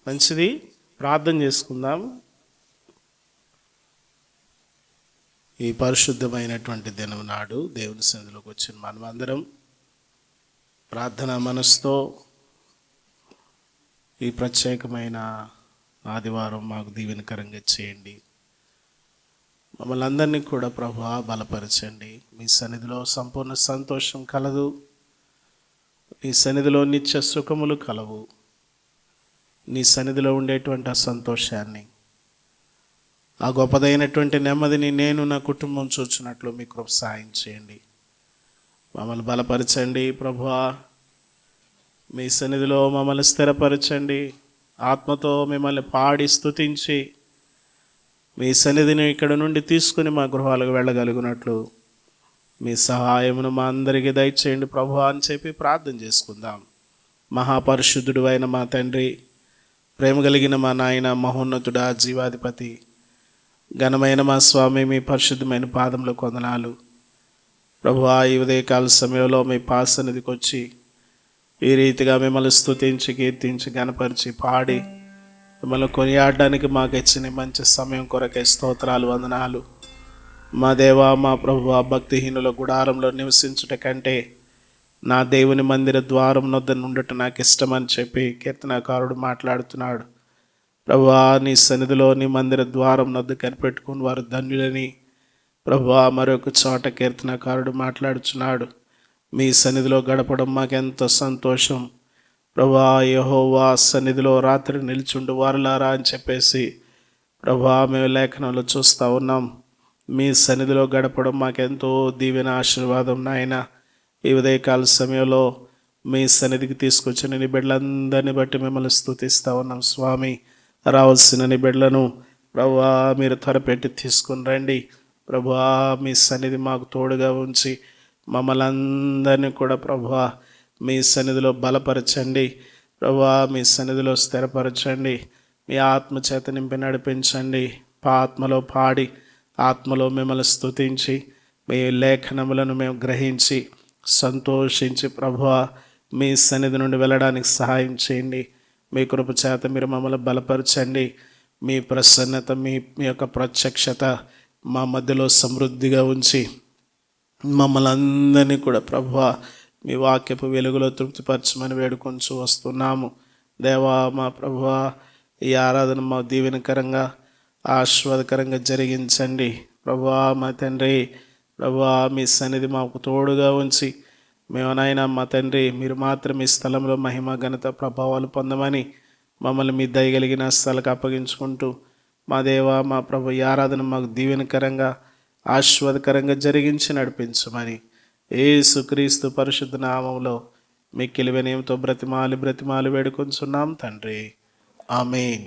మంచిది. ప్రార్థన చేసుకుందాం. ఈ పరిశుద్ధమైనటువంటి దినం నాడు దేవుని సన్నిధిలోకి వచ్చిన మనమందరం ప్రార్థనా మనసుతో ఈ ప్రత్యేకమైన ఆదివారం మాకు దీవెనకరంగా చేయండి. మమ్మల్ని అందరినీ కూడా ప్రభువా బలపరచండి. మీ సన్నిధిలో సంపూర్ణ సంతోషం కలదు. నీ సన్నిధిలో నిత్య సుఖములు కలవు. నీ సన్నిధిలో ఉండేటువంటి ఆ సంతోషాన్ని, ఆ గొప్పదైనటువంటి నెమ్మదిని నేను నా కుటుంబం చూచినట్లు మీ కృప సహాయం చేయండి. మమ్మల్ని బలపరచండి ప్రభువా. మీ సన్నిధిలో మమ్మల్ని స్థిరపరచండి. ఆత్మతో మిమ్మల్ని పాడి స్తుతించి మీ సన్నిధిని ఇక్కడ నుండి తీసుకుని మా గృహాలకు వెళ్ళగలిగినట్లు మీ సహాయమును మా అందరికీ దయచేయండి ప్రభువా అని చెప్పి ప్రార్థన చేసుకుందాం. మహాపరిశుద్ధుడు అయిన మా తండ్రి, ప్రేమ కలిగిన మా నాయన, మహోన్నతుడా, జీవాధిపతి, ఘనమైన మా స్వామి, మీ పరిశుద్ధమైన పాదముల వందనాలు ప్రభువా. ఈ ఉదయకాల సమయంలో మీ పాసన్నిధికి వచ్చి ఈ రీతిగా మిమ్మల్ని స్తుతించి, కీర్తించి, గణపరిచి, పాడి మిమ్మల్ని కొనియాడడానికి మాకు ఇచ్చిన మంచి సమయం కొరకే స్తోత్రాలు, వందనాలు. మా దేవా, మా ప్రభువా, భక్తిహీనుల గుడారంలో నివసించుట కంటే నా దేవుని మందిర ద్వారం వద్ద ఉండటం నాకు ఇష్టమని చెప్పి కీర్తనాకారుడు మాట్లాడుతున్నాడు. ప్రభువా, నీ సన్నిధిలో నీ మందిర ద్వారం వద్ద కనిపెట్టుకుని వారు ధన్యులని ప్రభువా మరొక చోట కీర్తనాకారుడు మాట్లాడుచున్నాడు. మీ సన్నిధిలో గడపడం మాకెంతో సంతోషం ప్రభువా. యెహోవా సన్నిధిలో రాత్రి నిల్చుండు వారులారా అని చెప్పేసి ప్రభువా మేము లేఖనంలో చూస్తూ ఉన్నాం. మీ సన్నిధిలో గడపడం మాకెంతో దీవెన, ఆశీర్వాదం నాయన. ఈ ఉదయకాల సమయంలో మీ సన్నిధికి తీసుకొచ్చిన నీ బిడ్డలందరినీ బట్టి మిమ్మల్ని స్తుతిస్తూ ఉన్నాం స్వామి. రావాల్సిన నీ బిడ్డలను ప్రభువా మీరు త్వరపెట్టి తీసుకుని రండి ప్రభువా. మీ సన్నిధి మాకు తోడుగా ఉంచి మమ్మల్ని అందరినీ కూడా ప్రభువా మీ సన్నిధిలో బలపరచండి ప్రభువా. మీ సన్నిధిలో స్థిరపరచండి. మీ ఆత్మ చేత నింపి నడిపించండి. ఆత్మలో పాడి ఆత్మలో మిమ్మల్ని స్తుతించి మీ లేఖనములను మేము గ్రహించి సంతోషించి ప్రభువా మీ సన్నిధి నుండి వెళ్ళడానికి సహాయం చేయండి. మీ కృప చేత మీరు మమ్మల్ని బలపరచండి. మీ ప్రసన్నత, మీ యొక్క ప్రత్యక్షత మా మధ్యలో సమృద్ధిగా ఉంచి మమ్మల్ని అందరినీ కూడా ప్రభువా మీ వాక్యపు వెలుగులో తృప్తిపరచమని వేడుకొంచు వస్తున్నాము. దేవా మా ప్రభువా, ఈ ఆరాధన మా దీవెనకరంగా, ఆశీర్వాదకరంగా జరిగించండి ప్రభువా. మా తండ్రి ప్రభువా మీ సన్నిధి మాకు తోడుగా ఉంచి మేమనైనా మా తండ్రి మీరు మాత్రం ఈ స్థలంలో మహిమ, ఘనత, ప్రభావాలు పొందమని మమ్మల్ని మీ దయగలిగిన స్థలకు అప్పగించుకుంటూ మా దేవా మా ప్రభు ఈ ఆరాధన మాకు దీవెనకరంగా, ఆశీర్వాదకరంగా జరిగించి నడిపించమని యేసుక్రీస్తు పరిశుద్ధ నామములో మిక్కిలి వినయంతో బ్రతిమాలి వేడుకొంచున్నాం తండ్రి. ఆమేన్.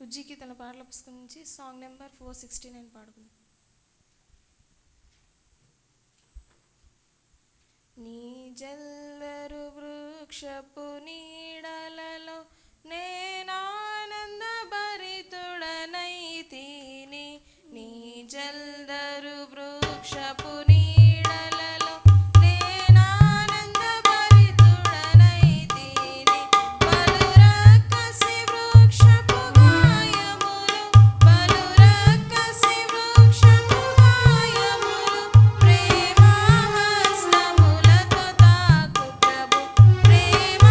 ఉజ్జీకి తన పాటల పుస్తకం నుంచి సాంగ్ నెంబర్ 469 పాడుకుంది. నీ జల్లరు వృక్షపు నీడలలో నేనానంద భరితుడనైతిని. నీ జల్లరు వృక్షపు నీడలలో నేనానంద భరితుడనైతిని. బలురక్కసి వృక్షపు గాయములు, బలురక్కసి వృక్షపు గాయములు ప్రేమ హస్తములతో తాకు ప్రభు, ప్రేమ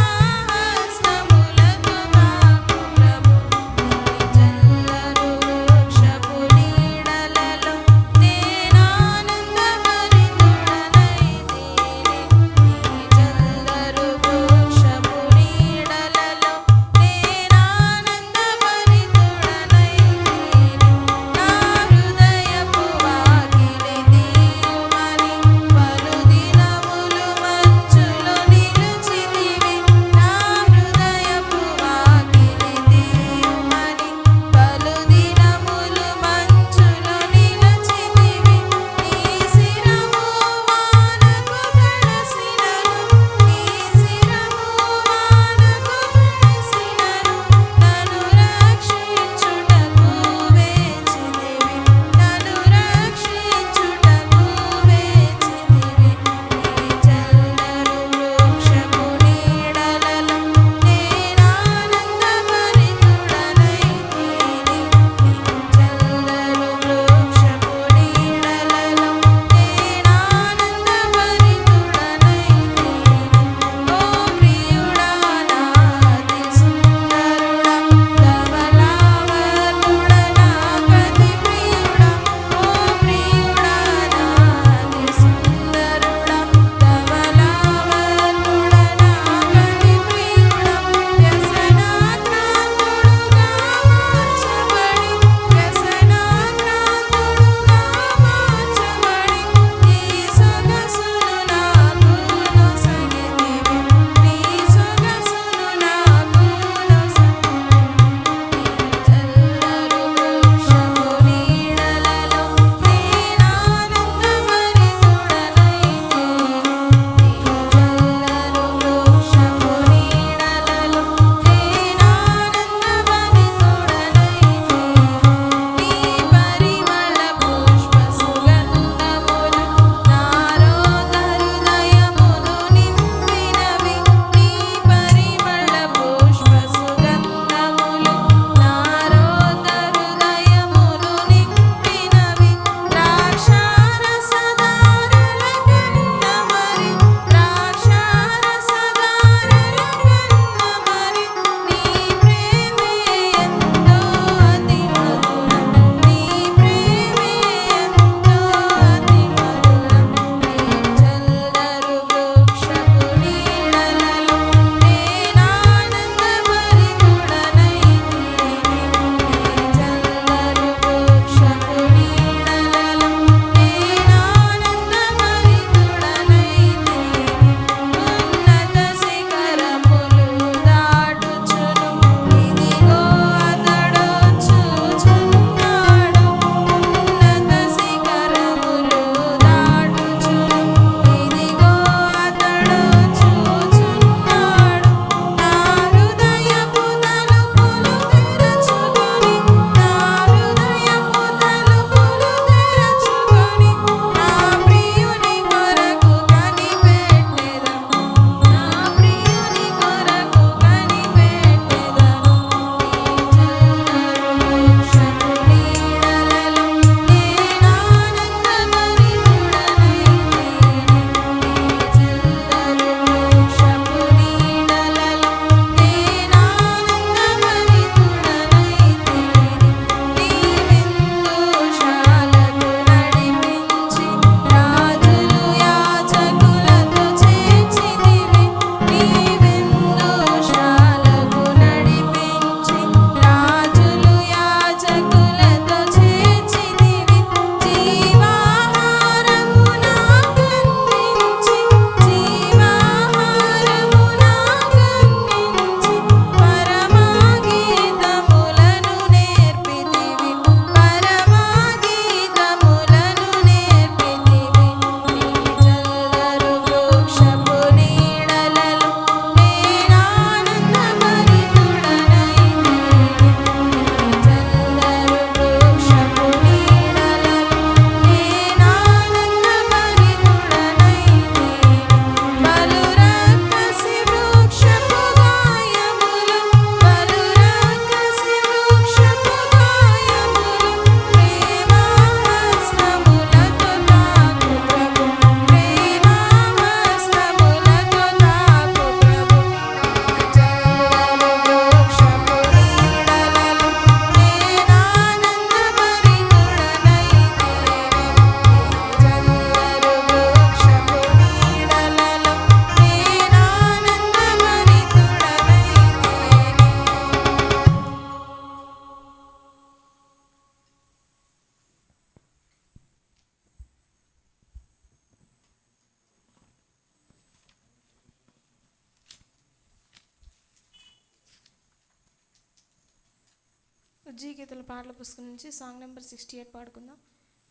జీ గీతల పాటల పుస్తకం నుంచి సాంగ్ నెంబర్ 68 పాడుకుందాం.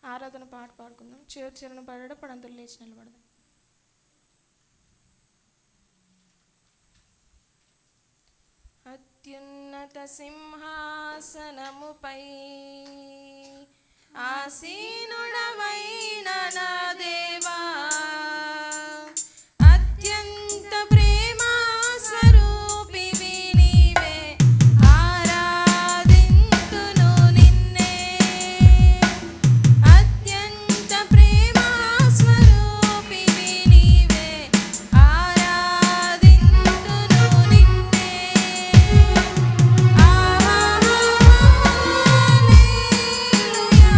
ఆరాధన పాట పాడుకుందాం. చేర్చలను పాడడం పడంతులు లేచి నిలబడదాం. అత్యున్నత సింహాసనముపై ఆసీనుడవైన నా దేవా, అత్యంత ప్రేమా స్వరూపివి నీవే, ఆరాధింతును నిన్నే. అత్యంత ప్రేమా స్వరూపివి నీవే, ఆరాధింతును నిన్నే. హల్లెలూయా,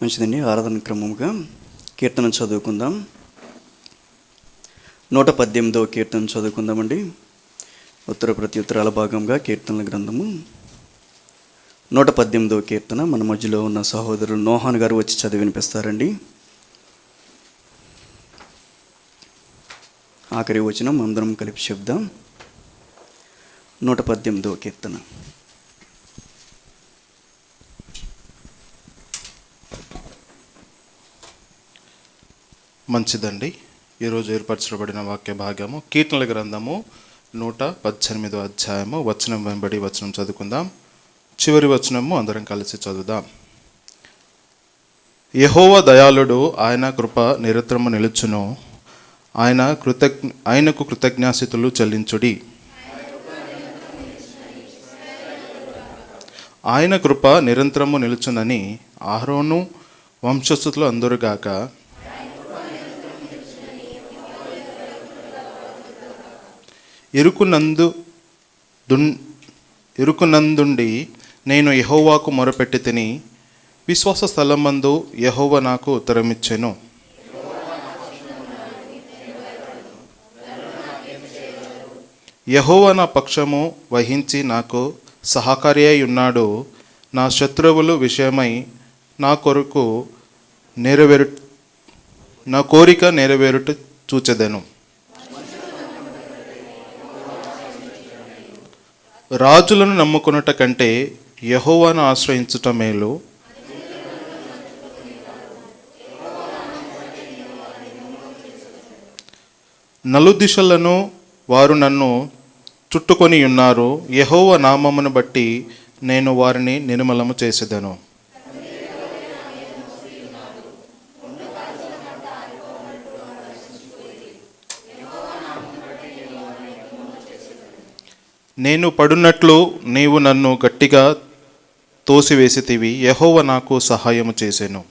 మంచిదండి. ఆరాధన క్రమముగా కీర్తన చదువుకుందాం. 118వ కీర్తన చదువుకుందామండి. ఉత్తర ప్రత్యుత్తరాల భాగంగా కీర్తనల గ్రంథము 118వ కీర్తన మన మధ్యలో ఉన్న సహోదరులు నోహాన్ గారు వచ్చి చదివి వినిపిస్తారండి. ఆఖరి వచనం అందరం కలిపి చెప్దాం. 118వ కీర్తన. మంచిదండి. ఈరోజు ఏర్పరచబడిన వాక్య భాగము కీర్తనల గ్రంథము 118వ అధ్యాయము వచనం వెంబడి వచనం చదువుకుందాం. చివరి వచనము అందరం కలిసి చదువుదాం. యెహోవా దయాళుడు, ఆయన కృప నిరంతరము నిలుచును. ఆయనకు కృతజ్ఞాస్థుతులు చెల్లించుడి. ఆయన కృప నిరంతరము నిలుచునని అహరోను వంశస్థుతులు అందరుగాక. ఇరుకునందుండి నేను యెహోవాకు మొరపెట్టి తిని, విశ్వాస స్థలమందు యెహోవా నాకు ఉత్తరమిచ్చెను. యెహోవా నా పక్షము వహించి నాకు సహకారి అయి ఉన్నాడు. నా శత్రువుల విషయమై నా కోరిక నెరవేరుట చూచెదను. రాజులను నమ్ముకొనుట కంటే యెహోవాను ఆశ్రయించుట మేలు. నలుదిశలను వారు నన్ను చుట్టుకొని ఉన్నారు. యెహోవా నామమును బట్టి నేను వారిని నిర్మలము చేసేదను. నేను పడునట్లు నీవు నన్ను గట్టిగా తోసివేసితివి. యెహోవా నాకు సహాయము చేసెను.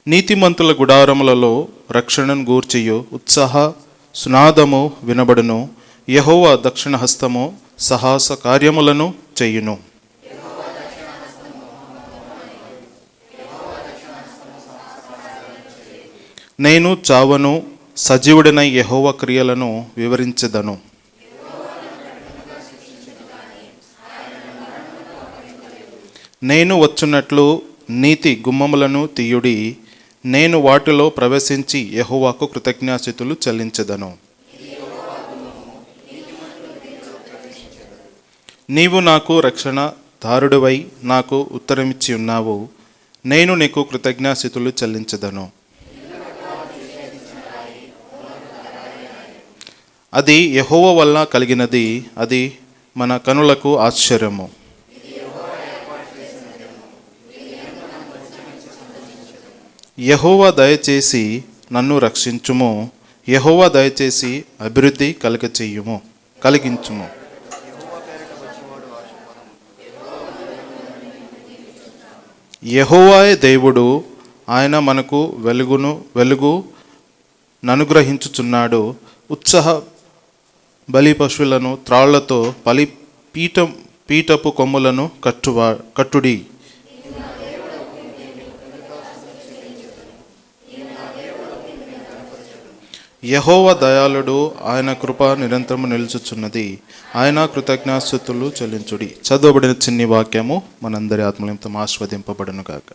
నీతిమంతుల గుడారములలో రక్షణను గూర్చియు ఉత్సాహ సునాదము వినబడును. యెహోవా దక్షిణ హస్తము సాహస కార్యములను చెయ్యును. నేను చావను, సజీవుడనై యెహోవా క్రియలను వివరించెదను. నేను వచ్చున్నట్లు నీతి గుమ్మములను తీయుడి. నేను వాటిలో ప్రవేశించి యెహోవాకు కృతజ్ఞాస్థుతులు చెల్లించెదను. నీవు నాకు రక్షణ దారుడివై నాకు ఉత్తరమిచ్చి ఉన్నావు. నేను నీకు కృతజ్ఞాస్థుతులు చెల్లించెదను. అది యెహోవా వల్ల కలిగినది, అది మన కనులకు ఆశ్చర్యము. యెహోవా దయచేసి నన్ను రక్షించుము. యెహోవా దయచేసి అభివృద్ధి కలిగించుము. యెహోవాయే దేవుడు, ఆయన మనకు వెలుగు ననుగ్రహించుచున్నాడు. ఉత్సాహ బలి పశువులను త్రాళ్లతో పీఠపు కొమ్ములను కట్టుడి. యెహోవా దయాళుడు, ఆయన కృప నిరంతరము నిలుచుచున్నది. ఆయన కృతజ్ఞాస్థుతులు చెల్లించుడి. చదవబడిన చిన్ని వాక్యము మనందరి ఆత్మలంతో ఆస్వాదింపబడును గాక.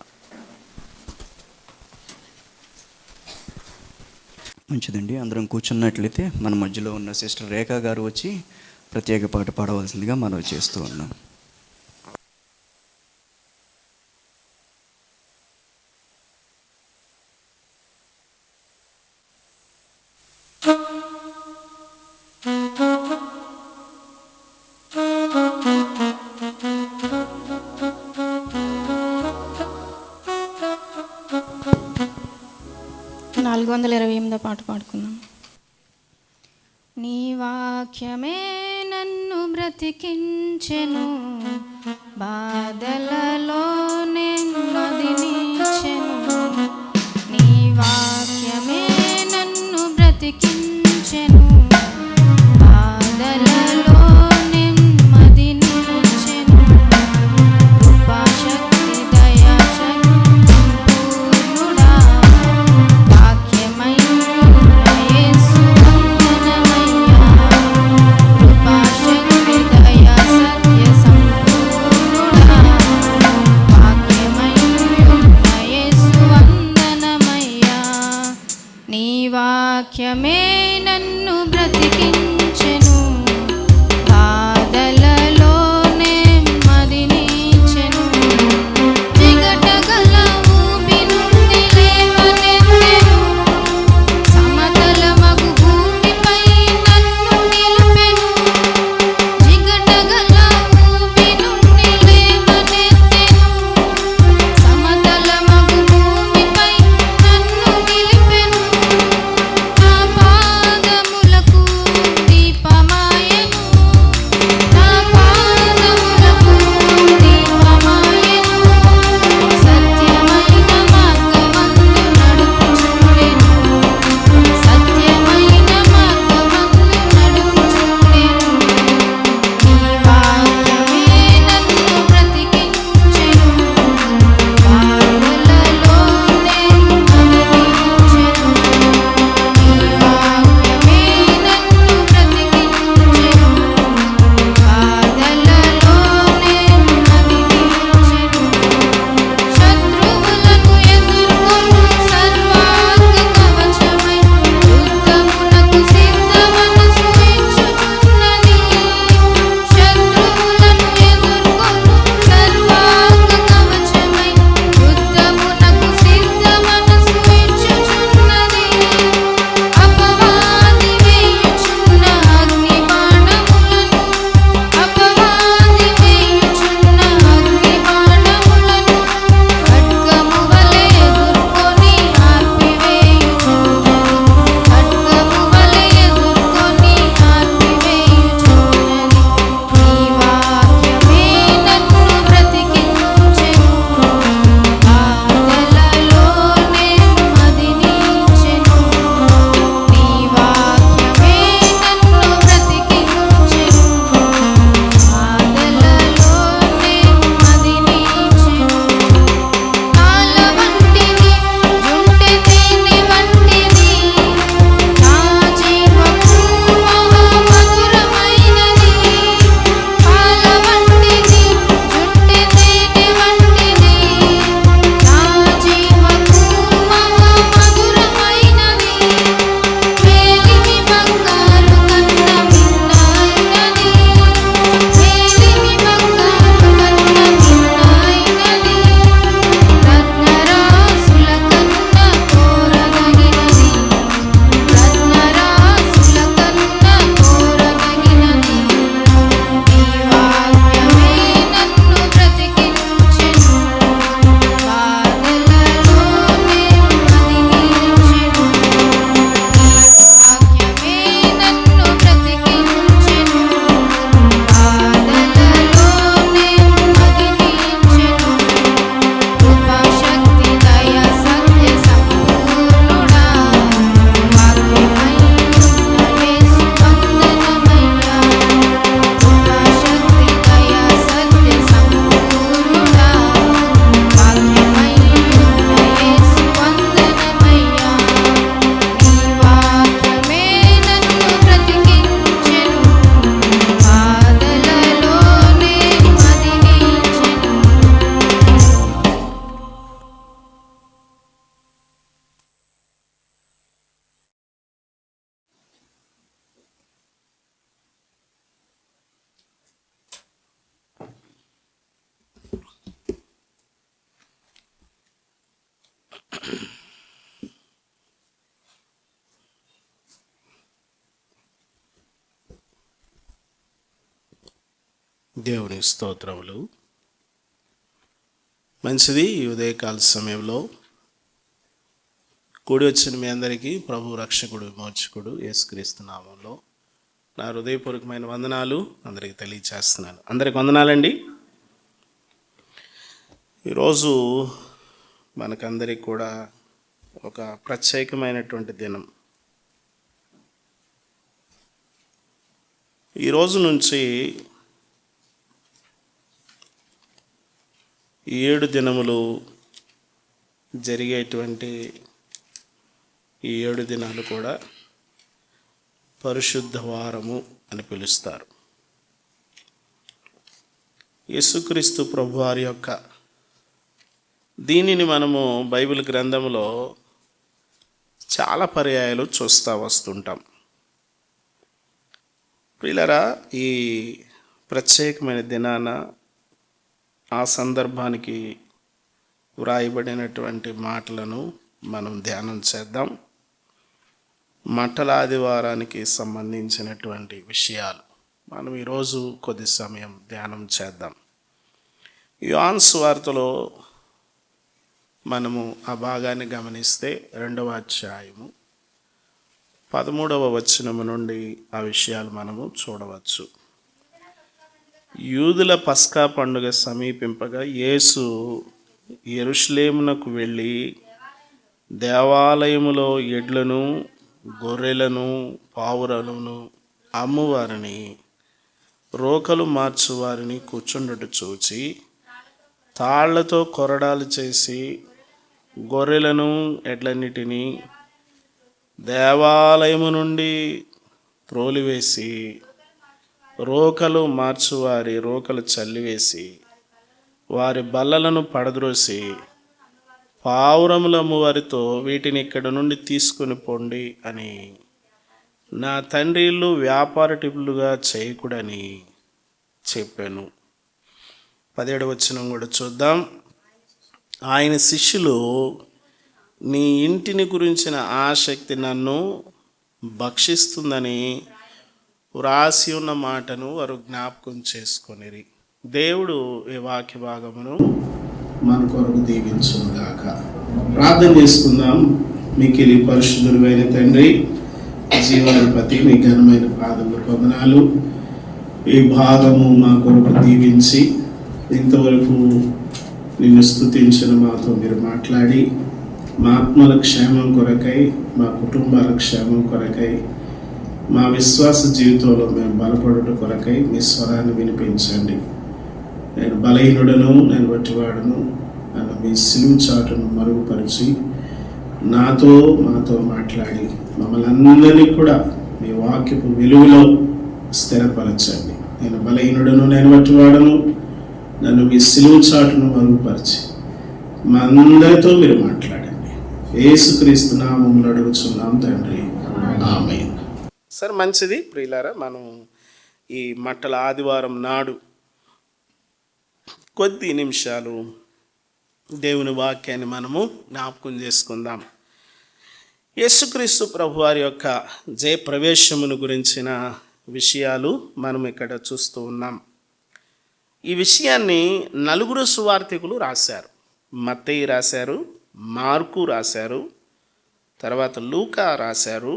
మంచిదండి. అందరం కూర్చున్నట్లయితే మన మధ్యలో ఉన్న సిస్టర్ రేఖా గారు వచ్చి ప్రత్యేక పాట పాడవలసిందిగా మనవి చేస్తూ ఉన్నాం. పాట పాడుకుందాం. నీ వాక్యమే నన్ను బ్రతికించెను, బాధలలో నెమ్మదినిచ్చెను. నీ వాక్యమే నన్ను బ్రతికించెను, బాధలలో నెమ్మదినిచ్చెను. దేవుని స్తోత్రములు. మంచిది. ఈ ఉదయకాల సమయంలో కూడి వచ్చిన మీ అందరికీ ప్రభు రక్షకుడు విమోచకుడు యేసుక్రీస్తు నామంలో నా హృదయపూర్వకమైన వందనాలు అందరికీ తెలియచేస్తున్నాను. అందరికి వందనాలండి. ఈరోజు మనకందరికి కూడా ఒక ప్రత్యేకమైనటువంటి దినం. ఈరోజు నుంచి 7 దినములు జరిగేటువంటి ఈ 7 దినాలు కూడా పరిశుద్ధ వారము అని పిలుస్తారు. యేసుక్రీస్తు ప్రభువారి యొక్క దీనిని మనము బైబిల్ గ్రంథంలో చాలా పర్యాయాలు చూస్తూ వస్తుంటాం. ప్రియులారా, ఈ ప్రత్యేకమైన దినాన ఆ సందర్భానికి వ్రాయబడినటువంటి మాటలను మనం ధ్యానం చేద్దాం. మట్టల ఆదివారానికి సంబంధించినటువంటి విషయాలు మనం ఈరోజు కొద్ది సమయం ధ్యానం చేద్దాం. యోహాను సువార్తలో మనము ఆ భాగాన్ని గమనిస్తే 2వ అధ్యాయము 13వ వచనము నుండి ఆ విషయాలు మనము చూడవచ్చు. యూదుల పస్కా పండుగ సమీపింపగా యేసు యెరూషలేమునకు వెళ్ళి దేవాలయములో ఎడ్లను గొర్రెలను పావురలను అమ్మువారిని రోకలు మార్చువారిని కూర్చుండుట చూచి తాళ్లతో కొరడాలు చేసి గొర్రెలను ఎడ్లన్నిటినీ దేవాలయము నుండి త్రోలివేసి రోకలు మార్చువారి రోకలు చల్లివేసి వారి బల్లలను పడద్రోసి పావురములమ్ము వారితో వీటిని ఇక్కడ నుండి తీసుకుని పోండి అని నా తండ్రి ఇల్లు వ్యాపారటిపులుగా చేయకూడని చెప్పాను. 17వ వచనం కూడా చూద్దాం. ఆయన శిష్యులు నీ ఇంటిని గురించిన ఆసక్తి నన్ను భక్షిస్తుందని వ్రాసి ఉన్న మాటను వారు జ్ఞాపకం చేసుకొనిరి. దేవుడు ఈ వాక్య భాగమును మన కొరకు దీవించుగాక. ప్రార్థన చేసుకుందాం. మిక్కిలి పరిశుద్ధుడైన తండ్రి, జీవాధిపతి, మీ ఘనమైన పాదములు వందనాలు. ఈ భాగము మా కొరకు దీవించి ఇంతవరకు నిన్ను స్తుతించిన మాతో మీరు మాట్లాడి మా ఆత్మల క్షేమం కొరకై, మా కుటుంబాల క్షేమం కొరకై, మా విశ్వాస జీవితంలో మేము బలపడుట కొరకై మీ స్వరాన్ని వినిపించండి. నేను బలహీనుడను, నేను వట్టివాడను, నన్ను మీ సిలువ చాటును మరుగుపరిచి మాతో మాట్లాడి మమ్మల్ని అందరినీ కూడా మీ వాక్యపు వెలుగులో స్థిరపరచండి. నేను బలహీనుడను, నేను వట్టివాడను, నన్ను మీ సిలువ చాటును మరుగుపరిచి మా అందరితో మీరు మాట్లాడండి. యేసుక్రీస్తు నామములో అడుగుచున్నాం తండ్రి, ఆమేన్. సరే, మంచిది ప్రియులారా. మనం ఈ మట్టల ఆదివారం నాడు కొద్ది నిమిషాలు దేవుని వాక్యాన్ని మనము జ్ఞాపకం చేసుకుందాం. యేసుక్రీస్తు ప్రభువారి యొక్క జయప్రవేశమును గురించిన విషయాలు మనం ఇక్కడ చూస్తూ ఉన్నాం. ఈ విషయాన్ని 4 సువార్తికులు రాశారు. మత్తయి రాశారు, మార్కు రాశారు, తర్వాత లూకా రాశారు,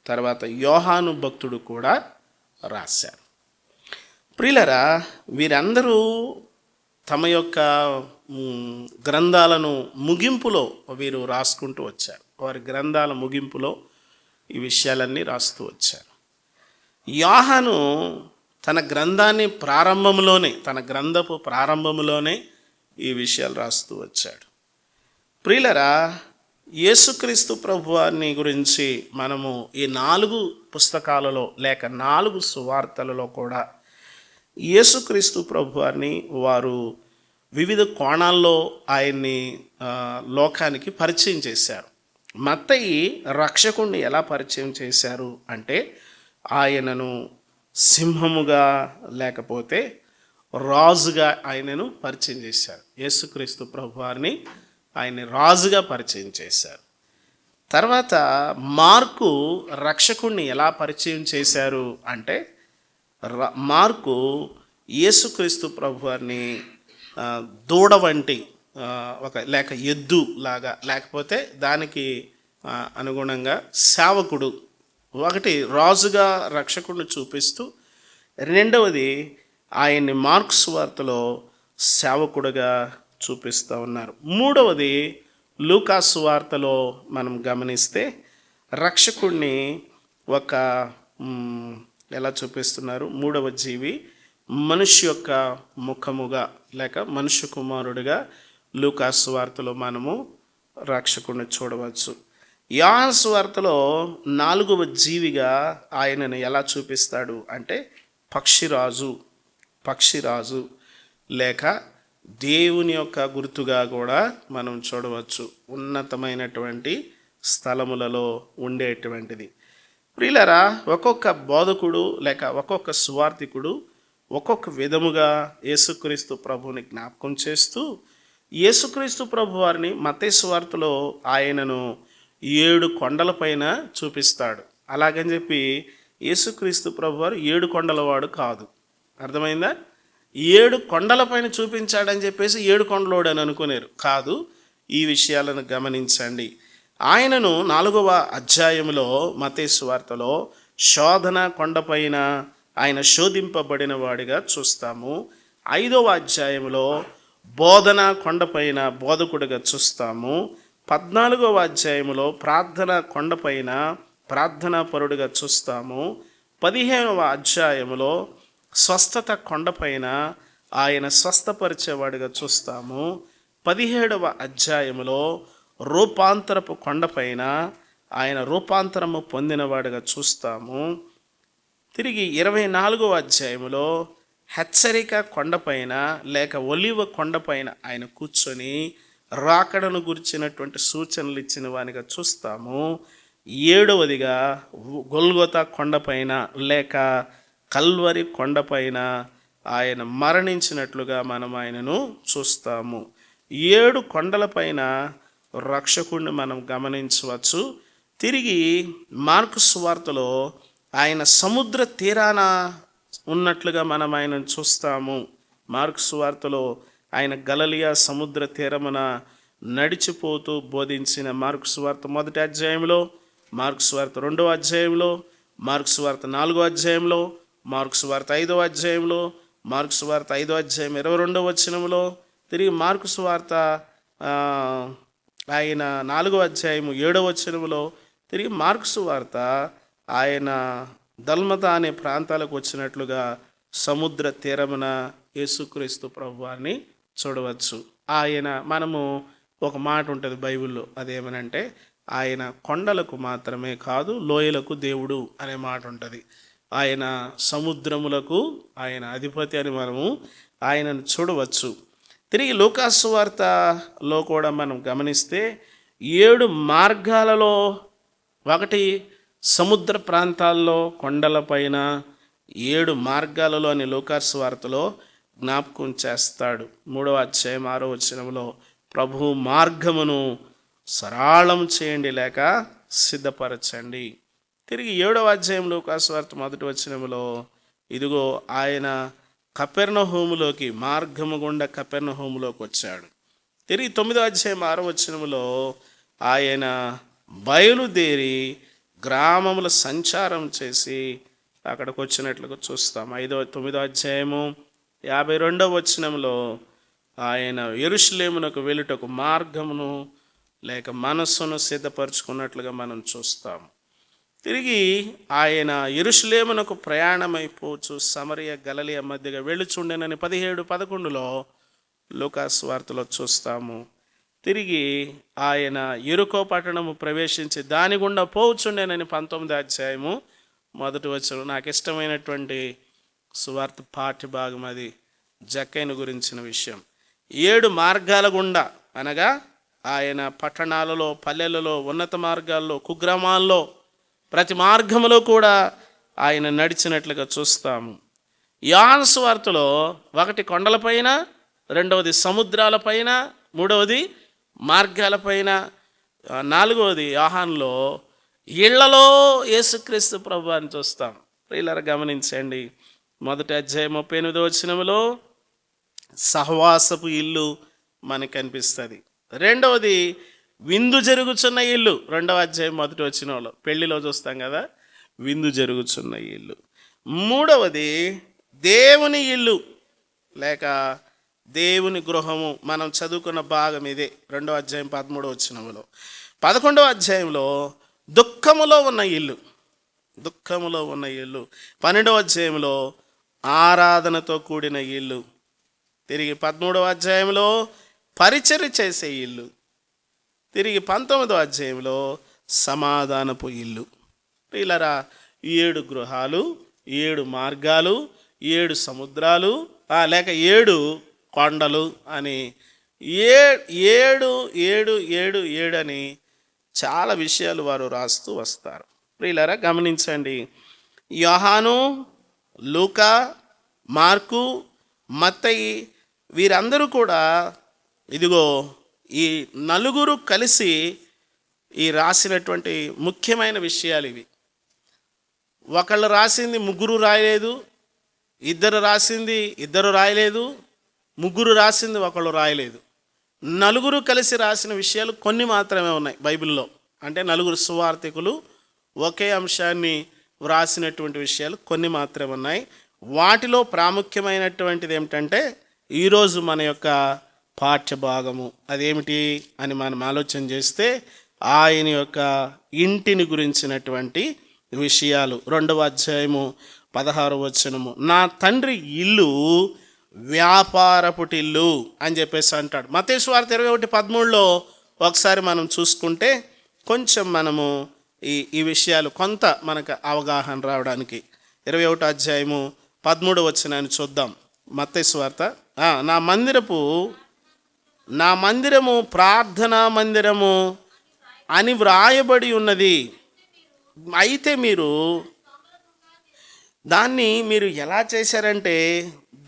తర్వాత యోహాను భక్తుడు కూడా రాశారు. ప్రియులరా, వీరందరూ తమ యొక్క గ్రంథాలను ముగింపులో వీరు రాసుకుంటూ వచ్చారు. వారి గ్రంథాల ముగింపులో ఈ విషయాలన్నీ రాస్తూ వచ్చారు. యోహాను తన గ్రంథాన్ని తన గ్రంథపు ప్రారంభంలోనే ఈ విషయాలు రాస్తూ వచ్చాడు. ప్రియులరా, యేసుక్రీస్తు ప్రభువారిని గురించి మనము ఈ 4 పుస్తకాలలో లేక 4 సువార్తలలో కూడా యేసుక్రీస్తు ప్రభువారిని వారు వివిధ కోణాల్లో ఆయన్ని లోకానికి పరిచయం చేశారు. మత్తయి రక్షకుణ్ణి ఎలా పరిచయం చేశారు అంటే ఆయనను సింహముగా లేకపోతే రాజుగా ఆయనను పరిచయం చేశారు. యేసుక్రీస్తు ప్రభువారిని ఆయన రాజుగా పరిచయం చేశారు. తర్వాత మార్కు రక్షకుణ్ణి ఎలా పరిచయం చేశారు అంటే మార్కు యేసుక్రీస్తు ప్రభువారిని దూడ వంటి ఒక లేక ఎద్దు లాగా, లేకపోతే దానికి అనుగుణంగా సేవకుడు, ఒకటి రాజుగా రక్షకుడిని చూపిస్తూ, రెండవది ఆయన్ని మార్కు సువార్తలో సేవకుడుగా చూపిస్తూ ఉన్నారు. మూడవది లూకా సువార్తలో మనం గమనిస్తే రక్షకుడిని ఒక ఎలా చూపిస్తున్నారు, మూడవ జీవి మనిషి యొక్క ముఖముగా లేక మనుష్య కుమారుడిగా లూకా సువార్తలో మనము రక్షకుడిని చూడవచ్చు. యోహాను సువార్తలో నాలుగవ జీవిగా ఆయనను ఎలా చూపిస్తాడు అంటే పక్షిరాజు లేక దేవుని యొక్క గుర్తుగా కూడా మనం చూడవచ్చు. ఉన్నతమైనటువంటి స్థలములలో ఉండేటువంటిది. ప్రియులారా, ఒక్కొక్క బోధకుడు లేక ఒక్కొక్క సువార్థికుడు ఒక్కొక్క విధముగా యేసుక్రీస్తు ప్రభువుని జ్ఞాపకం చేస్తూ, యేసుక్రీస్తు ప్రభు వారిని మత్తయి సువార్తలో ఆయనను 7 కొండలపైన చూపిస్తాడు. అలాగని చెప్పి యేసుక్రీస్తు ప్రభువారు 7 కొండలవాడు కాదు. అర్థమైందా? 7 కొండలపైన చూపించాడని చెప్పేసి 7 కొండలోడు అని అనుకునేరు కాదు. ఈ విషయాలను గమనించండి. ఆయనను 4వ అధ్యాయంలో మత్తయి సువార్తలో శోధన కొండపైన ఆయన శోధింపబడిన వాడిగా చూస్తాము. 5వ అధ్యాయంలో బోధన కొండపైన బోధకుడిగా చూస్తాము. 14వ అధ్యాయంలో ప్రార్థన కొండపైన ప్రార్థనా పరుడిగా చూస్తాము. 15వ అధ్యాయంలో స్వస్థత కొండపైన ఆయన స్వస్థపరిచేవాడిగా చూస్తాము. 17వ అధ్యాయంలో రూపాంతరపు కొండపైన ఆయన రూపాంతరము పొందినవాడిగా చూస్తాము. తిరిగి 24వ అధ్యాయంలో హెచ్చరిక కొండపైన లేక ఒలివ కొండపైన ఆయన కూర్చొని రాకడను గురించినటువంటి సూచనలు ఇచ్చిన వానిగా చూస్తాము. 7వదిగా గొల్గొతా కొండపైన లేక కల్వరి కొండపైన ఆయన మరణించినట్లుగా మనం ఆయనను చూస్తాము. 7 కొండలపైన రక్షకుడిని మనం గమనించవచ్చు. తిరిగి మార్కు సువార్తలో ఆయన సముద్ర తీరాన ఉన్నట్లుగా మనం ఆయనను చూస్తాము. మార్కు సువార్తలో ఆయన గలిలయ సముద్ర తీరమున నడిచిపోతూ బోధించిన మార్కు సువార్త 1వ అధ్యాయంలో, మార్కు సువార్త 2వ అధ్యాయంలో, మార్కు సువార్త 4వ అధ్యాయంలో, మార్కు సువార్త 5వ అధ్యాయంలో, మార్కు సువార్త 5వ అధ్యాయం 22వ వచనంలో, తిరిగి మార్కు సువార్త ఆయన 4వ అధ్యాయం 7వ వచనంలో, తిరిగి మార్కు సువార్త ఆయన దల్మత అనే ప్రాంతాలకు వచ్చినట్లుగా సముద్ర తీరమున యేసుక్రీస్తు ప్రభువారిని చూడవచ్చు. ఆయన మనము ఒక మాట ఉంటుంది బైబిల్లో, అదేమనంటే ఆయన కొండలకు మాత్రమే కాదు లోయలకు దేవుడు అనే మాట ఉంటుంది. ఆయన సముద్రములకు ఆయన అధిపతి అని మనము ఆయనను చూడవచ్చు. తిరిగి లూకా సువార్తలో కూడా మనం గమనిస్తే 7 మార్గాలలో, ఒకటి సముద్ర ప్రాంతాల్లో కొండలపైన 7 మార్గాలలో అని లూకా సువార్తలో జ్ఞాపకం చేస్తాడు. 3వ అధ్యాయం 6వ వచనంలో ప్రభు మార్గమును సరళం చేయండి లేక సిద్ధపరచండి. తిరిగి 7వ అధ్యాయం లూకా సువార్త 1వ వచనంలో ఇదిగో ఆయన కపెర్నహూములోకి మార్గము గుండా కపెర్నహూములోకి వచ్చాడు. తిరిగి 9వ అధ్యాయం 6వ వచనంలో ఆయన బయలుదేరి గ్రామముల సంచారం చేసి అక్కడికి వచ్చినట్లుగా చూస్తాం. 9వ అధ్యాయము 52వ వచనంలో ఆయన యెరూషలేమునకు వెళ్ళుటకు మార్గమును లేక మనస్సును సిద్ధపరచుకున్నట్లుగా మనం చూస్తాం. తిరిగి ఆయన యెరూషలేమునకు ప్రయాణమైపోవచ్చు సమరయ గలిలయ మధ్యగా వెళ్ళుచుండెనని 17-11లో లూకా సువార్తలో చూస్తాము. తిరిగి ఆయన యెరికో పట్టణము ప్రవేశించి దాని గుండా పోవచ్చుండేనని 19వ అధ్యాయము 1వ వచనం. నాకు ఇష్టమైనటువంటి సువార్త పాఠ్య భాగం అది, జక్కైను గురించిన విషయం. 7 మార్గాల గుండా అనగా ఆయన పట్టణాలలో, పల్లెలలో, ఉన్నత మార్గాల్లో, కుగ్రామాల్లో ప్రతి మార్గములో కూడా ఆయన నడిచినట్లుగా చూస్తాము. యోహాను సువార్తలో 1 కొండలపైన, 2వది సముద్రాలపైన, 3వది మార్గాలపైన, 4వది యోహానులో ఇళ్లలో యేసుక్రీస్తు ప్రభువాన్ని చూస్తాం. ప్రియులారా గమనించండి, మొదటి అధ్యాయం 38వ వచనంలో సహవాసపు ఇల్లు మనకు కనిపిస్తుంది. రెండవది విందు జరుగుతున్న ఇల్లు, 2వ అధ్యాయం 1వ వచనంలో పెళ్లిలో చూస్తాం కదా, విందు జరుగుతున్న ఇల్లు. మూడవది దేవుని ఇల్లు లేక దేవుని గృహము. మనం చదువుకున్న భాగం ఇదే, 2వ అధ్యాయం 13వ వచనంలో. 11వ అధ్యాయంలో దుఃఖములో ఉన్న ఇల్లు, దుఃఖములో ఉన్న ఇల్లు. 12వ అధ్యాయంలో ఆరాధనతో కూడిన ఇల్లు. తిరిగి 13వ అధ్యాయంలో పరిచర్య చేసే ఇల్లు. తిరిగి 19వ అధ్యాయంలో సమాధానపు ఇల్లు. ప్రియులారా, 7 గృహాలు, 7 మార్గాలు, 7 సముద్రాలు, లేక 7 కొండలు అని 7 అని చాలా విషయాలు వారు రాస్తూ వస్తారు. ప్రియులారా, గమనించండి, యోహాను, లూకా, మార్కు, మత్తయి వీరందరూ కూడా ఇదిగో ఈ నలుగురు కలిసి ఈ రాసినటువంటి ముఖ్యమైన విషయాలు ఇవి. ఒకళ్ళు రాసింది ముగ్గురు రాయలేదు, ఇద్దరు రాసింది ఇద్దరు రాయలేదు, ముగ్గురు రాసింది ఒకళ్ళు రాయలేదు. నలుగురు కలిసి రాసిన విషయాలు కొన్ని మాత్రమే ఉన్నాయి బైబిల్లో. అంటే నలుగురు సువార్తికులు ఒకే అంశాన్ని వ్రాసినటువంటి విషయాలు కొన్ని మాత్రమే ఉన్నాయి. వాటిలో ప్రాముఖ్యమైనటువంటిది ఏమిటంటే ఈరోజు మన యొక్క పాఠ్యభాగము అదేమిటి అని మనం ఆలోచన చేస్తే ఆయన యొక్క ఇంటిని గురించినటువంటి విషయాలు. 2వ అధ్యాయము 16వ వచనము, నా తండ్రి ఇల్లు వ్యాపారపుటిల్లు అని చెప్పేసి అంటాడు. మత్తయి సువార్త 21:13లో ఒకసారి మనం చూసుకుంటే కొంచెం మనము ఈ విషయాలు కొంత మనకు అవగాహన రావడానికి 21వ అధ్యాయము 13వ వచనాన్ని చూద్దాం. మత్తయి సువార్త, నా మందిరము ప్రార్థనా మందిరము అని వ్రాయబడి ఉన్నది. అయితే దాన్ని మీరు ఎలా చేశారంటే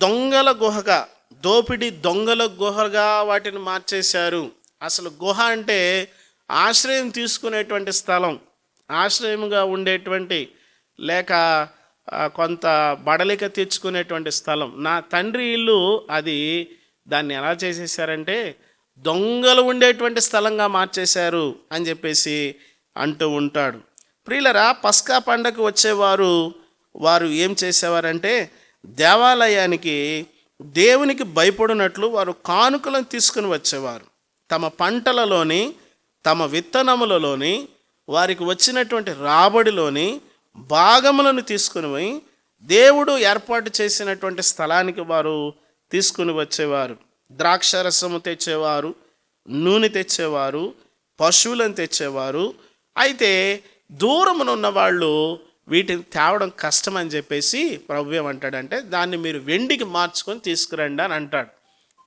దొంగల గుహగా, దోపిడి దొంగల గుహగా వాటిని మార్చేశారు. అసలు గుహ అంటే ఆశ్రయం తీసుకునేటువంటి స్థలం, ఆశ్రయముగా ఉండేటువంటి లేక కొంత బడలిక తెచ్చుకునేటువంటి స్థలం. నా తండ్రి ఇల్లు అది, దాన్ని ఎలా చేసేసారంటే దొంగలు ఉండేటువంటి స్థలంగా మార్చేశారు అని చెప్పేసి అంటూ ఉంటాడు. ప్రియులరా, పస్కా పండగకు వచ్చేవారు వారు ఏం చేసేవారంటే దేవాలయానికి దేవునికి భయపడినట్లు వారు కానుకలను తీసుకుని వచ్చేవారు. తమ పంటలలోని, తమ విత్తనములలోని, వారికి వచ్చినటువంటి రాబడిలోని భాగములను తీసుకుని పోయి దేవుడు ఏర్పాటు చేసినటువంటి స్థలానికి వారు తీసుకుని వచ్చేవారు. ద్రాక్షరసము తెచ్చేవారు, నూనె తెచ్చేవారు, పశువులను తెచ్చేవారు. అయితే దూరమునున్న వాళ్ళు వీటిని తేవడం కష్టం అని చెప్పేసి ప్రభు ఏమంటాడంటే దాన్ని మీరు వెండికి మార్చుకొని తీసుకురండి అని అంటాడు.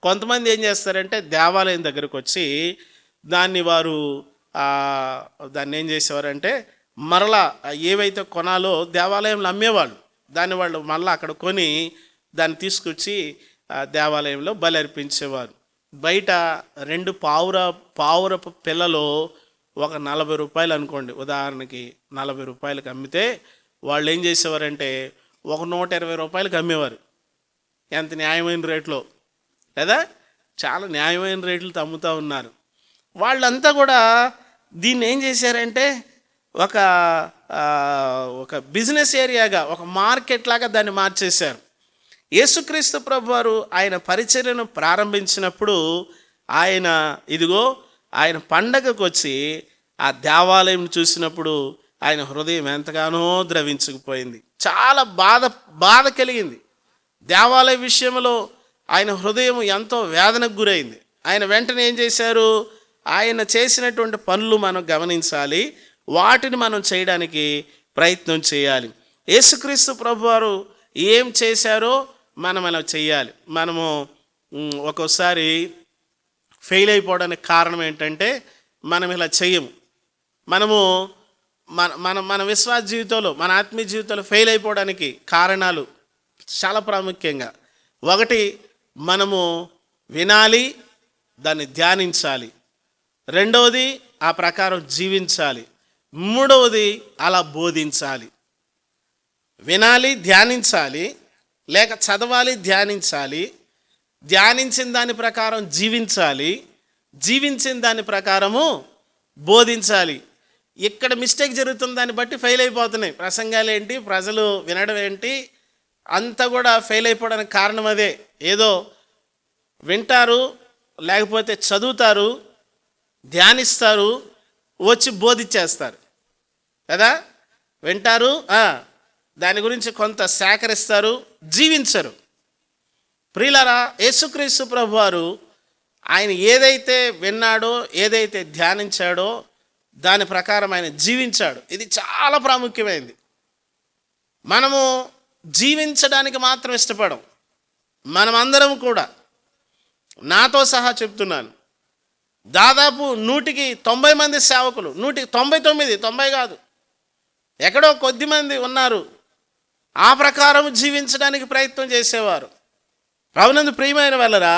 కొంతమంది ఏం చేస్తారంటే దేవాలయం దగ్గరకు వచ్చి దాన్ని ఏం చేసేవారంటే మరలా ఏవైతే కొనాలో దేవాలయంలో అమ్మేవాళ్ళు, దాన్ని వాళ్ళు మళ్ళీ అక్కడ కొని దాన్ని తీసుకొచ్చి దేవాలయంలో బలి అర్పించేవారు. బయట 2 పావురపు పిల్లలో ఒక 40 రూపాయలు అనుకోండి, ఉదాహరణకి 40 రూపాయలకి అమ్మితే వాళ్ళు ఏం చేసేవారంటే ఒక 120 రూపాయలకి అమ్మేవారు. ఎంత న్యాయమైన రేట్లో లేదా, చాలా న్యాయమైన రేట్లతో అమ్ముతూ ఉన్నారు. వాళ్ళంతా కూడా దీన్ని ఏం చేశారంటే ఒక బిజినెస్ ఏరియాగా, ఒక మార్కెట్ లాగా దాన్ని మార్చేశారు. యేసుక్రీస్తు ప్రభు వారు ఆయన పరిచర్యను ప్రారంభించినప్పుడు ఆయన పండగకు వచ్చి ఆ దేవాలయం చూసినప్పుడు ఆయన హృదయం ఎంతగానో ద్రవించుకుపోయింది. చాలా బాధ కలిగింది. దేవాలయ విషయంలో ఆయన హృదయం ఎంతో వేదనకు గురైంది. ఆయన వెంటనే ఏం చేశారు, ఆయన చేసినటువంటి పనులు మనం గమనించాలి, వాటిని మనం చేయడానికి ప్రయత్నం చేయాలి. యేసుక్రీస్తు ప్రభువారు ఏం చేశారో మనం అలా చేయాలి. మనము ఒక్కోసారి ఫెయిల్ అయిపోవడానికి కారణం ఏంటంటే మనం ఇలా చేయము. మనము మన విశ్వాస జీవితంలో, మన ఆత్మీయ జీవితంలో ఫెయిల్ అయిపోవడానికి కారణాలు చాలా ప్రాముఖ్యంగా, ఒకటి మనము వినాలి, దాన్ని ధ్యానించాలి. రెండవది ఆ ప్రకారం జీవించాలి. మూడవది అలా బోధించాలి. వినాలి, ధ్యానించాలి, లేక చదవాలి, ధ్యానించాలి, ధ్యానించిన దాని ప్రకారం జీవించాలి, జీవించిన దాని ప్రకారము బోధించాలి. ఇక్కడ మిస్టేక్ జరుగుతుంది, దాన్ని బట్టి ఫెయిల్ అయిపోతున్నాయి ప్రసంగాలు ఏంటి, ప్రజలు వినడం ఏంటి, అంతా కూడా ఫెయిల్ అయిపోవడానికి కారణం అదే. ఏదో వింటారు, లేకపోతే చదువుతారు, ధ్యానిస్తారు, వచ్చి బోధించేస్తారు కదా. వింటారు, దాని గురించి కొంత సేకరిస్తారు, జీవించరు. ప్రియులారా, యేసుక్రీస్తు ప్రభువారు ఆయన ఏదైతే విన్నాడో, ఏదైతే ధ్యానించాడో దాని ప్రకారం ఆయన జీవించాడు. ఇది చాలా ప్రాముఖ్యమైనది. మనము జీవించడానికి మాత్రం ఇష్టపడం. మనమందరం కూడా, నాతో సహా చెప్తున్నాను, దాదాపు 100కి 90 మంది సేవకులు, 100కి 99, 90 కాదు, ఎక్కడో కొద్దిమంది ఉన్నారు ఆ ప్రకారం జీవించడానికి ప్రయత్నం చేసేవారు. ప్రభునందు ప్రియమైన వాళ్ళరా,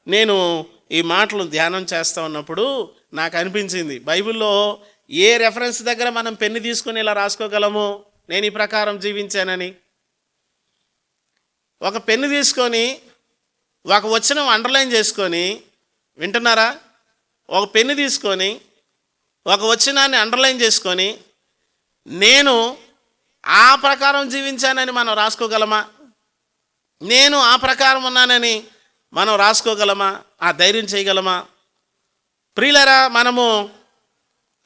నేను ఈ మాటలు ధ్యానం చేస్తూ ఉన్నప్పుడు నాకు అనిపించింది, బైబిల్లో ఏ రెఫరెన్స్ దగ్గర మనం పెన్ను తీసుకొని ఇలా రాసుకోగలము నేను ఈ ప్రకారం జీవించానని. ఒక పెన్ను తీసుకొని ఒక వచనం అండర్లైన్ చేసుకొని, వింటున్నారా, ఒక పెన్ను తీసుకొని ఒక వచనాన్ని అండర్లైన్ చేసుకొని నేను ఆ ప్రకారం జీవించానని మనం రాసుకోగలమా? నేను ఆ ప్రకారం ఉన్నానని మనం రాసుకోగలమా? ఆ ధైర్యం చేయగలమా? ప్రియులరా, మనము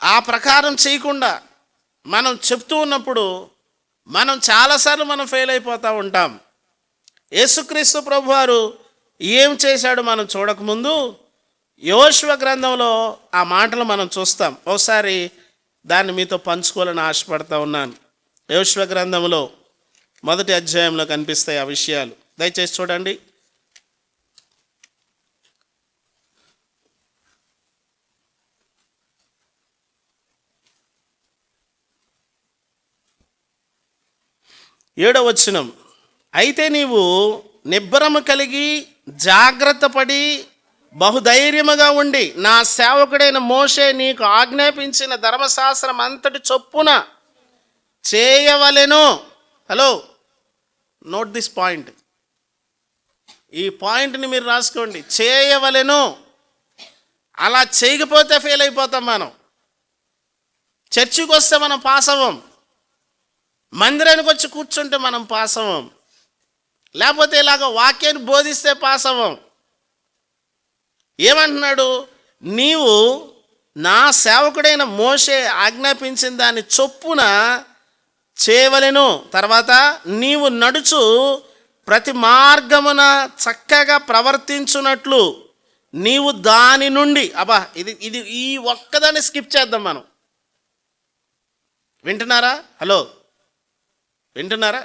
ఆ ప్రకారం చేయకుండా మనం చెప్తూ ఉన్నప్పుడు మనం చాలాసార్లు మనం ఫెయిల్ అయిపోతూ ఉంటాం. యేసుక్రీస్తు ప్రభువారు ఏం చేశాడు మనం చూడకముందు యోషువ గ్రంథంలో ఆ మాటలు మనం చూస్తాం. ఒకసారి దాన్ని మీతో పంచుకోవాలని ఆశపడతా ఉన్నాను. యోషువ గ్రంథంలో 1వ అధ్యాయంలో కనిపిస్తాయి ఆ విషయాలు. దయచేసి చూడండి. ఏడవ వచనం, అయితే నీవు నిబ్బరము కలిగి జాగ్రత్త పడి బహుధైర్యముగా ఉండి నా సేవకుడైన మోషే నీకు ఆజ్ఞాపించిన ధర్మశాస్త్రం అంతటి చొప్పున చేయవలెను. Hello, note this point. ఈ పాయింట్ని మీరు రాసుకోండి. చేయవలెను. అలా చేయకపోతే ఫెయిల్ అయిపోతాం మనం. చర్చికి వస్తే మనం పాస్ అవ్వం, మందిరానికి వచ్చి కూర్చుంటే మనం పాస్ అవ్వం, లేకపోతే ఇలాగ వాక్యాన్ని బోధిస్తే పాస్ అవ్వం. ఏమంటున్నాడు? నీవు నా సేవకుడైన మోషే ఆజ్ఞాపించిన దాని చొప్పున చేయవలెను. తర్వాత నీవు నడుచు ప్రతి మార్గమున చక్కగా ప్రవర్తించున్నట్లు నీవు దాని నుండి, ఇది ఈ ఒక్కదాన్ని స్కిప్ చేద్దాం మనం. వింటున్నారా? హలో, వింటున్నారా?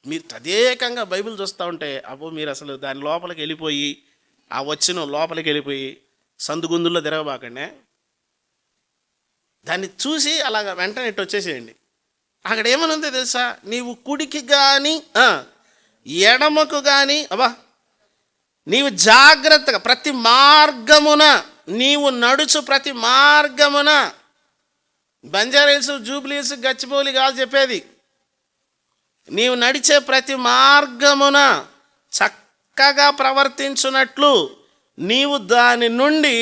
మీరు తదేకంగా బైబిల్ చూస్తూ ఉంటే మీరు అసలు దాని లోపలికి వెళ్ళిపోయి, ఆ వచ్చిన లోపలికి వెళ్ళిపోయి సందుగుందుల్లో తిరగబాకండి. దాన్ని చూసి అలాగ వెంటనే ఇటు వచ్చేసేయండి. అక్కడ ఏమనుందో తెలుసా? నీవు కుడికి కానీ ఎడమకు కానీ నీవు జాగ్రత్తగా ప్రతి మార్గమున నీవు నడుచు, ప్రతి మార్గమున. బంజారాహిల్స్, జూబ్లీహిల్స్, గచ్చిబౌలి కాదు చెప్పేది. నీవు నడిచే ప్రతి మార్గమున చక్కగా ప్రవర్తించున్నట్లు నీవు దాని నుండి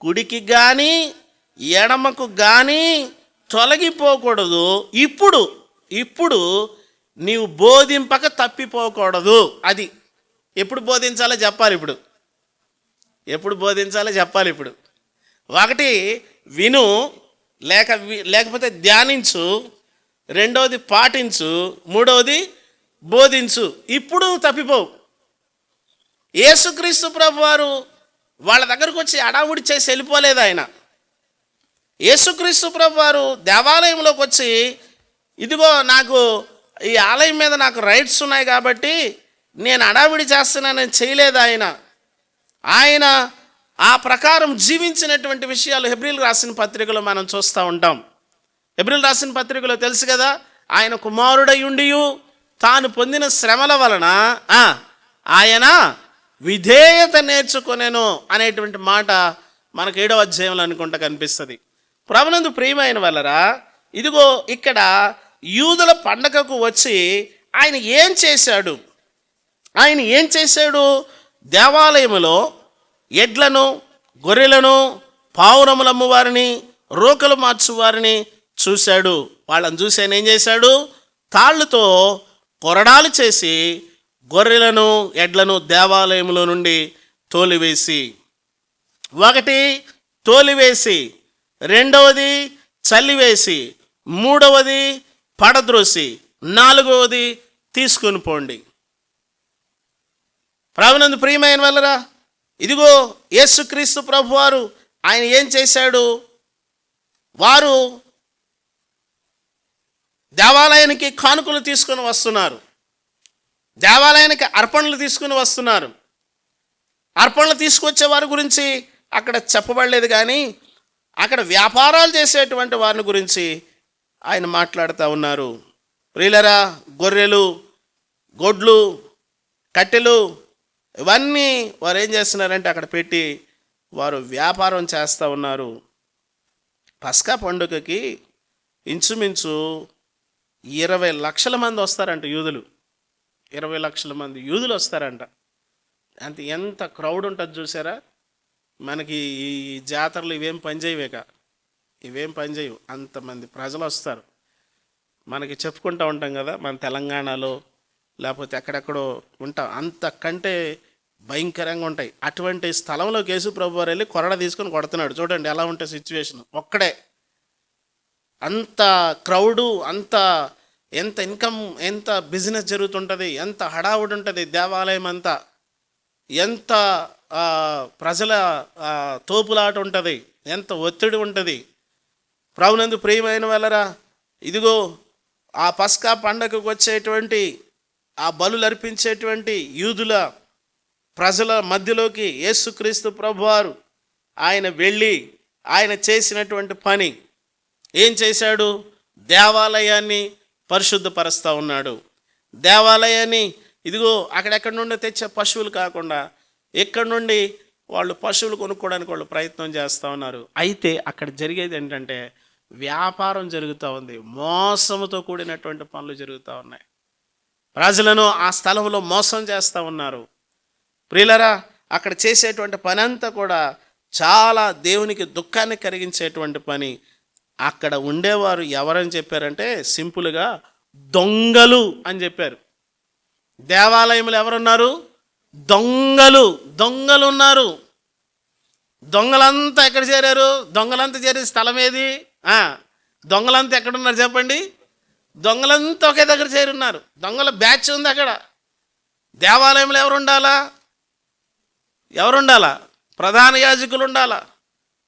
కుడికి కానీ ఎడమకు కానీ తొలగిపోకూడదు. ఇప్పుడు నీవు బోధింపక తప్పిపోకూడదు. అది ఎప్పుడు బోధించాలో చెప్పాలి. ఎప్పుడు బోధించాలో చెప్పాలి. ఒకటి విను, లేకపోతే ధ్యానించు, రెండవది పాటించు, మూడవది బోధించు. ఇప్పుడు తప్పిపోవు. యేసుక్రీస్తు ప్రభువారు వాళ్ళ దగ్గరకు వచ్చి అడావుడి చేసి వెళ్ళిపోలేదు ఆయన. యేసుక్రీస్తు ప్రభువారు దేవాలయంలోకి వచ్చి, ఇదిగో నాకు ఈ ఆలయం మీద నాకు రైట్స్ ఉన్నాయి కాబట్టి నేను అడావిడి చేస్తున్నానని చేయలేదు ఆయన ఆ ప్రకారం జీవించినటువంటి విషయాలు హెబ్రీలు రాసిన పత్రికలో మనం చూస్తూ ఉంటాం. హెబ్రీలు రాసిన పత్రికలో తెలుసు కదా, ఆయన కుమారుడై ఉండియు తాను పొందిన శ్రమల వలన ఆయన విధేయత నేర్చుకొనెను అనేటువంటి మాట మనకు 7వ అధ్యాయంలో అనుకుంటా కనిపిస్తుంది. ప్రభునందు ప్రియమైన వాళ్ళరా, ఇదిగో ఇక్కడ యూదుల పండగకు వచ్చి ఆయన ఏం చేశాడు? ఆయన ఏం చేశాడు? దేవాలయములో ఎడ్లను, గొర్రెలను, పావురములమ్ము వారిని, రోకలు మార్చు వారిని చూశాడు. వాళ్ళని చూసి ఆయన ఏం చేశాడు? తాళ్ళుతో కొరడాలు చేసి గొర్రెలను, ఎడ్లను దేవాలయంలో నుండి తోలివేసి, ఒకటి తోలివేసి, రెండవది చల్లివేసి, మూడవది పడద్రోసి, నాలుగవది తీసుకొని పోండి. ప్రభునందు ప్రియమైన వాళ్ళరా, ఇదిగో యేసుక్రీస్తు ప్రభువారు ఆయన ఏం చేశాడు? వారు దేవాలయానికి కానుకలు తీసుకొని వస్తున్నారు, దేవాలయానికి అర్పణలు తీసుకుని వస్తున్నారు. అర్పణలు తీసుకొచ్చే వారి గురించి అక్కడ చెప్పబడలేదు, కానీ అక్కడ వ్యాపారాలు చేసేటువంటి వారిని గురించి ఆయన మాట్లాడుతూ ఉన్నారు. ప్రియులరా, గొర్రెలు, గొడ్లు, కట్టెలు ఇవన్నీ వారు ఏం చేస్తున్నారంటే అక్కడ పెట్టి వారు వ్యాపారం చేస్తూ ఉన్నారు. పస్కా పండుగకి ఇంచుమించు 20 లక్షల మంది వస్తారంట యూదులు. 20 లక్షల మంది యూదులు వస్తారంట. ఎంత క్రౌడ్ ఉంటుంది చూసారా. మనకి ఈ జాతరలు ఇవేం పనిచేయవేక, ఇవేం పనిచేయవు. అంతమంది ప్రజలు వస్తారు. మనకి చెప్పుకుంటూ ఉంటాం కదా, మన తెలంగాణలో లేకపోతే ఎక్కడెక్కడో ఉంటాం, అంతకంటే భయంకరంగా ఉంటాయి. అటువంటి స్థలంలోకి యేసు ప్రభు వారు వెళ్ళి కొరడ తీసుకొని కొడుతున్నాడు. చూడండి ఎలా ఉంటుంది సిచ్యువేషన్. ఒక్కడే అంత క్రౌడు, అంత ఎంత ఇన్కమ్, ఎంత బిజినెస్ జరుగుతుంటుంది, ఎంత హడావుడి ఉంటుంది దేవాలయం అంతా, ఎంత ప్రజల తోపులాట ఉంటుంది, ఎంత ఒత్తిడి ఉంటుంది. ప్రభునందు ప్రియమైన వాళ్ళరా, ఇదిగో ఆ పస్కా పండగకు వచ్చేటువంటి ఆ బలులు అర్పించేటువంటి యూదుల ప్రజల మధ్యలోకి యేసుక్రీస్తు ప్రభువారు ఆయన వెళ్ళి ఆయన చేసినటువంటి పని ఏం చేశాడు? దేవాలయాన్ని పరిశుద్ధపరుస్తూ ఉన్నాడు. దేవాలయాన్ని ఇదిగో అక్కడెక్కడి నుండి తెచ్చే పశువులు కాకుండా ఎక్కడి నుండి వాళ్ళు పశువులు కొనుక్కోవడానికి వాళ్ళు ప్రయత్నం చేస్తూ ఉన్నారు. అయితే అక్కడ జరిగేది ఏంటంటే వ్యాపారం జరుగుతూ ఉంది, మోసముతో కూడినటువంటి పనులు జరుగుతూ ఉన్నాయి. ప్రజలను ఆ స్థలంలో మోసం చేస్తూ ఉన్నారు. ప్రియులరా, అక్కడ చేసేటువంటి పని అంతా కూడా చాలా దేవునికి దుఃఖాన్ని కలిగించేటువంటి పని. అక్కడ ఉండేవారు ఎవరని చెప్పారంటే సింపుల్గా దొంగలు అని చెప్పారు. దేవాలయంలో ఎవరున్నారు? దొంగలు. దొంగలు ఉన్నారు. దొంగలంతా ఎక్కడ చేరారు? దొంగలంతా చేరే స్థలం ఏది? దొంగలంతా ఎక్కడున్నారు చెప్పండి? దొంగలంతా ఒకే దగ్గర చేరున్నారు. దొంగల బ్యాచ్ ఉంది అక్కడ. దేవాలయంలో ఎవరు ఉండాలా? ఎవరుండాలా? ప్రధాన యాజకులు ఉండాలా,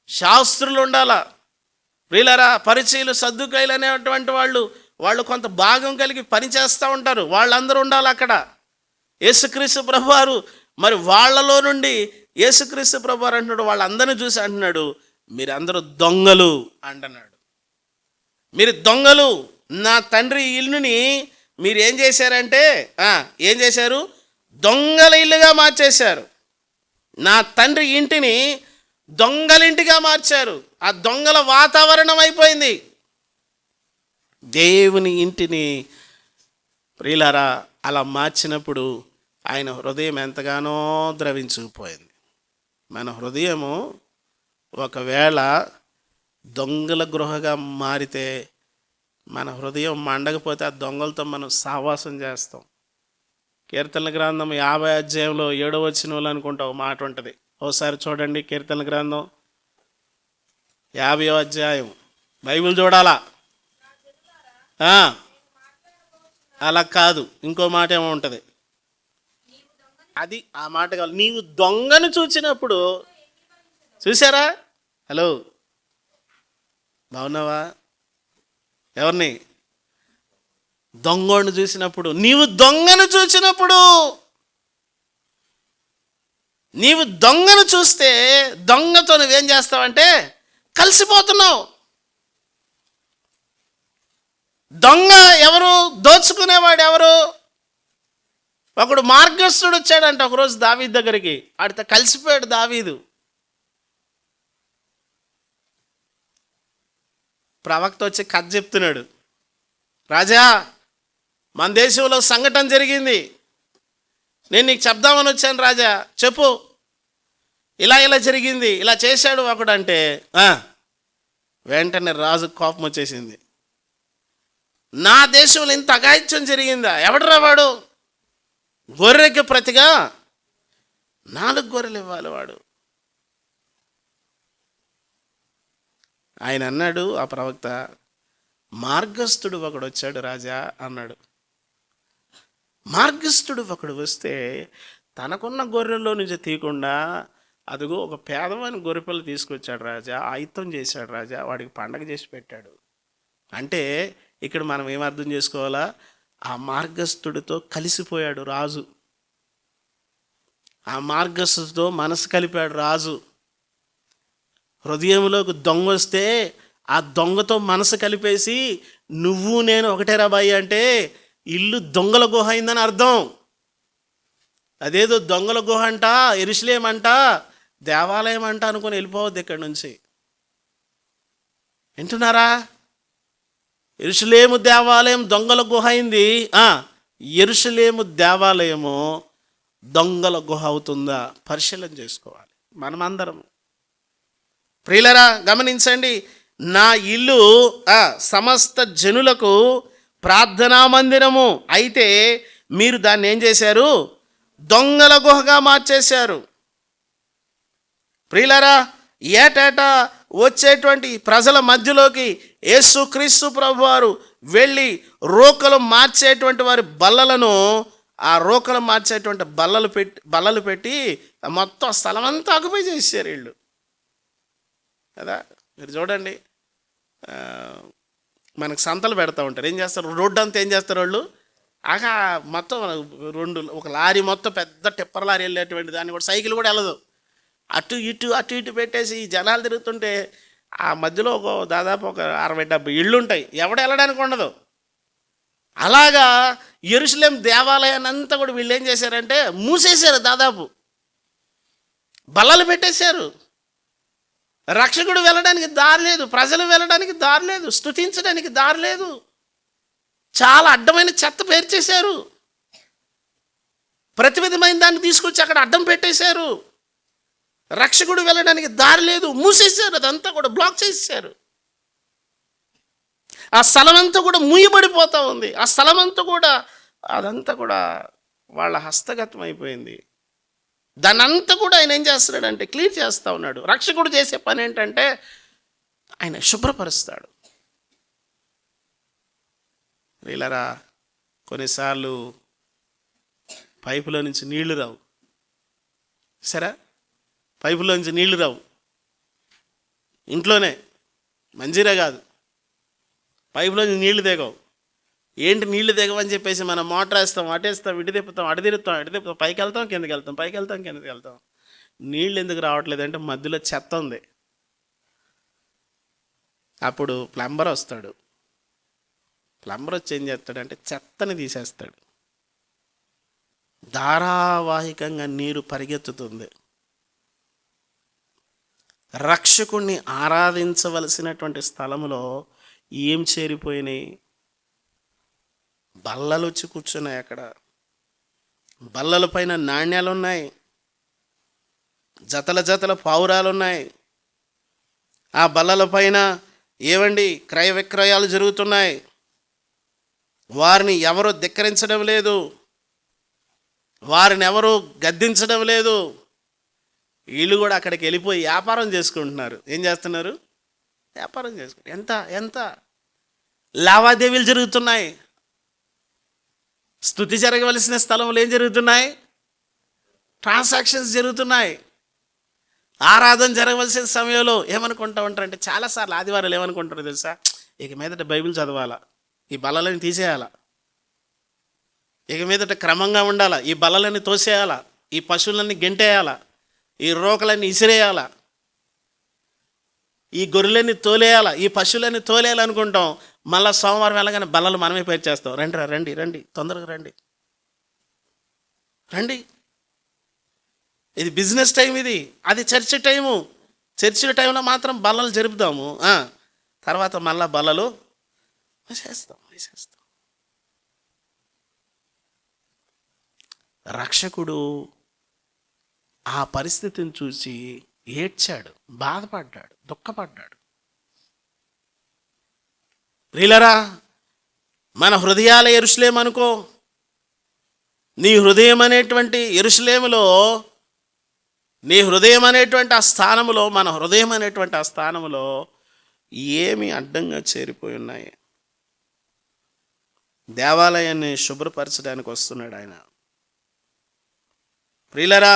శాస్త్రులు ఉండాలా. ప్రియులరా, పరిచయులు, సద్దుకాయలు అనేటువంటి వాళ్ళు కొంత భాగం కలిగి పనిచేస్తూ ఉంటారు. వాళ్ళందరూ ఉండాలి అక్కడ. యేసుక్రీస్తు ప్రభువారు మరి వాళ్ళలో నుండి యేసుక్రీస్తు ప్రభువారు అంటున్నాడు, వాళ్ళందరినీ చూసి అంటున్నాడు, మీరందరూ దొంగలు అంటున్నాడు. మీరు దొంగలు. నా తండ్రి ఇల్లుని మీరు ఏం చేశారంటే ఏం చేశారు? దొంగల ఇల్లుగా మార్చేశారు. నా తండ్రి ఇంటిని దొంగలింటిగా మార్చారు. ఆ దొంగల వాతావరణం అయిపోయింది. దేవుని ఇంటిని ప్రియులారా అలా మార్చినప్పుడు ఆయన హృదయం ఎంతగానో ద్రవించుకుపోయింది. మన హృదయము ఒకవేళ దొంగల గృహగా మారితే, మన హృదయం మండకపోతే ఆ దొంగలతో మనం సహవాసం చేస్తాం. కీర్తనల గ్రంథం 50 అధ్యాయంలో 7వ వచనంలో అనుకుంటా ఒక మాట ఉంటుంది. ఒకసారి చూడండి, కీర్తనల గ్రంథం 50వ అధ్యాయం. బైబిల్ చూడాలా? అలా కాదు, ఇంకో మాట ఏమో ఉంటుంది. అది ఆ మాట కాదు. నీవు దొంగను చూచినప్పుడు, చూసారా? హలో, బాగున్నావా? ఎవరిని? దొంగను చూసినప్పుడు. నీవు దొంగను చూసినప్పుడు, నీవు దొంగను చూస్తే దొంగతో నువ్వేం చేస్తావంటే కలిసిపోతున్నావు. దొంగ ఎవరు? దోచుకునేవాడు ఎవరు? ఒకడు మార్గస్థుడు వచ్చాడంట ఒకరోజు దావీదు దగ్గరికి. ఆడితో కలిసిపోయాడు దావీదు. ప్రవక్త వచ్చి కథ చెప్తున్నాడు. రాజా, మన దేశంలో సంఘటన జరిగింది. నేను నీకు చెప్దామని వచ్చాను రాజా, చెప్పు, ఇలా ఇలా జరిగింది, ఇలా చేశాడు ఒకడు అంటే వెంటనే రాజు కోపం వచ్చేసింది. నా దేశంలో ఇంత అఘాయిత్యం జరిగిందా? ఎవడరా వాడు? గొర్రెకి ప్రతిగా 4 గొర్రెలు ఇవ్వాలి వాడు. ఆయన అన్నాడు, ఆ ప్రవక్త, మార్గస్థుడు ఒకడు వచ్చాడు రాజా అన్నాడు. మార్గస్థుడు ఒకడు వస్తే తనకున్న గొర్రెల్లో నుంచి తీయకుండా అదిగో ఒక పేదవాని గొర్రెపిల్ల తీసుకొచ్చాడు రాజా, ఆయుత్తం చేశాడు రాజా, వాడికి పండగ చేసి పెట్టాడు. అంటే ఇక్కడ మనం ఏం అర్థం చేసుకోవాలా? ఆ మార్గస్థుడితో కలిసిపోయాడు రాజు, ఆ మార్గస్థుడితో మనసు కలిపాడు రాజు. హృదయంలోకి దొంగ వస్తే ఆ దొంగతో మనసు కలిపేసి నువ్వు నేను ఒకటే రాబాయి అంటే ఇల్లు దొంగల గుహ అయిందని అర్థం. అదేదో దొంగల గుహ అంట, యెరూషలేం అంట, దేవాలయం అంట అనుకొని వెళ్ళిపోవద్దు ఇక్కడి నుంచి. వింటున్నారా? యెరూషలేము దేవాలయం దొంగల గుహ అయింది. యెరూషలేము దేవాలయము దొంగల గుహ అవుతుందా పరిశీలన చేసుకోవాలి మనమందరం. ప్రియులరా, గమనించండి, నా ఇల్లు సమస్త జనులకు ప్రార్థనా మందిరము అయితే మీరు దాన్ని ఏం చేశారు? దొంగల గుహగా మార్చేశారు. ప్రియులరా, ఏటేటా వచ్చేటువంటి ప్రజల మధ్యలోకి యేసుక్రీస్తు ప్రభువారు వెళ్ళి రోకలు మార్చేటువంటి వారి బల్లలను, ఆ రోకలు మార్చేటువంటి బల్లలు పెట్టి మొత్తం స్థలం అంతా ఆకుపై చేశారు వీళ్ళు కదా. మీరు చూడండి, మనకు సంతలు పెడతా ఉంటారు. ఏం చేస్తారు? రోడ్డు అంతా ఏం చేస్తారు వాళ్ళు? మొత్తం ఒక లారీ మొత్తం పెద్ద టిప్పర్ లారీ వెళ్ళేటువంటి దాన్ని కూడా సైకిల్ కూడా వెళ్ళదు, అటు ఇటు పెట్టేసి జనాలు తిరుగుతుంటే ఆ మధ్యలో దాదాపు ఒక 60-70 ఇళ్ళు ఉంటాయి, ఎవడు వెళ్ళడానికి ఉండదు. అలాగా యెరూషలేం దేవాలయాన్ని అంతా కూడా వీళ్ళు ఏం చేశారంటే మూసేశారు, దాదాపు బల్లలు పెట్టేశారు. రక్షకుడు వెళ్ళడానికి దారి లేదు, ప్రజలు వెళ్ళడానికి దారి లేదు, స్తుతించడానికి దారి లేదు. చాలా అడ్డమైన చెత్త పేర్చేశారు, ప్రతి విధమైన దాన్ని తీసుకొచ్చి అక్కడ అడ్డం పెట్టేశారు. రక్షకుడు వెళ్ళడానికి దారి లేదు, మూసేశారు, అదంతా కూడా బ్లాక్ చేసేసారు. ఆ స్థలం అంతా కూడా మూయబడిపోతూ ఉంది. ఆ స్థలం అంతా కూడా అదంతా కూడా వాళ్ళ హస్తగతం అయిపోయింది. దాన్ని అంతా కూడా ఆయన ఏం చేస్తున్నాడంటే క్లీన్ చేస్తూ ఉన్నాడు. రక్షకుడు చేసే పని ఏంటంటే ఆయన శుభ్రపరుస్తాడు. వీళ్ళరా, కొన్నిసార్లు పైపులో నుంచి నీళ్లు రావు, సరే, పైపులో నుంచి నీళ్లు రావు, ఇంట్లోనే మంజీరా కాదు, పైపులో నుంచి నీళ్లు దిగవు. ఏంటి నీళ్లు దిగవని చెప్పేసి మనం మోటార్ వేస్తాం, అటేస్తాం, ఇటు తిప్పుతాం, అటు తిప్పుతాం, పైకి వెళ్తాం, కిందకి వెళ్తాం, పైకి వెళ్తాం, కిందకి వెళ్తాం. నీళ్ళు ఎందుకు రావట్లేదు అంటే మధ్యలో చెత్త ఉంది. అప్పుడు ప్లంబర్ వస్తాడు. ప్లంబర్ వచ్చి ఏం చేస్తాడంటే చెత్తని తీసేస్తాడు. ధారావాహికంగా నీరు పరిగెత్తుతుంది. రక్షకుణ్ణి ఆరాధించవలసినటువంటి స్థలంలో ఏం చేరిపోయినాయి? బల్లలు వచ్చి కూర్చున్నాయి. అక్కడ బల్లల పైన నాణ్యాలు ఉన్నాయి, జతల జతల పావురాలు ఉన్నాయి. ఆ బల్లల పైన ఏవండి క్రయ విక్రయాలు జరుగుతున్నాయి. వారిని ఎవరు ధిక్కరించడం లేదు, వారిని ఎవరు గద్దించడం లేదు. వీళ్ళు కూడా అక్కడికి వెళ్ళిపోయి వ్యాపారం చేసుకుంటున్నారు. ఏం చేస్తున్నారు? వ్యాపారం చేసుకుంటారు. ఎంత లావాదేవీలు జరుగుతున్నాయి. స్తుతి జరగవలసిన స్థలంలో ఏం జరుగుతున్నాయి? ట్రాన్సాక్షన్స్ జరుగుతున్నాయి. ఆరాధన జరగవలసిన సమయంలో ఏమనుకుంటా ఉంటారంటే చాలాసార్లు ఆదివారాలు ఏమనుకుంటారో తెలుసా? ఇక మీదట బైబిల్ చదవాలా, ఈ బల్లలని తీసేయాలా, ఇక మీదట క్రమంగా ఉండాలా, ఈ బల్లలని తోసేయాలా, ఈ పశువులన్నీ గెంటేయాలా, ఈ రోకలన్నీ ఇసిరేయాలా, ఈ గొర్రెలన్నీ తోలేయాలా, ఈ పశువులన్నీ తోలేయాలనుకుంటాం. మళ్ళీ సోమవారం వెళ్ళగానే బల్లలు మనమే పేర్చేస్తాం. రండి తొందరగా రండి. ఇది బిజినెస్ టైం, అది చర్చ్ టైము. చర్చ్ టైంలో మాత్రం బల్లలు జరుపుతాము, తర్వాత మళ్ళీ బల్లలు వేసేస్తాం. రక్షకుడు ఆ పరిస్థితిని చూసి ఏడ్చాడు, బాధపడ్డాడు, దుఃఖపడ్డాడు. ప్రియులరా, మన హృదయాల యెరూషలేము అనుకో. నీ హృదయం అనేటువంటి యెరూషలేములో, నీ హృదయం అనేటువంటి ఆ స్థానములో, మన హృదయం అనేటువంటి ఆ స్థానములో ఏమి అడ్డంగా చేరిపోయి ఉన్నాయి? దేవాలయాన్ని శుభ్రపరచడానికి వస్తున్నాడు ఆయన. ప్రియులరా,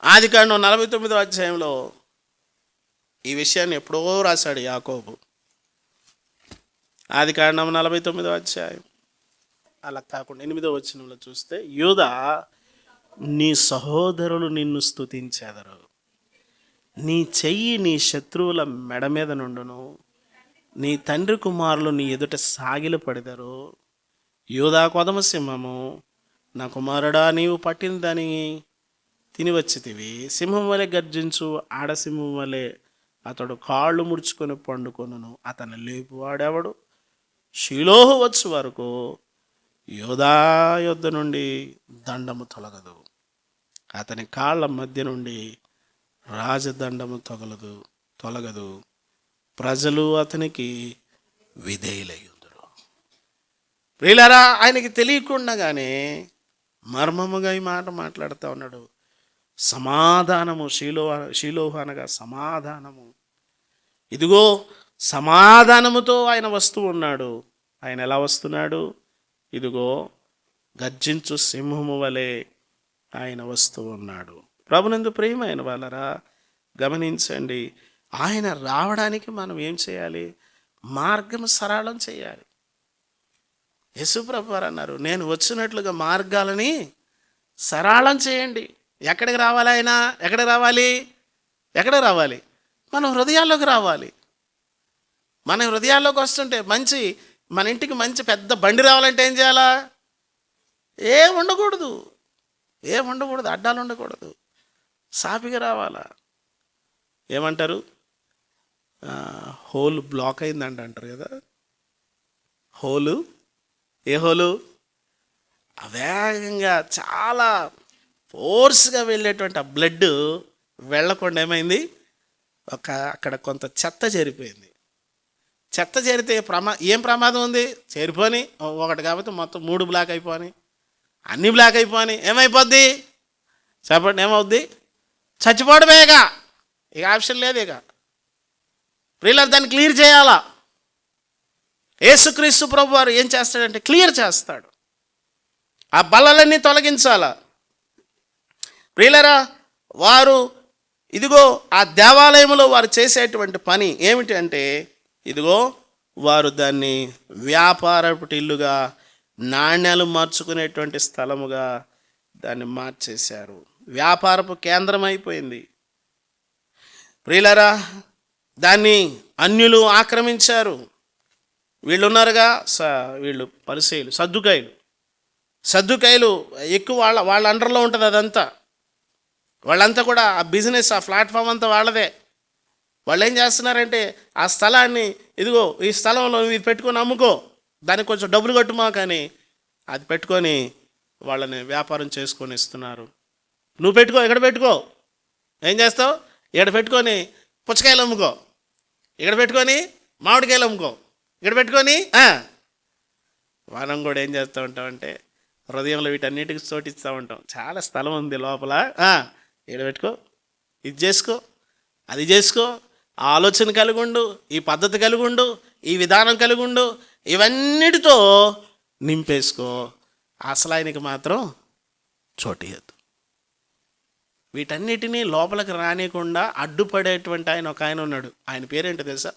ఆదికాండం 49వ అధ్యాయంలో ఈ విషయాన్ని ఎప్పుడో రాశాడు యాకోబు. ఆదికాండం 49వ అధ్యాయం అలా కాకుండా 8వ వచనంలో చూస్తే, యూదా, నీ సహోదరులు నిన్ను స్తుతించెదరు, నీ చెయ్యి నీ శత్రువుల మెడ మీద నుండును, నీ తండ్రి కుమారులు నీ ఎదుట సాగిలపడెదరు. యూదా కొదమ సింహము, నా కుమారుడా, నీవు పట్టిన దాని తిని వచ్చితివి. సింహం వలె గర్జించు ఆడసింహం వలె అతడు కాళ్ళు ముడుచుకొని పండుకొనును. అతను లేపువాడెవడు? షిలోహు వచ్చు వరకు యోధా యొద్ద నుండి దండము తొలగదు, అతని కాళ్ళ మధ్య నుండి రాజదండము తొలగదు. ప్రజలు అతనికి విధేయులయ్యుందురు. ప్రియులారా, ఆయనకి తెలియకుండానే మర్మముగా ఈ మాట మాట్లాడుతూ ఉన్నాడు. సమాధానము, షీలోహు అనగా సమాధానము. ఇదిగో సమాధానముతో ఆయన వస్తూ ఉన్నాడు. ఆయన ఎలా వస్తున్నాడు? ఇదిగో గర్జించు సింహము వలె ఆయన వస్తూ ఉన్నాడు. ప్రభునందు ప్రియమైన వాళ్ళరా, గమనించండి, ఆయన రావడానికి మనం ఏం చేయాలి? మార్గం సరళం చేయాలి. యేసు ప్రభు వారు అన్నారు, నేను వచ్చినట్లుగా మార్గాలని సరళం చేయండి. ఎక్కడికి రావాలి ఆయన? ఎక్కడికి రావాలి? మన హృదయాల్లోకి రావాలి. మన హృదయాల్లోకి వస్తుంటే మన ఇంటికి మంచి పెద్ద బండి రావాలంటే ఏం చేయాలా? ఏం ఉండకూడదు, అడ్డాలు ఉండకూడదు, సాపిగా రావాలా. ఏమంటారు? హోల్ బ్లాక్ అయిందంట అంటారు కదా. ఏ హోలు? వేగంగా చాలా ఫోర్స్గా వెళ్ళేటువంటి ఆ బ్లడ్ వెళ్ళకుండా ఏమైంది? అక్కడ కొంత చెత్త చేరిపోయింది. చెత్త చేరితే ఏం ప్రమాదం ఉంది? చేరిపోని ఒకటి కాబట్టి మొత్తం 3 బ్లాక్ అయిపోని, అన్ని బ్లాక్ అయిపోని ఏమైపోద్ది? చెప్పండి, ఏమవుద్ది? చచ్చిపోవడమేగా, ఇక ఆప్షన్ లేదు. ఇక ప్రియులారా, దాన్ని క్లియర్ చేయాలా. యేసుక్రీస్తు ప్రభు వారు ఏం చేస్తాడంటే క్లియర్ చేస్తాడు. ఆ బల్లలన్నీ తొలగించాలా. ప్రియులారా, వారు ఇదిగో ఆ దేవాలయంలో వారు చేసేటువంటి పని ఏమిటి అంటే, ఇదిగో వారు దాన్ని వ్యాపారపు ఇల్లుగా, నాణ్యాలు మార్చుకునేటువంటి స్థలముగా దాన్ని మార్చేశారు. వ్యాపారపు కేంద్రం అయిపోయింది. ప్రియులారా, దాన్ని అన్యులు ఆక్రమించారు. వీళ్ళు ఉన్నారుగా, వీళ్ళు పరిసయ్యులు, సద్దుకాయలు ఎక్కువ వాళ్ళ అండర్లో ఉంటుంది అదంతా. వాళ్ళంతా కూడా ఆ బిజినెస్, ఆ ప్లాట్ఫామ్ అంతా వాళ్ళదే. వాళ్ళు ఏం చేస్తున్నారంటే, ఆ స్థలాన్ని ఇదిగో ఈ స్థలంలో ఇది పెట్టుకొని అమ్ముకో, దానికి కొంచెం డబ్బులు కట్టుమా, కానీ అది పెట్టుకొని వాళ్ళని వ్యాపారం చేసుకొని ఇస్తున్నారు. నువ్వు పెట్టుకో, ఇక్కడ పెట్టుకో, ఏం చేస్తావు? ఇక్కడ పెట్టుకొని పుచ్చకాయలు అమ్ముకో, ఇక్కడ పెట్టుకొని మామిడికాయలు అమ్ముకో, ఇక్కడ పెట్టుకొని మనం కూడా ఏం చేస్తూ ఉంటామంటే హృదయంలో వీటన్నిటికి చోటిస్తూ ఉంటాం. చాలా స్థలం ఉంది లోపల, ఇక్కడ పెట్టుకో, ఇది చేసుకో, అది చేసుకో, ఆ ఆలోచన కలిగి ఉండు, ఈ పద్ధతి కలిగి ఉండు, ఈ విధానం కలిగి ఉండు, ఇవన్నిటితో నింపేసుకో. అసలు ఆయనకి మాత్రం చోటియద్దు. వీటన్నిటినీ లోపలికి రానియకుండా అడ్డుపడేటువంటి ఒక ఆయన ఉన్నాడు. ఆయన పేరేంటో తెలుసా?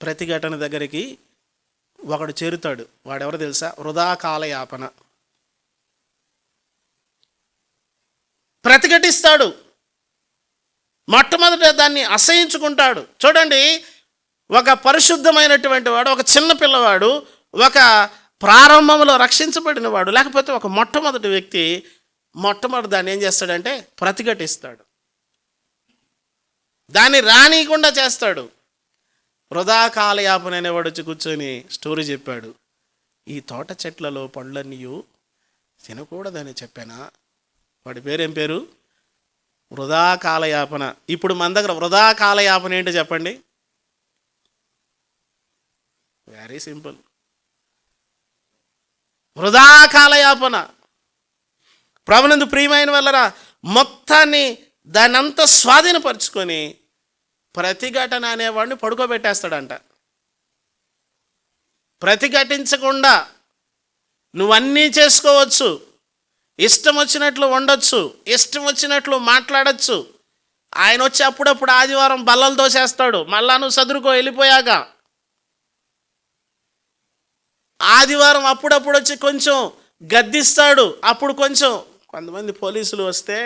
ప్రతిఘటన దగ్గరికి ఒకడు చేరుతాడు. వాడెవరు తెలుసా? వృధా కాలయాపన. ప్రతిఘటిస్తాడు, మొట్టమొదట దాన్ని అసహించుకుంటాడు. చూడండి, ఒక పరిశుద్ధమైనటువంటి వాడు, ఒక చిన్న పిల్లవాడు, ఒక ప్రారంభంలో రక్షించబడిన వాడు, లేకపోతే ఒక మొట్టమొదటి వ్యక్తి మొట్టమొదటి దాన్ని ఏం చేస్తాడంటే ప్రతిఘటిస్తాడు, దాన్ని రానియకుండా చేస్తాడు. వృధా కాలయాపన అనేవాడు వచ్చి కూర్చొని స్టోరీ చెప్పాడు. ఈ తోట చెట్లలో పళ్ళన్నీ తినకూడదని చెప్పానా? వాడి పేరేం పేరు? వృధా కాలయాపన. ఇప్పుడు మన దగ్గర వృధా కాలయాపన ఏంటో చెప్పండి? Very simple. వృధా కాలయాపన. ప్రభునందు ప్రియమైన వాళ్ళరా, మొత్తాన్ని దాన్నంతా స్వాధీనపరుచుకొని ప్రతిఘటన అనేవాడిని పడుకోబెట్టేస్తాడంట. ప్రతిఘటించకుండా నువ్వన్నీ చేసుకోవచ్చు, ఇష్టం వచ్చినట్లు ఉండొచ్చు, ఇష్టం వచ్చినట్లు మాట్లాడచ్చు. ఆయన వచ్చి అప్పుడప్పుడు ఆదివారం బల్లలు దోసేస్తాడు, మళ్ళా నువ్వు సదురుకో వెళ్ళిపోయాక. ఆదివారం అప్పుడప్పుడు వచ్చి కొంచెం గద్దిస్తాడు, అప్పుడు కొంచెం. కొంతమంది పోలీసులు వస్తే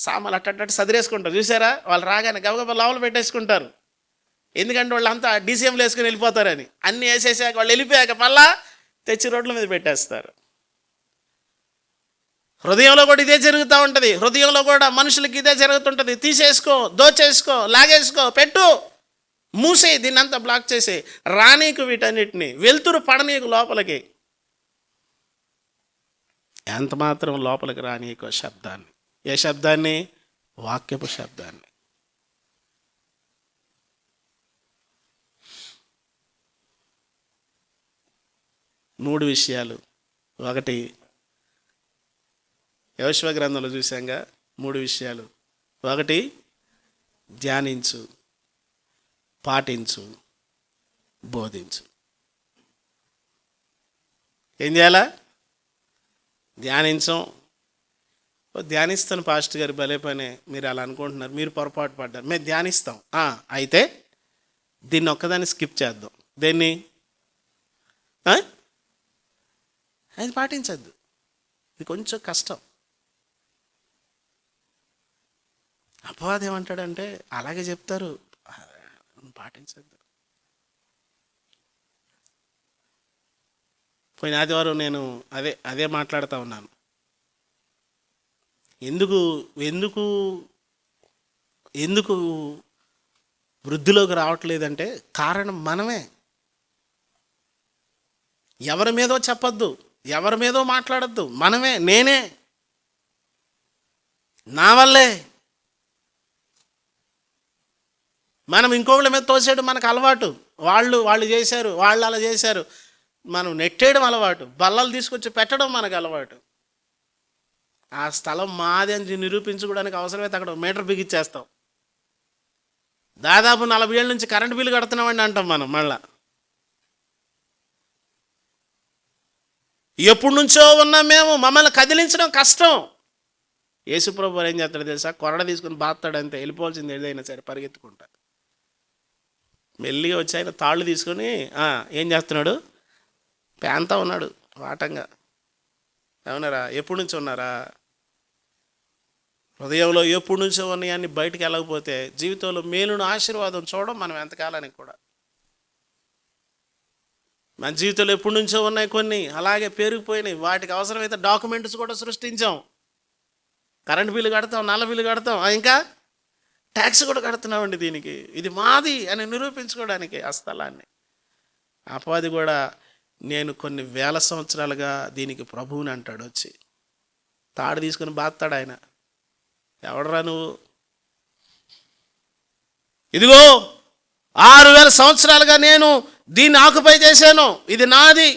సామాన్లు అట్టట్టు సదిరేసుకుంటారు, చూసారా? వాళ్ళు రాగానే గబగబా లోపల పెట్టేసుకుంటారు. ఎందుకంటే వాళ్ళంతా డీసీఎంలు వేసుకుని వెళ్ళిపోతారని. అన్నీ వేసేసాక వాళ్ళు వెళ్ళిపోయాక మళ్ళా తెచ్చి రోడ్ల మీద పెట్టేస్తారు. హృదయంలో కూడా ఇదే జరుగుతూ ఉంటుంది. హృదయంలో కూడా మనుషులకి ఇదే జరుగుతుంటుంది. తీసేసుకో, దోచేసుకో, లాగేసుకో, పెట్టు, మూసే, దీన్ని అంతా బ్లాక్ చేసి రానీకు, వీటన్నిటిని వెలుతురు పడనీకు లోపలికి. ఎంత మాత్రం లోపలికి రానీకు శబ్దాన్ని. ఏ శబ్దాన్ని? వాక్యపు శబ్దాన్ని. మూడు విషయాలు. ఒకటి, యెహోషువ గ్రంథంలో చూసాంగా, మూడు విషయాలు. ఒకటి, ధ్యానించు, పాటించు, బోధించు. ఏం చేయాలా? ధ్యానించం. ధ్యానిస్తాను పాస్టర్ గారు, భలే పనే, మీరు అలా అనుకుంటున్నారు, మీరు పొరపాటు పడ్డారు. మేము ధ్యానిస్తాం. అయితే దీన్ని ఒక్కదాన్ని స్కిప్ చేద్దాం. దేన్ని? అది పాటించద్దు. ఇది కొంచెం కష్టం. అపవాదం ఏమంటాడంటే అలాగే చెప్తారు, పాటించద్దు. పోయిన ఆదివారం నేను అదే మాట్లాడుతూ ఉన్నాను. ఎందుకు వృద్ధిలోకి రావట్లేదంటే కారణం మనమే. ఎవరి మీదో చెప్పొద్దు, ఎవరి మీదో మాట్లాడద్దు, మనమే. నేనే, నా వల్లే. మనం ఇంకొకళ్ళ మీద తోసేయడం మనకు అలవాటు. వాళ్ళు చేశారు, వాళ్ళు అలా చేశారు, మనం నెట్టేయడం అలవాటు. బల్లలు తీసుకొచ్చి పెట్టడం మనకు అలవాటు. ఆ స్థలం మాది అని నిరూపించుకోవడానికి అవసరమైతే అక్కడ మీటర్ బిగిచ్చేస్తాం. దాదాపు 40 ఏళ్ళ నుంచి కరెంటు బిల్లు కడుతున్నామండి అంటాం మనం. మళ్ళా ఎప్పటి నుంచో ఉన్నాం మేము, మమ్మల్ని కదిలించడం కష్టం. యేసుప్రభు ఏం చేస్తాడు తెలుసా? కొరడ తీసుకుని బాస్తాడంతే, వెళ్ళిపోవాల్సింది ఏదైనా సరే పరిగెత్తుకుంటా. మెల్లిగా వచ్చి ఆయన తాళ్ళు తీసుకొని ఏం చేస్తున్నాడు? పేంతా ఉన్నాడు వాటంగా. అవునారా? ఎప్పటి నుంచి ఉన్నారా? హృదయంలో ఎప్పటి నుంచో ఉన్నాయని బయటికి వెళ్ళకపోతే జీవితంలో మేలును ఆశీర్వాదం చూడడం మనం ఎంతకాలానికి కూడా. మన జీవితంలో ఎప్పటి నుంచో ఉన్నాయి కొన్ని, అలాగే పెరిగిపోయినాయి. వాటికి అవసరమైతే డాక్యుమెంట్స్ కూడా సృష్టించాం. కరెంట్ బిల్లు కడతాం, నల్ల బిల్లు కడతాం, ఇంకా ట్యాక్స్ కూడా కడుతున్నామండి దీనికి. ఇది మాది అని నిరూపించుకోవడానికి ఆ స్థలాన్ని. అపవాది కూడా నేను కొన్ని వేల సంవత్సరాలుగా దీనికి ప్రభువుని అంటాడు. వచ్చి తాడు తీసుకుని బాస్తాడు ఆయన. ఎవడరా నువ్వు? ఇదిగో 6000 సంవత్సరాలుగా నేను దీన్ని ఆక్యుపై చేశాను, ఇది నాది.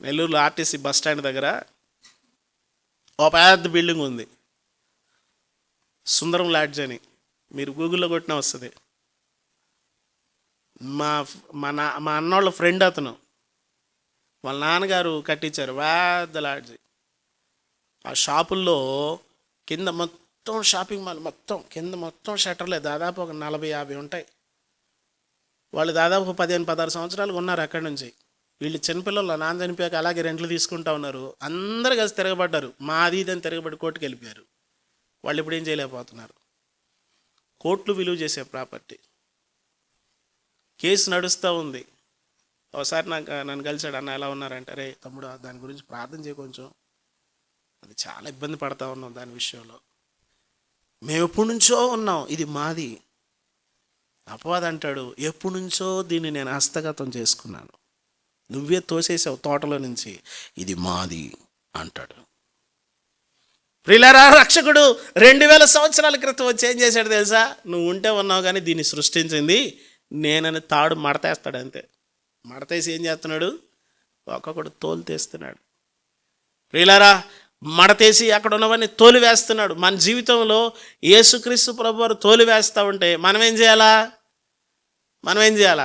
నెల్లూరులో ఆర్టీసీ బస్ స్టాండ్ దగ్గర ఒక పెద్ద బిల్డింగ్ ఉంది, సుందరం లాడ్జ్ అని. మీరు గూగుల్లో కొట్టినా వస్తుంది. మా అన్నోళ్ళ ఫ్రెండ్ అతను, వాళ్ళ నాన్నగారు కట్టించారు పెద్ద లాడ్జ్. ఆ షాపుల్లో కింద మొత్తం షాపింగ్ మాల్ మొత్తం కింద మొత్తం షట్టర్లే, దాదాపు ఒక 40-50 ఉంటాయి. వాళ్ళు దాదాపు 15-16 సంవత్సరాలు ఉన్నారు అక్కడి నుంచి. వీళ్ళు చిన్నపిల్లలు, నాన్న చనిపోయాక అలాగే రెంట్లు తీసుకుంటా ఉన్నారు. అందరూ కలిసి తిరగబడ్డారు, మాది ఇదని తిరగబడి కోర్టుకు వెళ్ళిపోయారు. వాళ్ళు ఇప్పుడు ఏం చేయలేకపోతున్నారు. కోట్లు విలువ చేసే ప్రాపర్టీ. కేసు నడుస్తూ ఉంది. ఒకసారి నన్ను కలిసాడు, అన్న ఎలా ఉన్నారంటే, అరే తమ్ముడు దాని గురించి ప్రార్థన చేయ కొంచెం, అది చాలా ఇబ్బంది పడతా ఉన్నాం దాని విషయంలో. మేము ఎప్పటి నుంచో ఉన్నాం, ఇది మాది. అపవాది అంటాడు, ఎప్పటి నుంచో దీన్ని నేను హస్తగతం చేసుకున్నాను, నువ్వే తోసేసావు తోటలో నుంచి, ఇది మాది అంటాడు. ప్రియులారా, రక్షకుడు 2000 సంవత్సరాల క్రితం వచ్చి ఏం చేశాడు తెలుసా? నువ్వు ఉంటే ఉన్నావు కానీ దీన్ని సృష్టించింది నేనని తాడు మడతేస్తాడు అంతే. మడతేసి ఏం చేస్తున్నాడు? ఒక్కొక్కడు తోలు తీస్తున్నాడు. ప్రియులారా, మడతేసి అక్కడ ఉన్నవన్నీ తోలు వేస్తున్నాడు. మన జీవితంలో యేసుక్రీస్తు ప్రభువారు తోలు వేస్తూ ఉంటే మనం ఏం చేయాలా?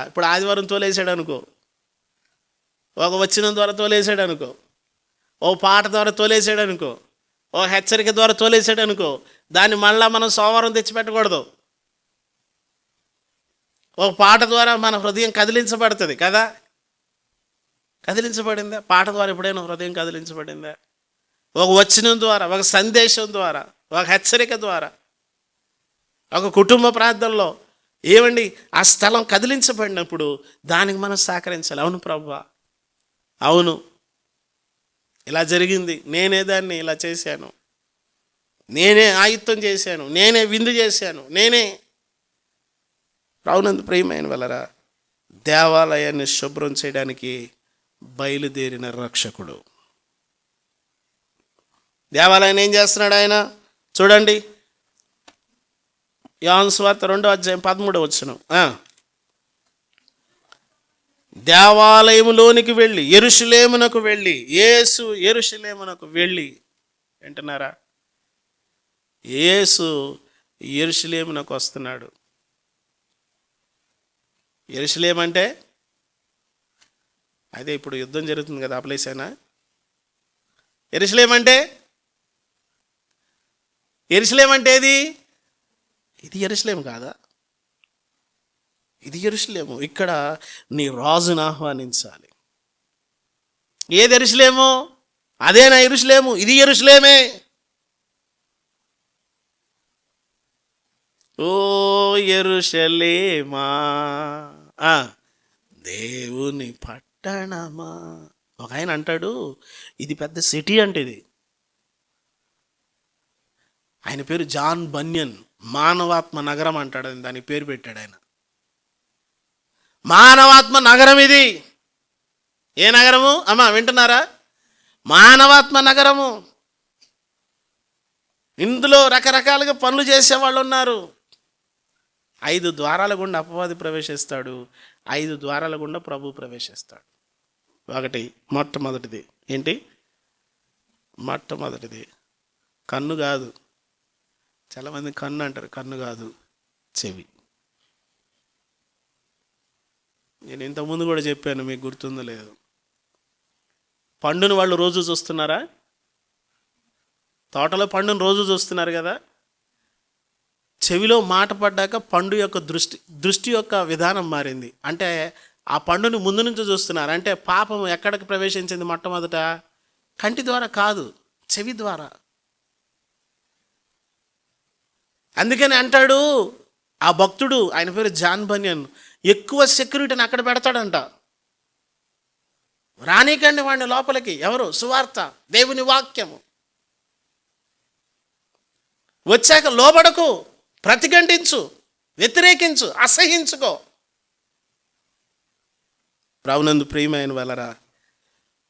ఇప్పుడు ఆదివారం తోలేసాడు అనుకో, ఒక వచనం ద్వారా తోలేసాడు అనుకో, ఓ పాట ద్వారా తోలేసాడు అనుకో, ఓ హెచ్చరిక ద్వారా తోలేసాడు అనుకో, దాన్ని మళ్ళా మనం సోమవారం తెచ్చిపెట్టకూడదు. ఒక పాట ద్వారా మన హృదయం కదిలించబడుతుంది కదా. కదిలించబడిందా? పాట ద్వారా ఎప్పుడైనా హృదయం కదిలించబడిందా? ఒక వచనం ద్వారా, ఒక సందేశం ద్వారా, ఒక హెచ్చరిక ద్వారా, ఒక కుటుంబ ప్రార్థనలో ఏమండి ఆ స్థలం కదిలించబడినప్పుడు దానికి మనం సహకరించాలి. అవును ప్రభువా, అవును ఇలా జరిగింది, నేనే దాన్ని ఇలా చేశాను, నేనే ఆయుత్తం చేశాను, నేనే విందు చేశాను, నేనే. రావునందు ప్రియమైన వాళ్ళరా, దేవాలయాన్ని శుభ్రం చేయడానికి బయలుదేరిన రక్షకుడు. దేవాలయాన్ని ఏం చేస్తున్నాడు ఆయన? చూడండి, యోహాను సువార్త 2:13 దేవాలయములోనికి వెళ్ళి, యెరూషలేమునకు వెళ్ళి, యేసు యెరూషలేమునకు వెళ్ళి, వింటున్నారా? యేసు యెరూషలేమునకు వస్తున్నాడు. యెరూషలేం అంటే అదే ఇప్పుడు యుద్ధం జరుగుతుంది కదా, ఆ ప్లేసేనా? యెరూషలేం అంటే ఇది యెరూషలేం కాదా? ఇది యెరూషలేము. ఇక్కడ నీ రాజును ఆహ్వానించాలి. ఏది యెరూషలేము? అదేనా యెరూషలేము? ఇది యెరూషలేమే. ఓ యెరూషలేమా, దేవుని పట్టణమా. ఒక ఆయన అంటాడు, ఇది పెద్ద సిటీ అంటే ఇది. ఆయన పేరు జాన్ బన్యన్. మానవాత్మ నగరం అంటాడు, దానికి పేరు పెట్టాడు ఆయన. మానవాత్మ నగరం ఇది. ఏ నగరము అమ్మా? వింటున్నారా? మానవాత్మ నగరము. ఇందులో రకరకాలుగా పనులు చేసేవాళ్ళు ఉన్నారు. 5 ద్వారాల గుండా అపవాది ప్రవేశిస్తాడు, 5 ద్వారాల గుండా ప్రభు ప్రవేశిస్తాడు. మొట్టమొదటిది ఏంటి? మొట్టమొదటిది కన్ను కాదు. చాలామంది కన్ను అంటారు, కన్ను కాదు, చెవి. నేను ఇంతకుముందు కూడా చెప్పాను, మీకు గుర్తుందో లేదు. పండును వాళ్ళు రోజు చూస్తున్నారా? తోటలో పండును రోజు చూస్తున్నారు కదా. చెవిలో మాట పడ్డాక పండు యొక్క దృష్టి యొక్క విధానం మారింది. అంటే ఆ పండుని ముందు నుంచి చూస్తున్నారు. అంటే పాపం ఎక్కడికి ప్రవేశించింది? మొట్టమొదట కంటి ద్వారా కాదు, చెవి ద్వారా. అందుకని అంటాడు ఆ భక్తుడు, ఆయన పేరు జాన్ బన్యన్, ఎక్కువ సెక్యూరిటీని అక్కడ పెడతాడంట. రానీకండి వాడిని లోపలికి. ఎవరు? సువార్త, దేవుని వాక్యము. వచ్చాక లోబడకు, ప్రతిఘటించు, వ్యతిరేకించు, అసహించుకో. ప్రభునందు ప్రియమైన వాళ్ళరా,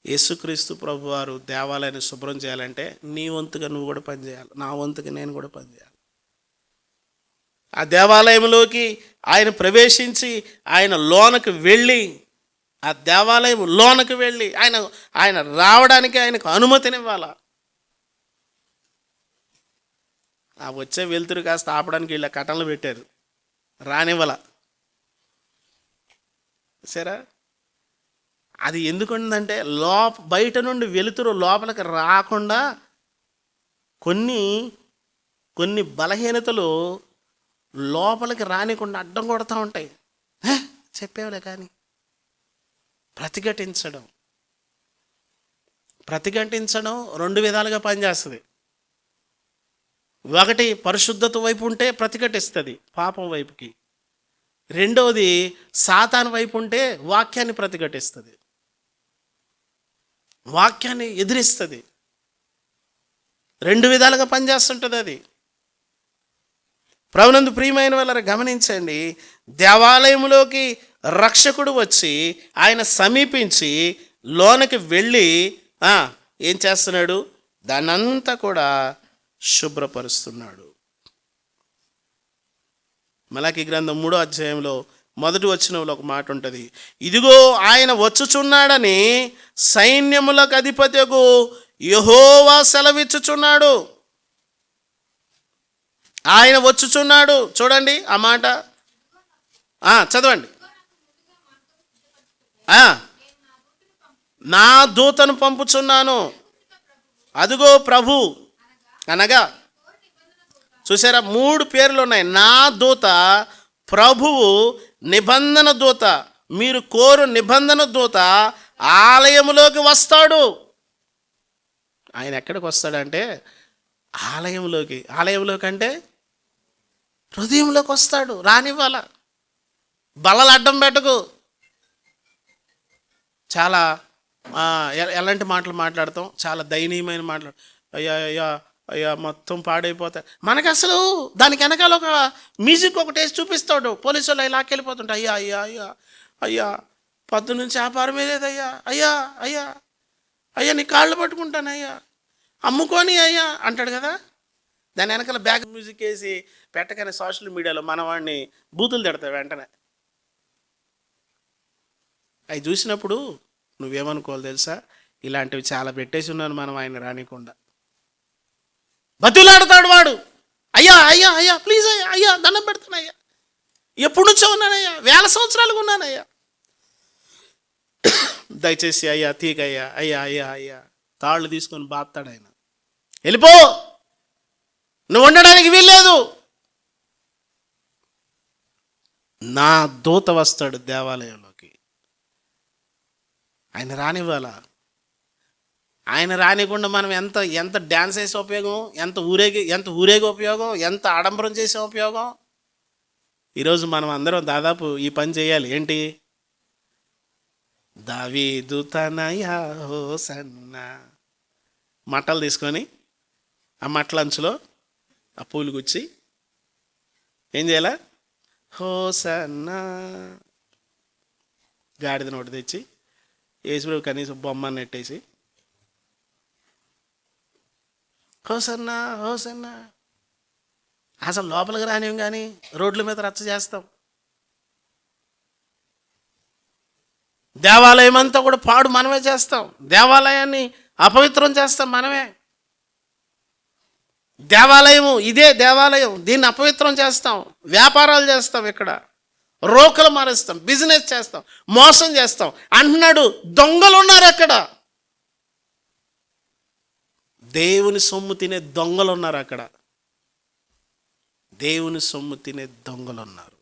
యేసుక్రీస్తు ప్రభువారు దేవాలయాన్ని శుభ్రం చేయాలంటే నీ వంతుగా నువ్వు కూడా పనిచేయాలి, నా వంతుగా నేను కూడా పనిచేయాలి. ఆ దేవాలయంలోకి ఆయన ప్రవేశించి, ఆయన లోనకు వెళ్ళి, ఆ దేవాలయం లోనకు వెళ్ళి ఆయన రావడానికి ఆయనకు అనుమతినివ్వాలా. ఆ వచ్చే వెలుతురు కాస్త ఆపడానికి వీళ్ళ కటనలు పెట్టారు, రానివ్వాల. సరే, అది ఎందుకుందంటే బయట నుండి వెలుతురు లోపలికి రాకుండా కొన్ని బలహీనతలు లోపలికి రానికుండా అడ్డం కొడతా ఉంటాయి. చెప్పేవాలే కానీ ప్రతిఘటించడం 2 విధాలుగా పనిచేస్తుంది. ఒకటి, పరిశుద్ధత వైపు ఉంటే ప్రతిఘటిస్తుంది పాపం వైపుకి. రెండవది, సాతాను వైపు ఉంటే వాక్యాన్ని ప్రతిఘటిస్తుంది, వాక్యాన్ని ఎదిరిస్తుంది. 2 విధాలుగా పనిచేస్తుంటుంది అది. ప్రభునందు ప్రియమైన వాళ్ళని గమనించండి, దేవాలయంలోకి రక్షకుడు వచ్చి ఆయన సమీపించి లోనికి వెళ్ళి ఏం చేస్తున్నాడు? దాన్నంతా కూడా శుభ్రపరుస్తున్నాడు. మలాకీ గ్రంథం 3వ అధ్యాయంలో మొదటి వచనంలో ఒక మాట ఉంటుంది. ఇదిగో ఆయన వచ్చుచున్నాడని సైన్యములకు అధిపతియగు యెహోవా సెలవిచ్చుచున్నాడు. ఆయన వచ్చుచున్నాడు. చూడండి ఆ మాట, చదవండి. నా దూతను పంపుచున్నాను, అదుగో ప్రభు అనగా, చూసారా 3 పేర్లు ఉన్నాయి. నా దూత, ప్రభువు, నిబంధన దూత. మీరు కోరు నిబంధన దూత ఆలయములోకి వస్తాడు. ఆయన ఎక్కడికి వస్తాడంటే ఆలయంలోకి. ఆలయంలోకి అంటే హృదయంలోకి వస్తాడు. రానివ్వాల, బల్లలు అడ్డం పెట్టకు. చాలా ఎలాంటి మాటలు మాట్లాడతాం, చాలా దయనీయమైన మాటలు. అయ్యా అయ్యా అయ్యా మొత్తం పాడైపోతాయి. మనకు అసలు దానికి వెనకాల ఒక మ్యూజిక్ ఒకటి వేసి చూపిస్తాడు. పోలీసు వాళ్ళు ఇలా వెళ్ళిపోతుంటాయి. అయ్యా అయ్యా అయ్యా అయ్యా పొద్దు నుంచి వ్యాపారమే లేదయ్యా, అయ్యా అయ్యా అయ్యా నీ కాళ్ళు పట్టుకుంటాను అయ్యా, అమ్ముకొని అయ్యా అంటాడు కదా. దాని వెనకాల బ్యాక్ మ్యూజిక్ వేసి పెట్టగానే సోషల్ మీడియాలో మన వాడిని బూతులు తిడతాయి వెంటనే. అవి చూసినప్పుడు నువ్వేమనుకోవాలి తెలుసా? ఇలాంటివి చాలా పెట్టేసి ఉన్నాను మనం ఆయన రానికుండా. బతులాడుతాడు వాడు. అయ్యా అయ్యా అయ్యా ప్లీజ్ అయ్యా అయ్యా దండం పెడతానయ్యా, ఎప్పుడు నుంచో ఉన్నానయ్యా, 1000 సంవత్సరాలుగా ఉన్నానయ్యా, దయచేసి అయ్యా తీగయ్యా, అయ్యా అయ్యా అయ్యా. తాళ్ళు తీసుకొని బాస్తాడు ఆయన. వెళ్ళిపో, నువ్వు ఉండడానికి వీల్లేదు. నా దూత వస్తాడు దేవాలయంలోకి. ఆయన రానివ్వాలా? ఆయన రానికుండా మనం ఎంత డ్యాన్స్ చేసే ఉపయోగం, ఎంత ఊరేగి ఉపయోగం, ఎంత ఆడంబరం చేసే ఉపయోగం. ఈరోజు మనం అందరం దాదాపు ఈ పని చేయాలి. ఏంటి? దావీదు తనయ హోసన్నా మట్టలు తీసుకొని ఆ మట్టల అంచులో ఆ పూలు గుచ్చి ఏం చేయాలా? హోసన్నా. గాడిద నోటి తెచ్చి యేసుప్రభు కనీసం బొమ్మని నెట్టేసి హోసన్నా హోసన్నా. అసలు లోపలికి రానివ్వం కానీ రోడ్ల మీద రచ్చ చేస్తాం. దేవాలయం అంతా కూడా పాడు మనమే చేస్తాం. దేవాలయాన్ని అపవిత్రం చేస్తాం మనమే. దేవాలయము ఇదే దేవాలయం, దీన్ని అపవిత్రం చేస్తాం. వ్యాపారాలు చేస్తాం, ఇక్కడ రోకలు మారేస్తాం, బిజినెస్ చేస్తాం, మోసం చేస్తాం. అంటున్నాడు దొంగలు ఉన్నారు అక్కడ. దేవుని సొమ్ము తినే దొంగలు ఉన్నారు అక్కడ. దేవుని సొమ్ము తినే దొంగలు ఉన్నారు.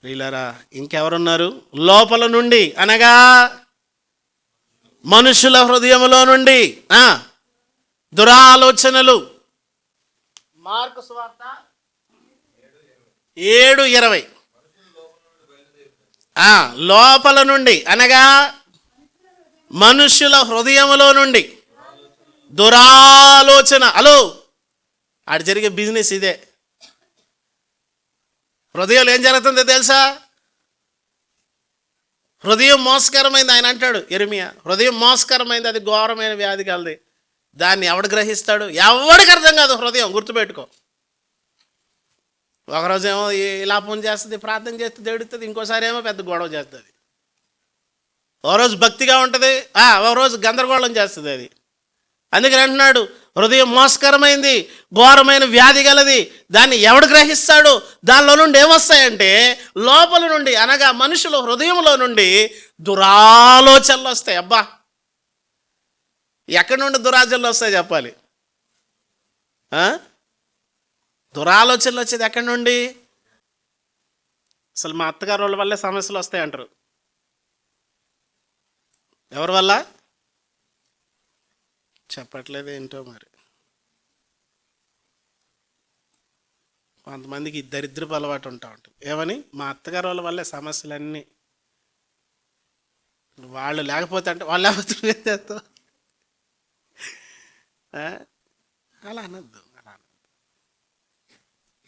ప్రియులారా, ఇంకెవరున్నారు? లోపల నుండి అనగా మనుషుల హృదయములో నుండి దురాలోచనలు. మార్కు సువార్త 7:20. లోపల నుండి అనగా మనుషుల హృదయములో నుండి దురాలోచన. హలో, ఆడ జరిగే బిజినెస్ ఇదే. హృదయంలో ఏం జరుగుతుందో తెలుసా? హృదయం మోసకరమైంది. ఆయన అంటాడు యెరెమీయా, హృదయం మోసకరమైంది, అది ఘోరమైన వ్యాధి కలది. దాన్ని ఎవడు గ్రహిస్తాడు? ఎవడికి అర్థం కాదు హృదయం. గుర్తుపెట్టుకో. ఒకరోజేమో ఇలా ఫోన్ చేస్తుంది, ప్రార్థన చేస్తుంది, దేవుడుతుంది. ఇంకోసారి ఏమో పెద్ద గొడవ చేస్తుంది. ఓ రోజు భక్తిగా ఉంటుంది, ఓ రోజు గందరగోళం చేస్తుంది అది. అందుకని అంటున్నాడు హృదయం మోసకరమైంది, ఘోరమైన వ్యాధి గలది, దాన్ని ఎవడు గ్రహిస్తాడు? దానిలో నుండి ఏమొస్తాయంటే లోపల నుండి అనగా మనుషుల హృదయంలో నుండి దురాలోచనలు వస్తాయి. అబ్బా, ఎక్కడి నుండి దురాలోచనలు వస్తాయి చెప్పాలి? దురాలోచనలు వచ్చేది ఎక్కడి నుండి? అసలు మా అత్తగారు వాళ్ళ వల్లే సమస్యలు వస్తాయి అంటారు. ఎవరి వల్ల చెప్పట్లేదు ఏంటో మరి. కొంతమందికి దరిద్రపు అలవాటు ఉంటా ఉంటుంది. ఏమని? మా అత్తగారు వాళ్ళ వల్లే సమస్యలన్నీ. వాళ్ళు లేకపోతే అంటే వాళ్ళు లేకపోతే ఏం చేస్తావు? అలా అనద్దు,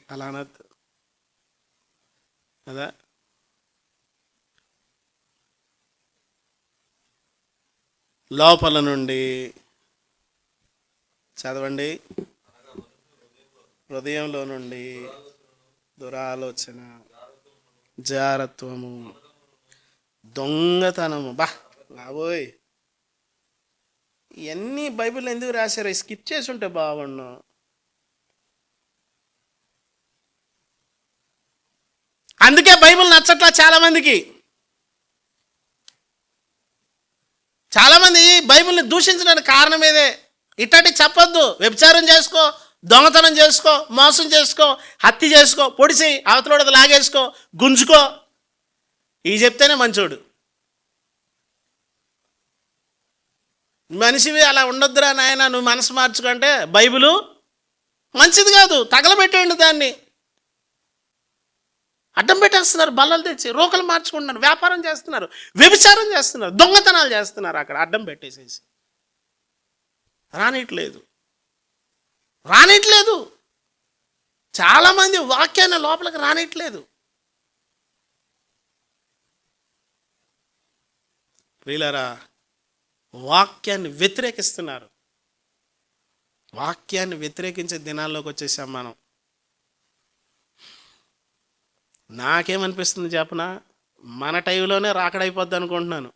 అలా అనద్దు. కదా. లోపల నుండి చదవండి. హృదయంలో నుండి దురాలోచన, జారత్వము, దొంగతనము. బాబోయ్, ఇవన్నీ బైబిల్ ఎందుకు రాశారు? స్కిప్ చేసి ఉంటే బాగుండు. అందుకే బైబిల్ నచ్చట్లా చాలామందికి. చాలామంది బైబిల్ని దూషించడానికి కారణం ఇదే. ఇట్లాంటి చెప్పొద్దు. వ్యభిచారం చేసుకో, దొంగతనం చేసుకో, మోసం చేసుకో, హత్య చేసుకో, పొడిసి అవతలోడది లాగేసుకో, గుంజుకో, ఇవి చెప్తేనే మంచోడు. మనిషివి అలా ఉండొద్దురా నాయన, నువ్వు మనసు మార్చుకుంటే బైబిలు మంచిది కాదు. తగలబెట్టేయండి దాన్ని. అడ్డం పెట్టేస్తున్నారు, బల్లలు తెచ్చి రోకలు మార్చుకుంటున్నారు, వ్యాపారం చేస్తున్నారు, వ్యభిచారం చేస్తున్నారు, దొంగతనాలు చేస్తున్నారు. అక్కడ అడ్డం పెట్టేసేసి రానిట్లేదు. చాలామంది వాక్యాన్ని లోపలికి రానిట్లేదు. ప్రియులారా, వాక్యాన్ని వ్యతిరేకిస్తున్నారు. వాక్యాన్ని వ్యతిరేకించే దినాల్లోకి వచ్చేసాం మనం. నాకేమనిపిస్తుంది చెప్పనా, మన టైంలోనే రాకడైపోద్ది అనుకుంటున్నాను.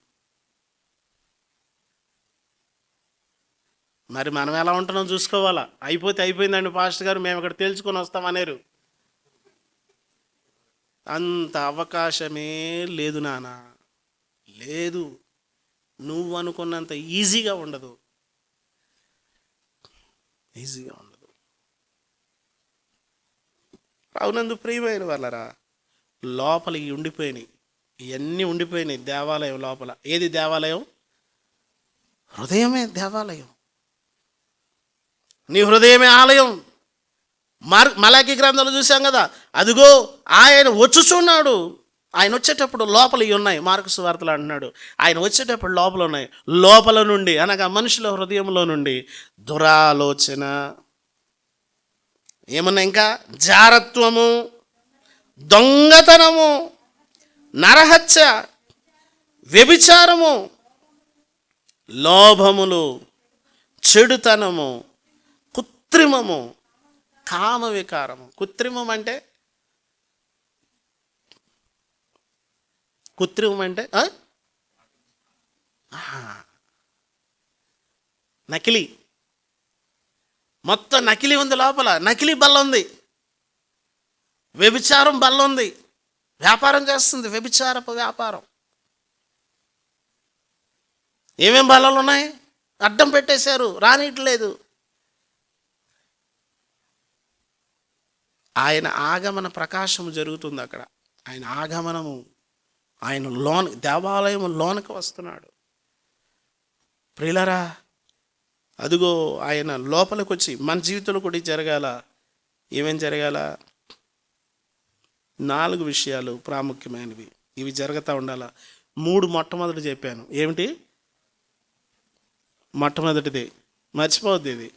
మరి మనం ఎలా ఉంటున్నాం చూసుకోవాలా. అయిపోతే అయిపోయిందండి పాస్టర్ గారు, మేము ఇక్కడ తెలుసుకొని వస్తామనేరు. అంత అవకాశమే లేదు నాన్న, లేదు. నువ్వు అనుకున్నంత ఈజీగా ఉండదు. అవునందు ప్రియమైన వాళ్ళరా, లోపల ఇవి ఉండిపోయినాయి, ఇవన్నీ ఉండిపోయినాయి దేవాలయం లోపల. ఏది దేవాలయం? హృదయమే దేవాలయం. నీ హృదయమే ఆలయం. మలాకి గ్రంథంలో చూసాం కదా, అదిగో ఆయన వచ్చుచున్నాడు. ఆయన వచ్చేటప్పుడు లోపల ఇవి ఉన్నాయి. మార్కు సువార్తలో అంటున్నాడు, ఆయన వచ్చేటప్పుడు లోపల ఉన్నాయి. లోపల నుండి అనగా మనుషుల హృదయంలో నుండి దురాలోచన, ఏమన్నా ఇంకా జారత్వము, దొంగతనము, నరహత్య, వ్యభిచారము, లోభములు, చెడుతనము, కృత్రిమము, కామ వికారము. కృత్రిమం అంటే నకిలీ. మొత్తం నకిలీ ఉంది లోపల. నకిలీ బల్ల ఉంది, వ్యభిచారం బల్ల ఉంది, వ్యాపారం చేస్తుంది, వ్యభిచారపు వ్యాపారం. ఏమేం బల్లలు ఉన్నాయి? అడ్డం పెట్టేశారు, రానిట్లేదు. ఆయన ఆగమన ప్రకాశము జరుగుతుంది అక్కడ. ఆయన ఆగమనము, ఆయన దేవాలయం లోనికి వస్తున్నాడు. ప్రియులరా, అదిగో ఆయన లోపలికి వచ్చి మన జీవితంలో కూడా జరగాల. ఏమేం జరగాల? 4 విషయాలు ప్రాముఖ్యమైనవి. ఇవి జరుగుతూ ఉండాల. 3 మొట్టమొదటి చెప్పాను. ఏమిటి? మొట్టమొదటిది మర్చిపోవద్దు, ఇది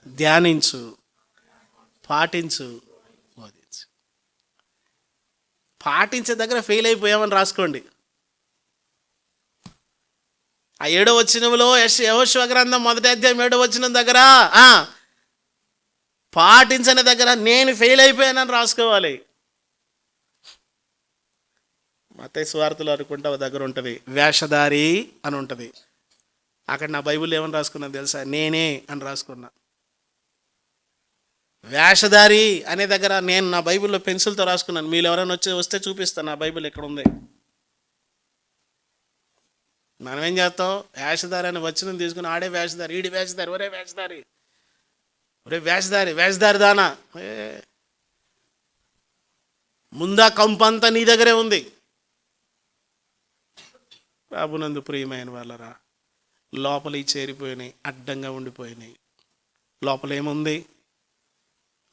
ధ్యానించు, పాటించు, బోధించు. పాటించే దగ్గర ఫెయిల్ అయిపోయామని రాసుకోండి. ఆ 7వ వచనంలో యెహోషువ గ్రంథం 1వ అధ్యాయం 7వ వచనం దగ్గర పాటించని దగ్గర నేను ఫెయిల్ అయిపోయానని రాసుకోవాలి. మత్తయి సువార్తలో అనుకుంటా ఒక దగ్గర ఉంటుంది, వేషధారి అని ఉంటుంది. అక్కడ నా బైబిల్ ఏమని రాసుకున్నా తెలుసా? నేనే అని రాసుకున్నా. వేషధారి అనే దగ్గర నేను నా బైబిల్లో పెన్సిల్తో రాసుకున్నాను. మీరు ఎవరైనా వస్తే చూపిస్తాను, నా బైబిల్ ఎక్కడ ఉంది. మనం ఏం చేస్తాం? వేషధారి అని వచ్చిన తీసుకుని ఆడే వేషధారి, ఈడి వేషధారి, ఒరే వేషధారి, ఒరే వేషధారి, వేషధారి దానా. ముందా కంపంతా నీ దగ్గరే ఉంది. ప్రభునందు ప్రియమైన వాళ్ళరా, లోపలి చేరిపోయినాయి, అడ్డంగా ఉండిపోయినాయి. లోపల ఏముంది?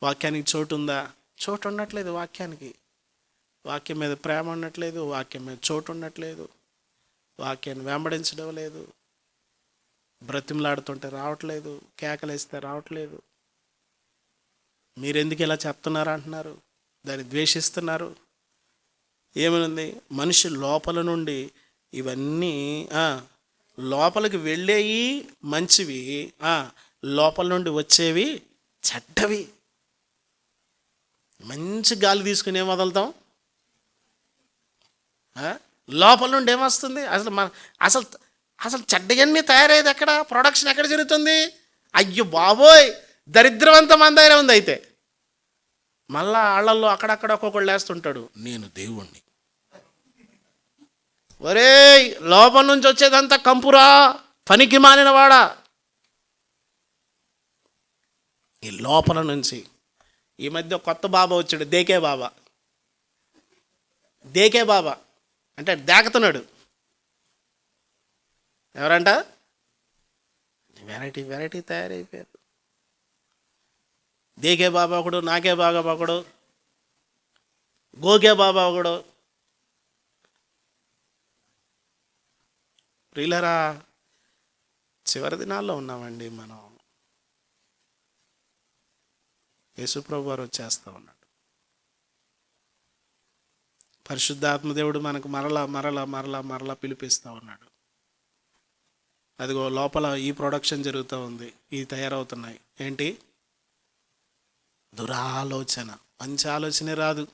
వాక్యానికి చోటు ఉందా? చోటు ఉండట్లేదు వాక్యానికి. వాక్యం మీద ప్రేమ ఉండట్లేదు, వాక్యం మీద చోటు ఉండట్లేదు, వాక్యాన్ని వెంబడించడం లేదు, బ్రతిమలాడుతుంటే రావట్లేదు, కేకలేస్తే రావట్లేదు. మీరెందుకు ఇలా చెప్తున్నారు అంటున్నారు, దాన్ని ద్వేషిస్తున్నారు. ఏమనుంది? మనిషి లోపల నుండి ఇవన్నీ లోపలికి వెళ్ళేవి మంచివి, లోపల నుండి వచ్చేవి చెడ్డవి. మంచి గాలి తీసుకుని ఏం వదులుతాం? లోపల నుండి ఏమొస్తుంది? అసలు అసలు చెడ్డయన్నీ తయారయ్యేది ఎక్కడ? ప్రొడక్షన్ ఎక్కడ జరుగుతుంది? అయ్యో బాబోయ్, దరిద్రవంతం అందైనా ఉంది. అయితే మళ్ళా ఆళ్ళల్లో అక్కడక్కడ ఒక్కొక్కళ్ళు వేస్తుంటాడు, నేను దేవుణ్ణి. ఒరేయ్, లోపల నుంచి వచ్చేదంతా కంపురా, పనికి మాలినవాడా. ఈ లోపల నుంచి ఈ మధ్య కొత్త బాబా వచ్చాడు, దేకే బాబా. దేకే బాబా అంటే దేకతున్నాడు. ఎవరంట? Variety variety తయారైపోయారు. దేకే బాబా ఒకడు, నాకే బాగా ఒకడు, గోకే బాబా ఒకడు. ప్రియులరా, చివరి దినాల్లో ఉన్నామండి మనం. యేసుప్రభు వారు వచ్చేస్తూ ఉన్నాడు. పరిశుద్ధాత్మదేవుడు మనకు మరలా మరలా మరలా మరలా పిలిపిస్తూ ఉన్నాడు. అదిగో లోపల ఈ ప్రొడక్షన్ జరుగుతూ ఉంది, ఇవి తయారవుతున్నాయి. ఏంటి? దురాలోచన. మంచి ఆలోచనే రాదు.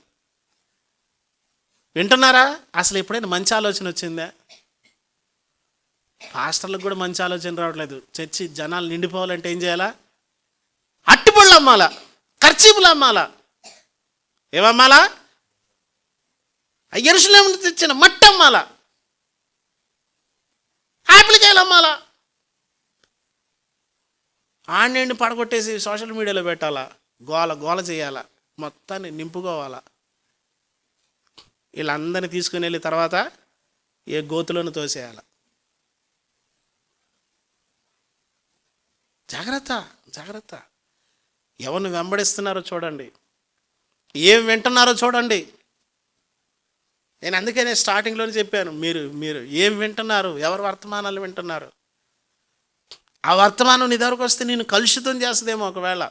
వింటున్నారా? అసలు ఎప్పుడైనా మంచి ఆలోచన వచ్చిందా? పాస్టర్లకు కూడా మంచి ఆలోచన రావట్లేదు. చర్చి జనాలు నిండిపోవాలంటే ఏం చేయాలా? అట్టిపళ్ళు అమ్మాలా, ఖర్చీపులు అమ్మాలా. ఏమమ్మాలా? యెరూషలేము నుంచి తెచ్చిన మట్టి అమ్మాలా, ఆపిలికాయలు అమ్మాలా. ఆన్లైన్ పడగొట్టేసి సోషల్ మీడియాలో పెట్టాలా, గోల గోల చేయాలా, మొత్తాన్ని నింపుకోవాలా. వీళ్ళందరినీ తీసుకుని వెళ్ళి తర్వాత ఏ గోతులను తోసేయాల. జాగ్రత్త జాగ్రత్త. ఎవరిని వెంబడిస్తున్నారో చూడండి, ఏం వింటున్నారో చూడండి. నేను అందుకనే స్టార్టింగ్లోనే చెప్పాను, మీరు ఏం వింటున్నారు, ఎవరు వర్తమానాలు వింటున్నారు. ఆ వర్తమానం నీ దగ్గరకు వస్తే నేను కలుషితం చేస్తుందేమో. ఒకవేళ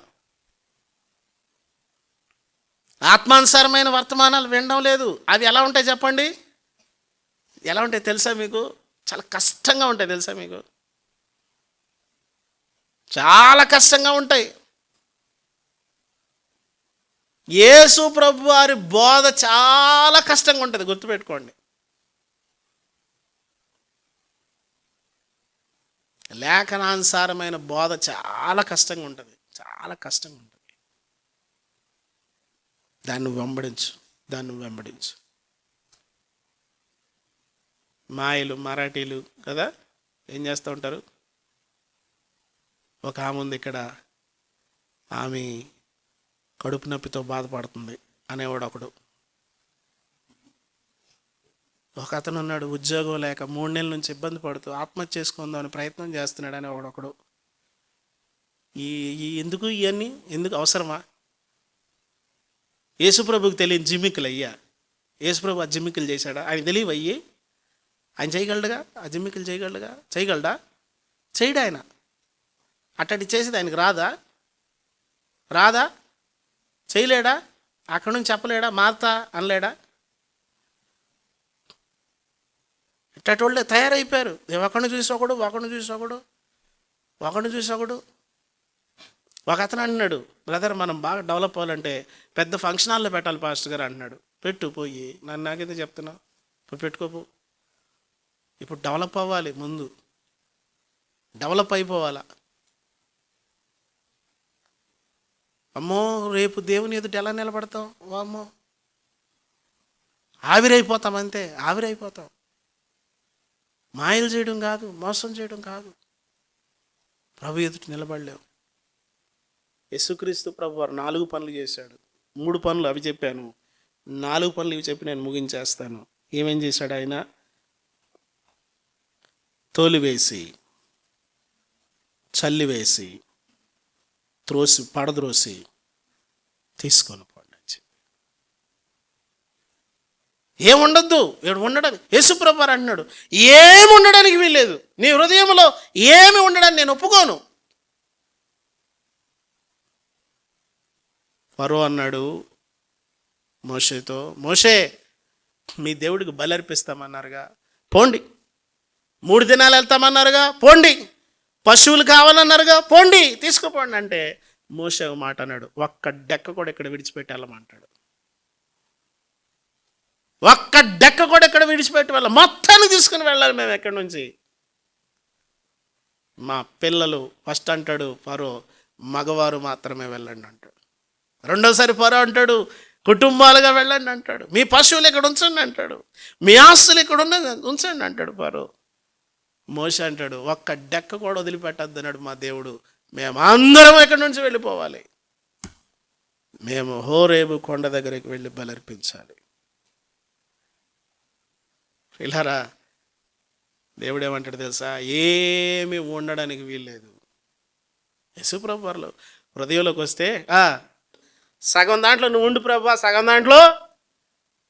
ఆత్మానుసారమైన వర్తమానాలు వినడం లేదు. అవి ఎలా ఉంటాయి చెప్పండి? ఎలా ఉంటాయి తెలుసా మీకు? చాలా కష్టంగా ఉంటాయి తెలుసా మీకు? చాలా కష్టంగా ఉంటాయి. యేసు ప్రభు వారి బోధ చాలా కష్టంగా ఉంటుంది, గుర్తుపెట్టుకోండి. లేఖనానుసారమైన బోధ చాలా కష్టంగా ఉంటుంది, చాలా కష్టంగా ఉంటుంది. దాన్ని వెంబడించు. మాయలు, మరాఠీలు కదా ఏం చేస్తూ ఉంటారు? ఒక ఆమె ఉంది ఇక్కడ, ఆమె కడుపు నొప్పితో బాధపడుతుంది అనేవాడు ఒకడు. ఒక అతను ఉన్నాడు, ఉద్యోగం లేక 3 నెలల నుంచి ఇబ్బంది పడుతూ ఆత్మహత్య చేసుకుందామని ప్రయత్నం చేస్తున్నాడు అనేవాడు ఒకడు. ఎందుకు ఇవన్నీ? ఎందుకు అవసరమా? యేసుప్రభుకి తెలియని జిమ్మికులు అయ్యా. యేసుప్రభు ఆ జిమ్మికులు చేశాడా? ఆయన తెలియవు అయ్యి. ఆయన చేయగలడుగా, ఆ జిమ్మికులు చేయగలడా? చేయడు ఆయన. అట్టడి చేసేది ఆయనకు రాదా? చేయలేడా? అక్కడి నుంచి చెప్పలేడా? మారుతా అనలేడా? ఇట్టోళ్ళే తయారైపోయారు. ఒకడిని చూసి ఒకడు. ఒక అతను అన్నాడు, బ్రదర్ మనం బాగా డెవలప్ అవ్వాలంటే పెద్ద ఫంక్షన్ హాల్లో పెట్టాలి పాస్టర్ గారు అంటున్నాడు. పెట్టు పోయి, నాకైతే చెప్తున్నా, పెట్టుకోపో. ఇప్పుడు డెవలప్ అవ్వాలి, ముందు డెవలప్ అయిపోవాలా. అమ్మో రేపు దేవుని ఎదుట ఎలా నిలబడతాం? అమ్మో ఆవిరైపోతాం, అంతే ఆవిరైపోతాం. మాయలు చేయడం కాదు, మోసం చేయడం కాదు, ప్రభు ఎదుట నిలబడలేవు. యేసుక్రీస్తు ప్రభు వారు 4 పనులు చేశాడు. 3 పనులు అవి చెప్పాను, 4 పనులు ఇవి చెప్పి నేను ముగించేస్తాను. ఏమేం చేశాడు ఆయన? తోలివేసి, చల్లివేసి, పడద్రోసి తీసుకొని పోండి అని చెప్పి. ఏముండద్దు ఇక్కడ ఉండడానికి. యేసుప్రభు వారు అంటున్నాడు, ఏమి ఉండడానికి వీల్లేదు, నీ హృదయంలో ఏమి ఉండడానికి నేను ఒప్పుకోను. ఫరో అన్నాడు మోషేతో, మోషే మీ దేవుడికి బలి అర్పిస్తామన్నారుగా, పోండి. 3 దినాలు వెళ్తామన్నారుగా, పోండి. పశువులు కావాలన్నారుగా, పోండి, తీసుకుపోండి అంటే మోషే ఒక మాట అన్నాడు, ఒక్క డెక్క కూడా ఇక్కడ విడిచిపెట్టి వెళ్ళమంటాడు. ఒక్క డెక్క కూడా ఇక్కడ విడిచిపెట్టి వెళ్ళాలి, మొత్తాన్ని తీసుకుని వెళ్ళాలి మేము ఎక్కడి నుంచి. మా పిల్లలు ఫస్ట్ అంటాడు ఫరో, మగవారు మాత్రమే వెళ్ళండి అంటాడు. రెండోసారి ఫరో అంటాడు, కుటుంబాలుగా వెళ్ళండి అంటాడు. మీ పశువులు ఇక్కడ ఉంచండి అంటాడు. మీ ఆస్తులు ఇక్కడ ఉంచండి అంటాడు ఫరో. మోషే అంటాడు, ఒక్క డెక్క కూడా వదిలిపెట్టద్దు అన్నాడు మా దేవుడు. మేము అందరం ఎక్కడి నుంచి వెళ్ళిపోవాలి. మేము హోరేబు కొండ దగ్గరికి వెళ్ళి బలర్పించాలి. ఇలారా దేవుడు ఏమంటాడు తెలుసా, ఏమి ఉండడానికి వీల్లేదు. యేసుప్రభు వారు హృదయంలోకి వస్తే సగం దాంట్లో నువ్వు ఉండు ప్రభు, సగం దాంట్లో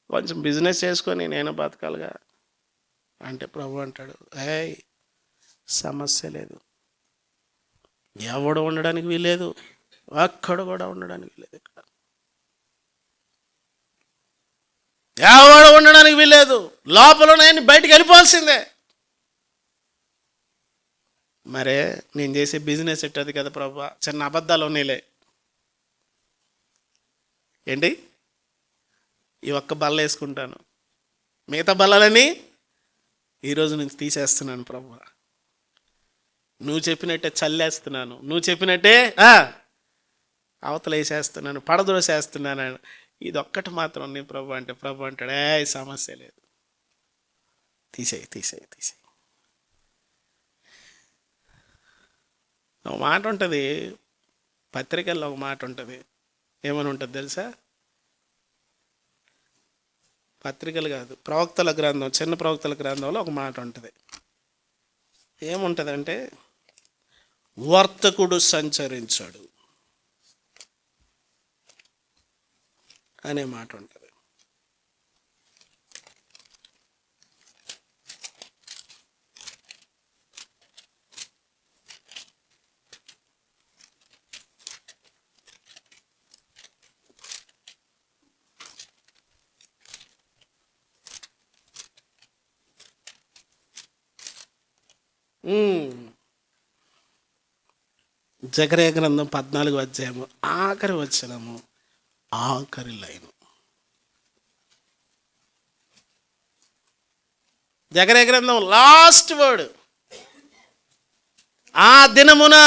కొంచెం బిజినెస్ చేసుకొని నేను బతకాలిగా అంటే ప్రభు అంటాడు, ఏయ్ సమస్య లేదు, ఎవడు ఉండడానికి వీల్లేదు, అక్కడ కూడా ఉండడానికి వీల్లేదు, ఇక్కడ ఎవడు ఉండడానికి వీల్లేదు, లోపల నేను బయటికి వెళ్ళిపోవాల్సిందే. మరే నేను చేసే బిజినెస్ ఎట్టది కదా ప్రభు, చిన్న అబద్ధాలు ఉన్నాయిలే. ఏంటి, ఈ ఒక్క బల్ల వేసుకుంటాను, మిగతా బల్లలని ఈరోజు నుంచి తీసేస్తున్నాను ప్రభు. నువ్వు చెప్పినట్టే చల్లేస్తున్నాను, నువ్వు చెప్పినట్టే అవతల వేసేస్తున్నాను, పడదోసేస్తున్నాను. ఇది ఒక్కటి మాత్రం నీ ప్రభు అంటే ప్రభు అంటాడు, సమస్య లేదు, తీసేయి తీసేయి తీసేయి. ఒక మాట ఉంటుంది పత్రికల్లో, ఒక మాట ఉంటుంది, ఏమని ఉంటుంది తెలుసా? పత్రికలు కాదు, ప్రవక్తల గ్రంథం, చిన్న ప్రవక్తల గ్రంథంలో ఒక మాట ఉంటుంది. ఏముంటుందంటే, వర్తకుడు సంచరించాడు అనే మాట ఉంటుంది. జకర్యా గ్రంథం 14వ అధ్యాయము ఆఖరి వచనము, ఆఖరి లైను. జకర్యా గ్రంథం లాస్ట్ వర్డ్, ఆ దినమున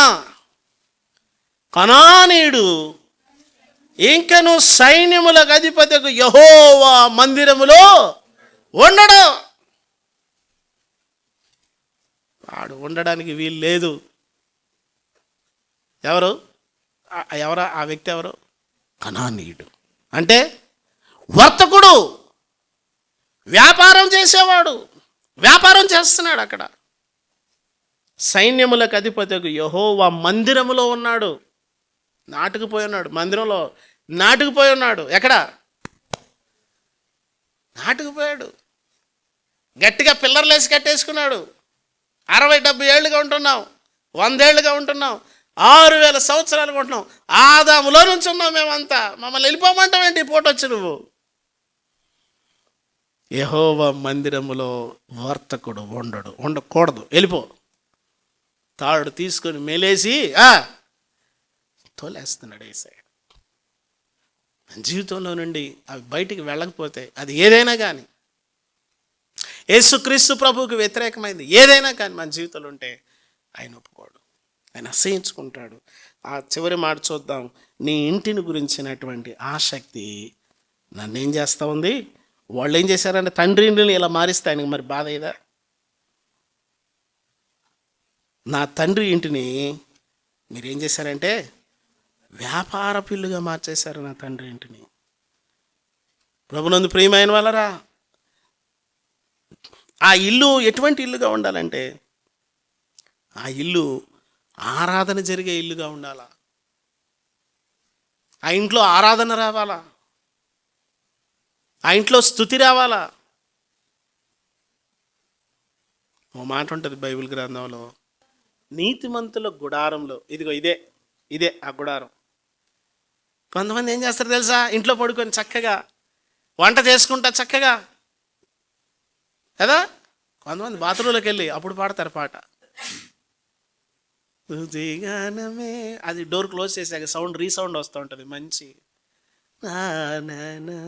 కనానీయుడు ఇంకను సైన్యములకు అధిపతికి యెహోవా మందిరములో ఉండడు. వాడు ఉండడానికి వీలు లేదు. ఎవరు ఆ వ్యక్తి ఎవరు? కనానీయుడు అంటే వర్తకుడు, వ్యాపారం చేసేవాడు, వ్యాపారం చేస్తున్నాడు అక్కడ. సైన్యములకు అధిపతికి యెహోవా మందిరములో ఉన్నాడు. నాటుకుపోయి ఉన్నాడు, మందిరంలో నాటుకుపోయి ఉన్నాడు. ఎక్కడ నాటుకుపోయాడు? గట్టిగా పిల్లర్లేసి కట్టేసుకున్నాడు. 60-70 ఏళ్ళుగా ఉంటున్నాం, 100 ఏళ్ళుగా ఉంటున్నాం, 6000 సంవత్సరాలుగా ఉంటున్నాం. ఆదాములో నుంచి ఉన్నాం మేమంతా. మమ్మల్ని వెళ్ళిపోమంటావేంటి పూట వచ్చి నువ్వు? యెహోవా మందిరములో వర్తకుడు ఉండకూడదు, వెళ్ళిపో. తాడు తీసుకొని మెలేసి తోలేస్తున్నాడు యేసయ్య. జీవితంలో నుండి అవి బయటికి వెళ్ళకపోతే, అది ఏదైనా కానీ, యేసుక్రీస్తు ప్రభువుకి వ్యతిరేకమైంది ఏదైనా కానీ మన జీవితంలో ఉంటే ఆయన ఒప్పుకోడు, ఆయన అసహించుకుంటాడు. ఆ చివరి మాట చూద్దాం. నీ ఇంటిని గురించినటువంటి ఆసక్తి నన్ను ఏం చేస్తూ ఉంది? వాళ్ళు ఏం చేశారంటే తండ్రి ఇంటిని ఇలా మారిస్తే ఆయనకి మరి బాధ అయ్యేదా? నా తండ్రి ఇంటిని మీరేం చేశారంటే వ్యాపార పిల్లుగా మార్చేశారు నా తండ్రి ఇంటిని. ప్రభునందు ప్రియమైన వాళ్ళరా, ఆ ఇల్లు ఎటువంటి ఇల్లుగా ఉండాలంటే, ఆ ఇల్లు ఆరాధన జరిగే ఇల్లుగా ఉండాలా. ఆ ఇంట్లో ఆరాధన రావాలా, ఆ ఇంట్లో స్తుతి రావాలా. ఓ మాట ఉంటుంది బైబిల్ గ్రంథంలో, నీతిమంతుల గుడారంలో, ఇదిగో ఇదే ఆ గుడారం. కొంతమంది ఏం చేస్తారు తెలుసా? ఇంట్లో పడుకొని చక్కగా వంట చేసుకుంటా చక్కగా కదా. కొంతమంది బాత్రూంలోకి వెళ్ళి అప్పుడు పాడతారు పాట. గానమే అది డోర్ క్లోజ్ చేసాక సౌండ్ రీసౌండ్ వస్తూ ఉంటుంది మంచి. నా నా నా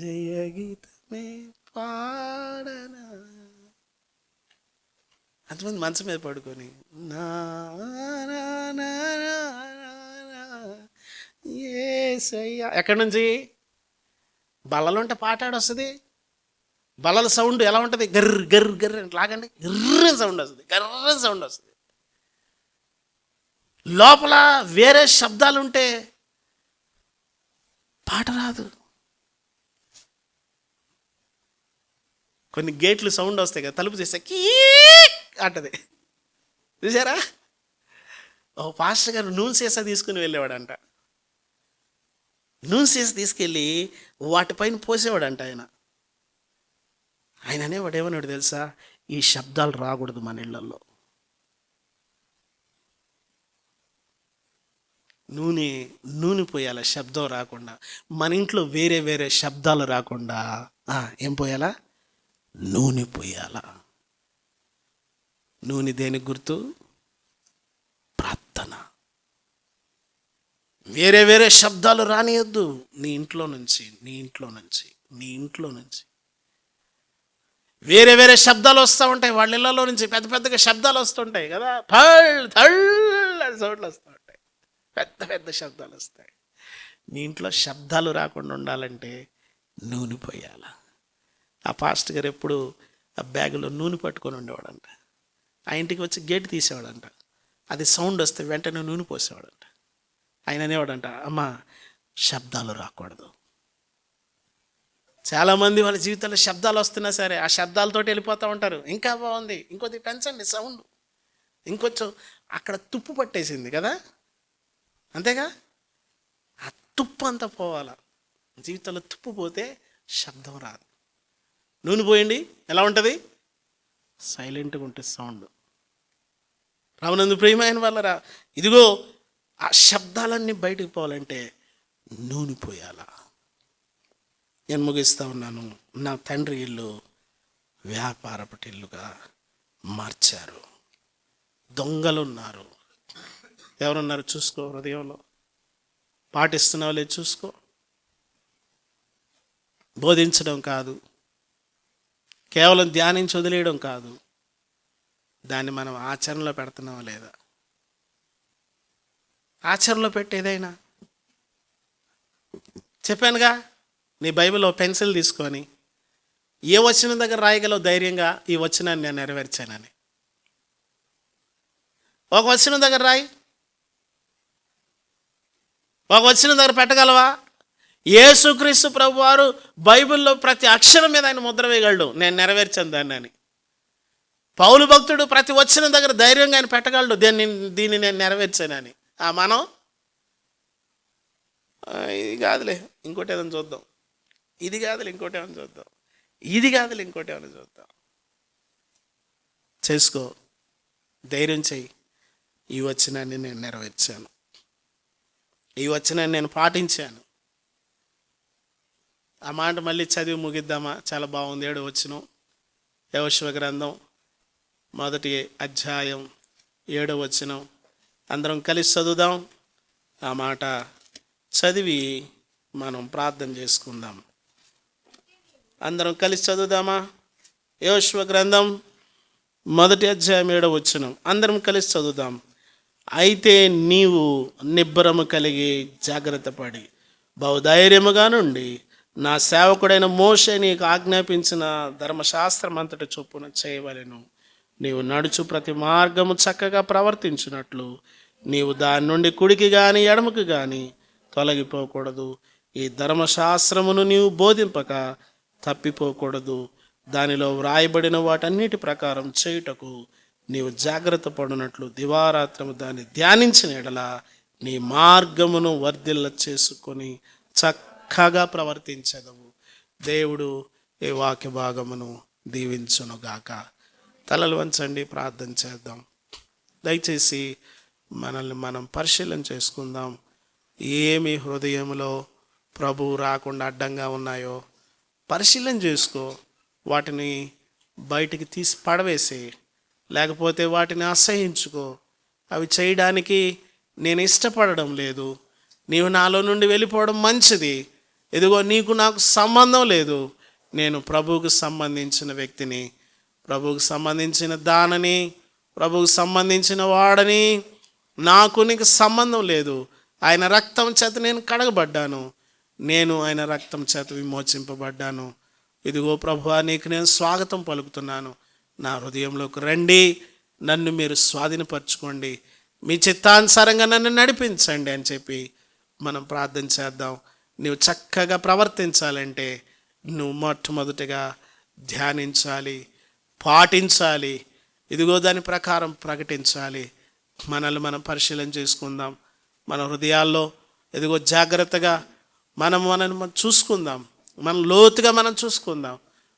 జయ గీతమే పాడనా. అంతమంది మంచం మీద పడుకొని నా నా నా నా యేసయ్యా. ఎక్కడి నుంచి? బల్లలో ఉంటే పాట ఆడొస్తుంది. బల్లల సౌండ్ ఎలా ఉంటుంది? గర్ర గర్ర గర్ర అని లాగండి, గర్ర సౌండ్ వస్తుంది, గర్ర సౌండ్ వస్తుంది. లోపల వేరే శబ్దాలు ఉంటే పాట రాదు. కొన్ని గేట్లు సౌండ్ వస్తాయి కదా, తలుపు చేస్తే కీ అంటది, చూసారా? ఓ పాస్టర్ గారు నూనె సీసా తీసుకుని వెళ్ళేవాడంట. నూనె సీసా తీసుకెళ్ళి వాటిపైన పోసేవాడంట ఆయన. ఆయన అనేవాడు ఏమన్నాడు తెలుసా? ఈ శబ్దాలు రాకూడదు మన ఇళ్లలో. నూనె పోయాల శబ్దం రాకుండా. మన ఇంట్లో వేరే వేరే శబ్దాలు రాకుండా ఏం పోయాలా? నూనె పోయాలా. నూనె దేనికి గుర్తు? ప్రార్థన. వేరే వేరే శబ్దాలు రానియద్దు నీ ఇంట్లో నుంచి, నీ ఇంట్లో నుంచి, నీ ఇంట్లో నుంచి. వేరే వేరే శబ్దాలు వస్తూ ఉంటాయి వాళ్ళ ఇళ్లలో నుంచి. పెద్ద పెద్దగా శబ్దాలు వస్తుంటాయి కదా, థళ్ థళ్ అని సౌండ్లు వస్తూ ఉంటాయి, పెద్ద పెద్ద శబ్దాలు వస్తాయి. నీ ఇంట్లో శబ్దాలు రాకుండా ఉండాలంటే నూనె పోయాల. ఆ పాస్టర్ గారు ఎప్పుడు ఆ బ్యాగులో నూనె పట్టుకొని ఉండేవాడంట. ఆ ఇంటికి వచ్చి గేట్ తీసేవాడంట. అది సౌండ్ వస్తే వెంటనే నూనె పోసేవాడంట. ఆయన అనేవాడంట, అమ్మ శబ్దాలు రాకూడదు. చాలామంది వాళ్ళ జీవితంలో శబ్దాలు వస్తున్నా సరే ఆ శబ్దాలతోటి వెళ్ళిపోతూ ఉంటారు. ఇంకా బాగుంది, ఇంకొద్ది పెంచండి సౌండ్, ఇంకొంచెం. అక్కడ తుప్పు పట్టేసింది కదా, అంతేగా? ఆ తుప్పు అంతా పోవాలా. జీవితంలో తుప్పు పోతే శబ్దం రాదు. నూనె పోయండి, ఎలా ఉంటుంది? సైలెంట్గా ఉంటుంది సౌండ్. రావనందు ప్రియమైన వాళ్ళరా, ఇదిగో ఆ శబ్దాలన్నీ బయటకు పోవాలంటే నూనె పోయాలా. నేను ముగిస్తూ ఉన్నాను. నా తండ్రి ఇల్లు వ్యాపారపు ఇల్లుగా మార్చారు. దొంగలు ఉన్నారు. ఎవరున్నారు చూసుకో. హృదయంలో పాటిస్తున్నావు లేదు చూసుకో. బోధించడం కాదు, కేవలం ధ్యానించి వదిలేయడం కాదు, దాన్ని మనం ఆచరణలో పెడుతున్నావా లేదా? ఆచరణలో పెట్టేదైనా చెప్పానుగా, నీ బైబిల్లో పెన్సిల్ తీసుకొని ఏ వచనం దగ్గర రాయగలవు ధైర్యంగా, ఈ వచనాన్ని నేను నెరవేర్చానని. ఒక వచనం దగ్గర రాయి. ఒక వచనం దగ్గర పెట్టగలవా? యేసుక్రీస్తు ప్రభువారు బైబిల్లో ప్రతి అక్షరం మీద ఆయన ముద్ర వేయగలడు, నేను నెరవేర్చాను దాన్ని అని. పౌలు భక్తుడు ప్రతి వచనం దగ్గర ధైర్యంగా ఆయన పెట్టగలడు, దీన్ని నేను నెరవేర్చానని. మనం ఇది కాదులే ఇంకోటి ఏదైనా చూద్దాం, ఇది కాదులే ఇంకోటి ఏమైనా చూద్దాం, ఇది కాదులే ఇంకోటి ఏమైనా చూద్దాం. చేసుకో, ధైర్యం చెయ్యి. ఈ వచనాన్ని నేను నెరవేర్చాను, ఈ వచనాన్ని నేను పాటించాను. ఆ మాట మళ్ళీ చదివి ముగిద్దామా? చాలా బాగుంది. 7వ వచనం, యెహోషువ గ్రంథం 1వ అధ్యాయం 7వ వచనం. అందరం కలిసి చదువుదాం. ఆ మాట చదివి మనం ప్రార్థన చేసుకుందాం. అందరం కలిసి చదువుదామా? యెహోషువ గ్రంథం 1వ అధ్యాయం 7వ వచనం. అందరం కలిసి చదువుదాం. అయితే నీవు నిబ్బరము కలిగి జాగ్రత్త పడి బహుధైర్యముగా నుండి నా సేవకుడైన మోషే నీకు ఆజ్ఞాపించిన ధర్మశాస్త్రం అంతటి చొప్పున చేయవలెను. నీవు నడుచు ప్రతి మార్గము చక్కగా ప్రవర్తించినట్లు నీవు దాని నుండి కుడికి కానీ ఎడమకి కానీ తొలగిపోకూడదు. ఈ ధర్మశాస్త్రమును నీవు బోధింపక తప్పిపోకూడదు. దానిలో వ్రాయబడిన వాటన్నిటి ప్రకారం చేయుటకు నీవు జాగ్రత్త పడినట్లు దివారాత్రము దాన్ని ధ్యానించిన ఎడల నీ మార్గమును వర్ధిల్ల చేసుకొని చక్కగా ప్రవర్తించదవు. దేవుడు ఈ వాక్య భాగమును దీవించునుగాక. తలలు వంచండి, ప్రార్థన చేద్దాం. దయచేసి మనల్ని మనం పరిశీలన చేసుకుందాం. ఏమి హృదయంలో ప్రభువు రాకుండా అడ్డంగా ఉన్నాయో పరిశీలన చేసుకో. వాటిని బయటికి తీసి పడవేసే, లేకపోతే వాటిని అసహించుకో. అవి చేయడానికి నేను ఇష్టపడడం లేదు, నీవు నాలో నుండి వెళ్ళిపోవడం మంచిది. ఇదిగో నీకు నాకు సంబంధం లేదు, నేను ప్రభువుకు సంబంధించిన వ్యక్తిని, ప్రభువుకు సంబంధించిన దానని, ప్రభువుకు సంబంధించిన వాడని. నాకు నీకు సంబంధం లేదు. ఆయన రక్తం చేత నేను కడగబడ్డాను, నేను ఆయన రక్తం చేత విమోచింపబడ్డాను. ఇదిగో ప్రభువా, నీకు నేను స్వాగతం పలుకుతున్నాను. నా హృదయంలోకి రండి, నన్ను మీరు స్వాధీనపరచుకోండి, మీ చిత్తానుసారంగా నన్ను నడిపించండి అని చెప్పి మనం ప్రార్థన చేద్దాం. నువ్వు చక్కగా ప్రవర్తించాలంటే నువ్వు మొట్టమొదటిగా ధ్యానించాలి, పాటించాలి, ఇదిగో దాని ప్రకారం ప్రకటించాలి. మనల్ని మనం పరిశీలన చేసుకుందాం. మన హృదయాల్లో ఇదిగో జాగ్రత్తగా మనల్ని చూసుకుందాం. మనం లోతుగా చూసుకుందాం,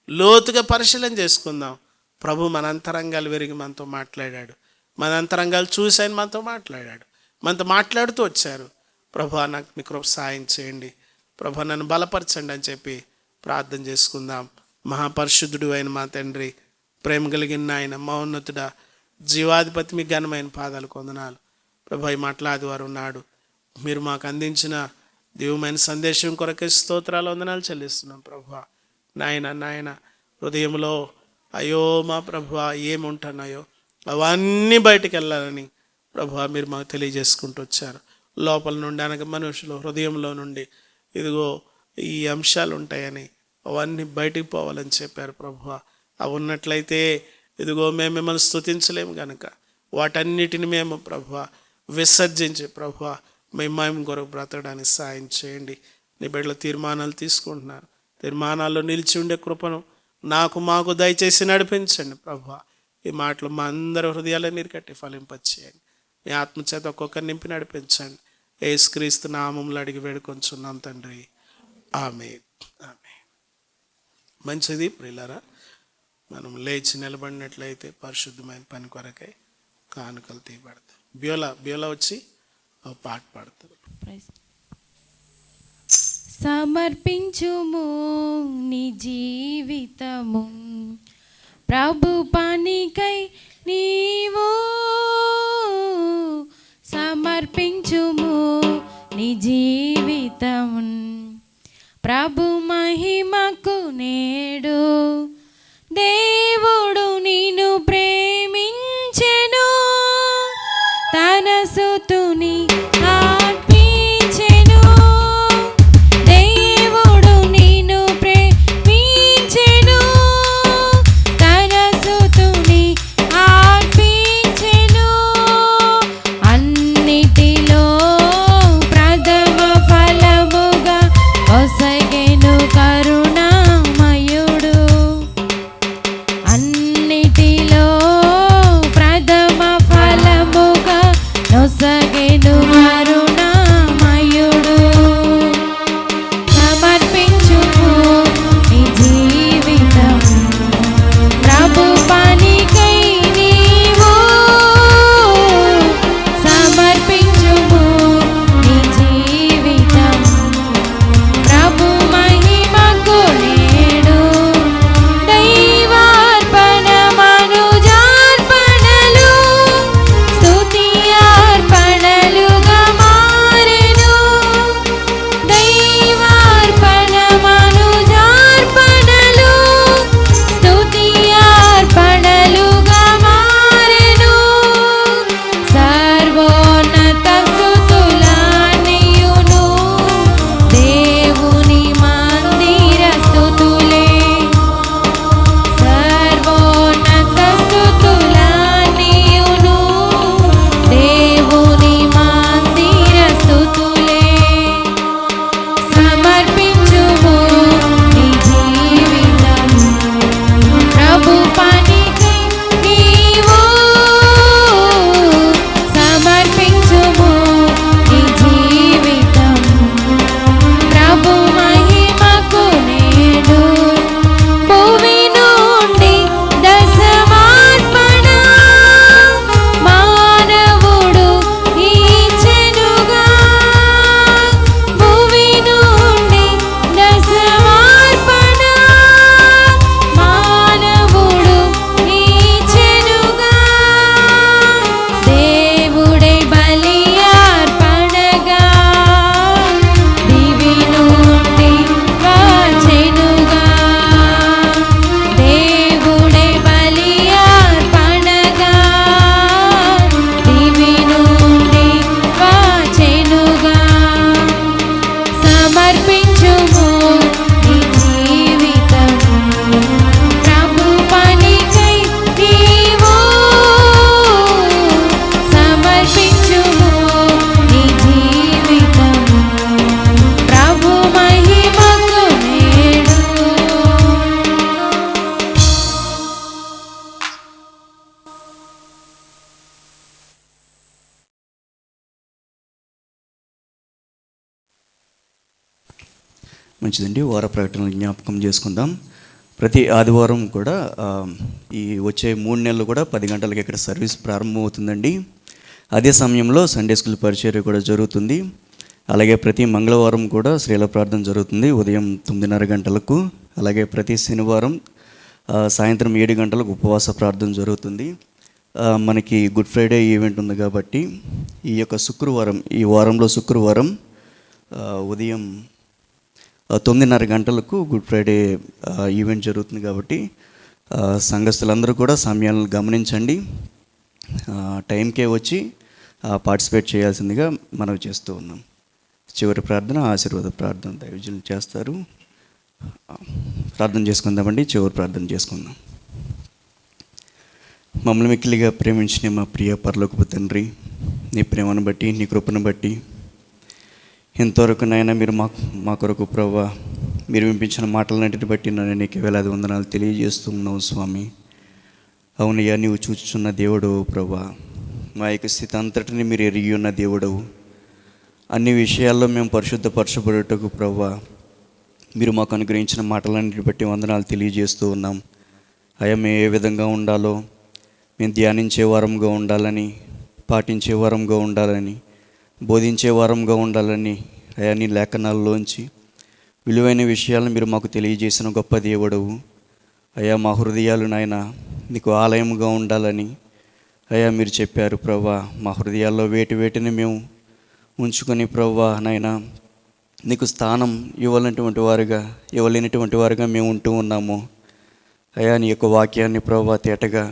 లోతుగా పరిశీలన చేసుకుందాం. ప్రభు మన అంతరంగాలు విరిగి మనతో మాట్లాడాడు, మన అంతరంగాలు చూసి ఆయన మనతో మాట్లాడాడు, మనతో మాట్లాడుతూ వచ్చారు. ప్రభు నాకు మీ కృప సాయం చేయండి, ప్రభు నన్ను బలపరచండి అని చెప్పి ప్రార్థన చేసుకుందాం. మహాపరిశుద్ధుడు అయిన మా తండ్రి, ప్రేమ కలిగిన ఆయన, మహోన్నతుడా, జీవాధిపతి, మీ ఘనమైన పాదాలకు వందనాలు. ప్రభు ఈ మాట్లాడేవారు ఉన్నాడు, మీరు మాకు అందించిన దివ్యమైన సందేశం కొరకే స్తోత్రాలు, వందనాలు చెల్లిస్తున్నాం. ప్రభు నాయన హృదయంలో అయ్యో మా ప్రభు ఏముంటున్నాయో అవన్నీ బయటికి వెళ్ళాలని ప్రభు మీరు మాకు తెలియజేసుకుంటూ వచ్చారు. లోపల నుండి అనగా మనుషులు హృదయంలో నుండి ఇదిగో ఈ అంశాలు ఉంటాయని అవన్నీ బయటికి పోవాలని చెప్పారు. ప్రభు అవి ఉన్నట్లయితే ఇదిగో మేము మిమ్మల్ని స్తుతించలేము కనుక వాటన్నిటిని మేము ప్రభు విసర్జించి ప్రభు మేము కొరకు బ్రతకడానికి సాయం చేయండి. నీ బిడ్డల తీర్మానాలు తీసుకుంటున్నారు, తీర్మానాల్లో నిలిచి ఉండే కృపను మాకు దయచేసి నడిపించండి. ప్రభు ఈ మాటలు మా అందరి హృదయాలను నీరు కట్టి ఫలింపచేయండి. మీ ఆత్మచేత ఒక్కొక్కరు నింపి నడిపించండి. యేసుక్రీస్తు నామములో అడిగి వేడుకొంచున్నాం తండ్రి, ఆమేన్. ఆమేన్. మంచిది ప్రియులారా, మనం లేచి నిలబడినట్లయితే పరిశుద్ధమైన పని కొరకై కానుకలు తీయబడతాయి. బ్యోలా వచ్చి ఒక పాట పాడతారు. సమర్పించుము నీ జీవితము ప్రభు పనికై నీవు, సమర్పించుము నీ జీవితము ప్రభు మహిమకు నేడు. దేవుడు నిన్ను ప్రేమించెను, తన సుతుని అర్పించెను. దేవుడు నిన్ను ప్రేమించెను, తన సుతుని మంచిదండి. వార ప్రకటనలు జ్ఞాపకం చేసుకుందాం. ప్రతి ఆదివారం కూడా ఈ వచ్చే 3 నెలలు కూడా 10 గంటలకి ఇక్కడ సర్వీస్ ప్రారంభమవుతుందండి. అదే సమయంలో సండే స్కూల్ పరిచర్య కూడా జరుగుతుంది. అలాగే ప్రతి మంగళవారం కూడా స్త్రీల ప్రార్థన జరుగుతుంది ఉదయం 9:30 గంటలకు. అలాగే ప్రతి శనివారం సాయంత్రం 7 గంటలకు ఉపవాస ప్రార్థన జరుగుతుంది. మనకి గుడ్ ఫ్రైడే ఈవెంట్ ఉంది కాబట్టి ఈ యొక్క శుక్రవారం, ఈ వారంలో శుక్రవారం ఉదయం 9:30 గంటలకు గుడ్ ఫ్రైడే ఈవెంట్ జరుగుతుంది కాబట్టి సంఘస్థులందరూ కూడా సమయాలను గమనించండి. టైంకే వచ్చి పార్టిసిపేట్ చేయాల్సిందిగా మనవి చేస్తూ ఉన్నాం. చివరి ప్రార్థన ఆశీర్వాద ప్రార్థన దైవజనులు చేస్తారు. ప్రార్థన చేసుకుందామండి. చివరి ప్రార్థన చేసుకుందాం. మమ్మల్ని మిక్కిలిగా ప్రేమించిన మా ప్రియ పరలోకపు తండ్రి, నీ ప్రేమను బట్టి, నీ కృపను బట్టి ఇంతవరకు నాయన మీరు మా కొరకు ప్రభువా మీరు వినిపించిన మాటలన్నింటిని బట్టి నన్ను నీకు వేలాది వందనాలు తెలియజేస్తున్నావు స్వామి. అవునయ్యా, నీవు చూచుచున్న దేవుడవు ప్రభువా, మా యొక్క స్థితి అంతటిని మీరు ఎరిగి ఉన్న దేవుడవు. అన్ని విషయాల్లో మేము పరిశుద్ధపరచబడేటకు ప్రభువా మీరు మాకు అనుగ్రహించిన మాటలన్నింటిని బట్టి వందనాలు తెలియజేస్తూ ఉన్నాం. అయ్యా, మేము ఏ విధంగా ఉండాలో, మేము ధ్యానించే వారంగా ఉండాలని, పాటించే వారంగా ఉండాలని, బోధించే వారంగా ఉండాలని అయా నీ లేఖనాల్లోంచి విలువైన విషయాలను మీరు మాకు తెలియజేసిన గొప్ప దేవుడవు. అయా, మా హృదయాలు నాయన నీకు ఆలయముగా ఉండాలని అయా మీరు చెప్పారు ప్రభువా. మా హృదయాల్లో వేటిని మేము ఉంచుకొని ప్రభువా నాయన నీకు స్థానం ఇవ్వలేనటువంటి వారుగా మేము ఉంటూ ఉన్నాము. అయా, నీ యొక్క వాక్యాన్ని ప్రభువా తేటగా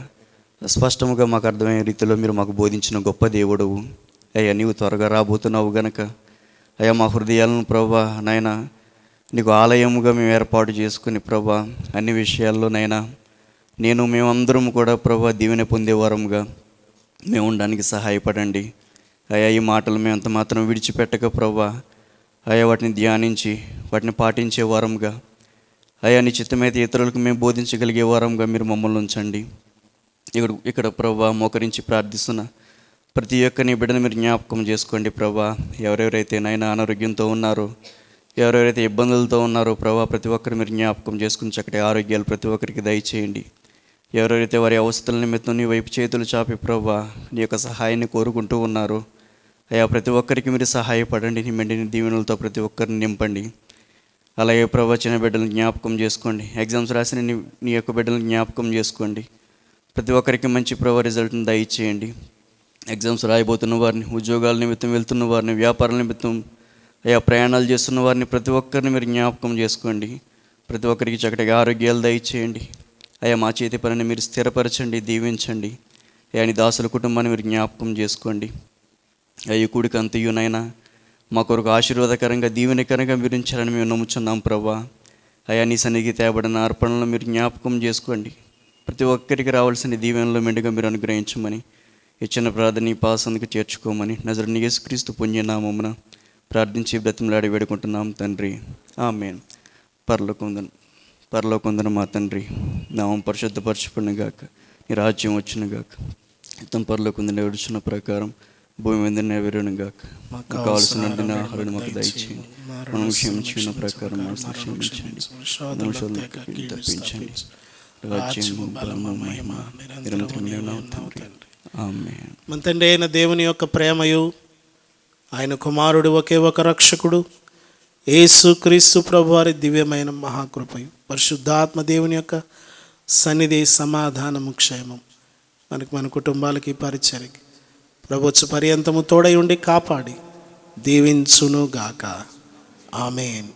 స్పష్టముగా మాకు అర్థమయ్యే రీతిలో మీరు మాకు బోధించిన గొప్ప దేవుడవు. అయ్యా, నీవు త్వరగా రాబోతున్నావు గనక అయ్యా మా హృదయాలను ప్రభువా నాయన నీకు ఆలయముగా మేము ఏర్పాటు చేసుకుని ప్రభువా అన్ని విషయాల్లో నాయన మేమందరం కూడా ప్రభువా దీవెన పొందేవారముగా మేము ఉండడానికి సహాయపడండి. అయ్యా, ఈ మాటలు మేము ఎంత మాత్రం విడిచిపెట్టక ప్రభువా అయ్యా వాటిని ధ్యానించి వాటిని పాటించే వారంగా అయ్యా నీ చిత్తమైతే ఇతరులకు మేము బోధించగలిగే వారంగా మీరు మమ్మల్ని ఉంచండి. ఇక్కడ ప్రభువా మోకరించి ప్రార్థిస్తున్న ప్రతి ఒక్క నీ బిడ్డను మీరు జ్ఞాపకం చేసుకోండి ప్రభా. ఎవరెవరైతే నాయన అనారోగ్యంతో ఉన్నారో, ఎవరెవరైతే ఇబ్బందులతో ఉన్నారో ప్రభా ప్రతి ఒక్కరు మీరు జ్ఞాపకం చేసుకుని చక్కటి ఆరోగ్యాలు ప్రతి ఒక్కరికి దయచేయండి. ఎవరెవరైతే వారి అవస్థల నిమిత్తం నీ వైపు చేతులు చాపి ప్రభా నీ యొక్క సహాయాన్ని కోరుకుంటూ ఉన్నారో అయ్యా ప్రతి ఒక్కరికి మీరు సహాయపడండి. నీ మెండిని దీవెనలతో ప్రతి ఒక్కరిని నింపండి. అలాగే ప్రభా చిన్న బిడ్డలను జ్ఞాపకం చేసుకోండి. ఎగ్జామ్స్ రాసిన నీ యొక్క బిడ్డలను జ్ఞాపకం చేసుకోండి. ప్రతి ఒక్కరికి మంచి ప్రభా రిజల్ట్ని దయచేయండి. ఎగ్జామ్స్ రాయబోతున్న వారిని, ఉద్యోగాల నిమిత్తం వెళ్తున్న వారిని, వ్యాపారాల నిమిత్తం అయ్యా ప్రయాణాలు చేస్తున్న వారిని ప్రతి ఒక్కరిని మీరు జ్ఞాపకం చేసుకోండి. ప్రతి ఒక్కరికి చక్కటిగా ఆరోగ్యాలు దయచేయండి. అయ్యా మా చేతి పనిని మీరు స్థిరపరచండి, దీవించండి. అయ్యా నీ దాసుల కుటుంబాన్ని మీరు జ్ఞాపకం చేసుకోండి. అయ్యా కూడికి అంతయునైనా మా కొరకు ఆశీర్వాదకరంగా దీవెనకరంగా మీరు ఉంచాలని మేము నమ్ముచున్నాం ప్రభా. అయ్యా నీ సన్నిధికి తేబడిన అర్పణలను మీరు జ్ఞాపకం చేసుకోండి. ప్రతి ఒక్కరికి రావాల్సిన దీవెనలో మెండుగా మీరు అనుగ్రహించమని ఇచ్చిన ప్రార్థన ఈ పాసందుకు చేర్చుకోమని నజరేయుడైన యేసుక్రీస్తు పుణ్యనామమున ప్రార్థించి బ్రతిమలాడి వేడుకుంటున్నాం తండ్రి, ఆమేన్. పరలోకొందన మా తండ్రి, నామం పరిశుద్ధపరచబడును గాక, నీ రాజ్యం వచ్చును గాక, యుద్ధం పరలోకొందని నడుచున్న ప్రకారం భూమి మీద నెరవేరును గాక. మాకు కావాల్సిన ఆహారం మాకు దయచేయండి. మనం క్షమించిన ప్రకారం క్షమించండి. తప్పించండి. రాజ్యం బలము మహిమ నిరంతరం తండ్రి, ఆమేన్. మన తండ్రి అయిన దేవుని యొక్క ప్రేమయు, ఆయన కుమారుడు ఒకే ఒక రక్షకుడు యేసుక్రీస్తు ప్రభువారి దివ్యమైన మహాకృపయు, పరిశుద్ధాత్మ దేవుని యొక్క సన్నిధి, సమాధానము, క్షేమం మన కుటుంబాలకి, పరిచర్యకి ప్రభుత్వ పర్యంతము తోడై ఉండి కాపాడి దీవించును గాక. ఆమేన్.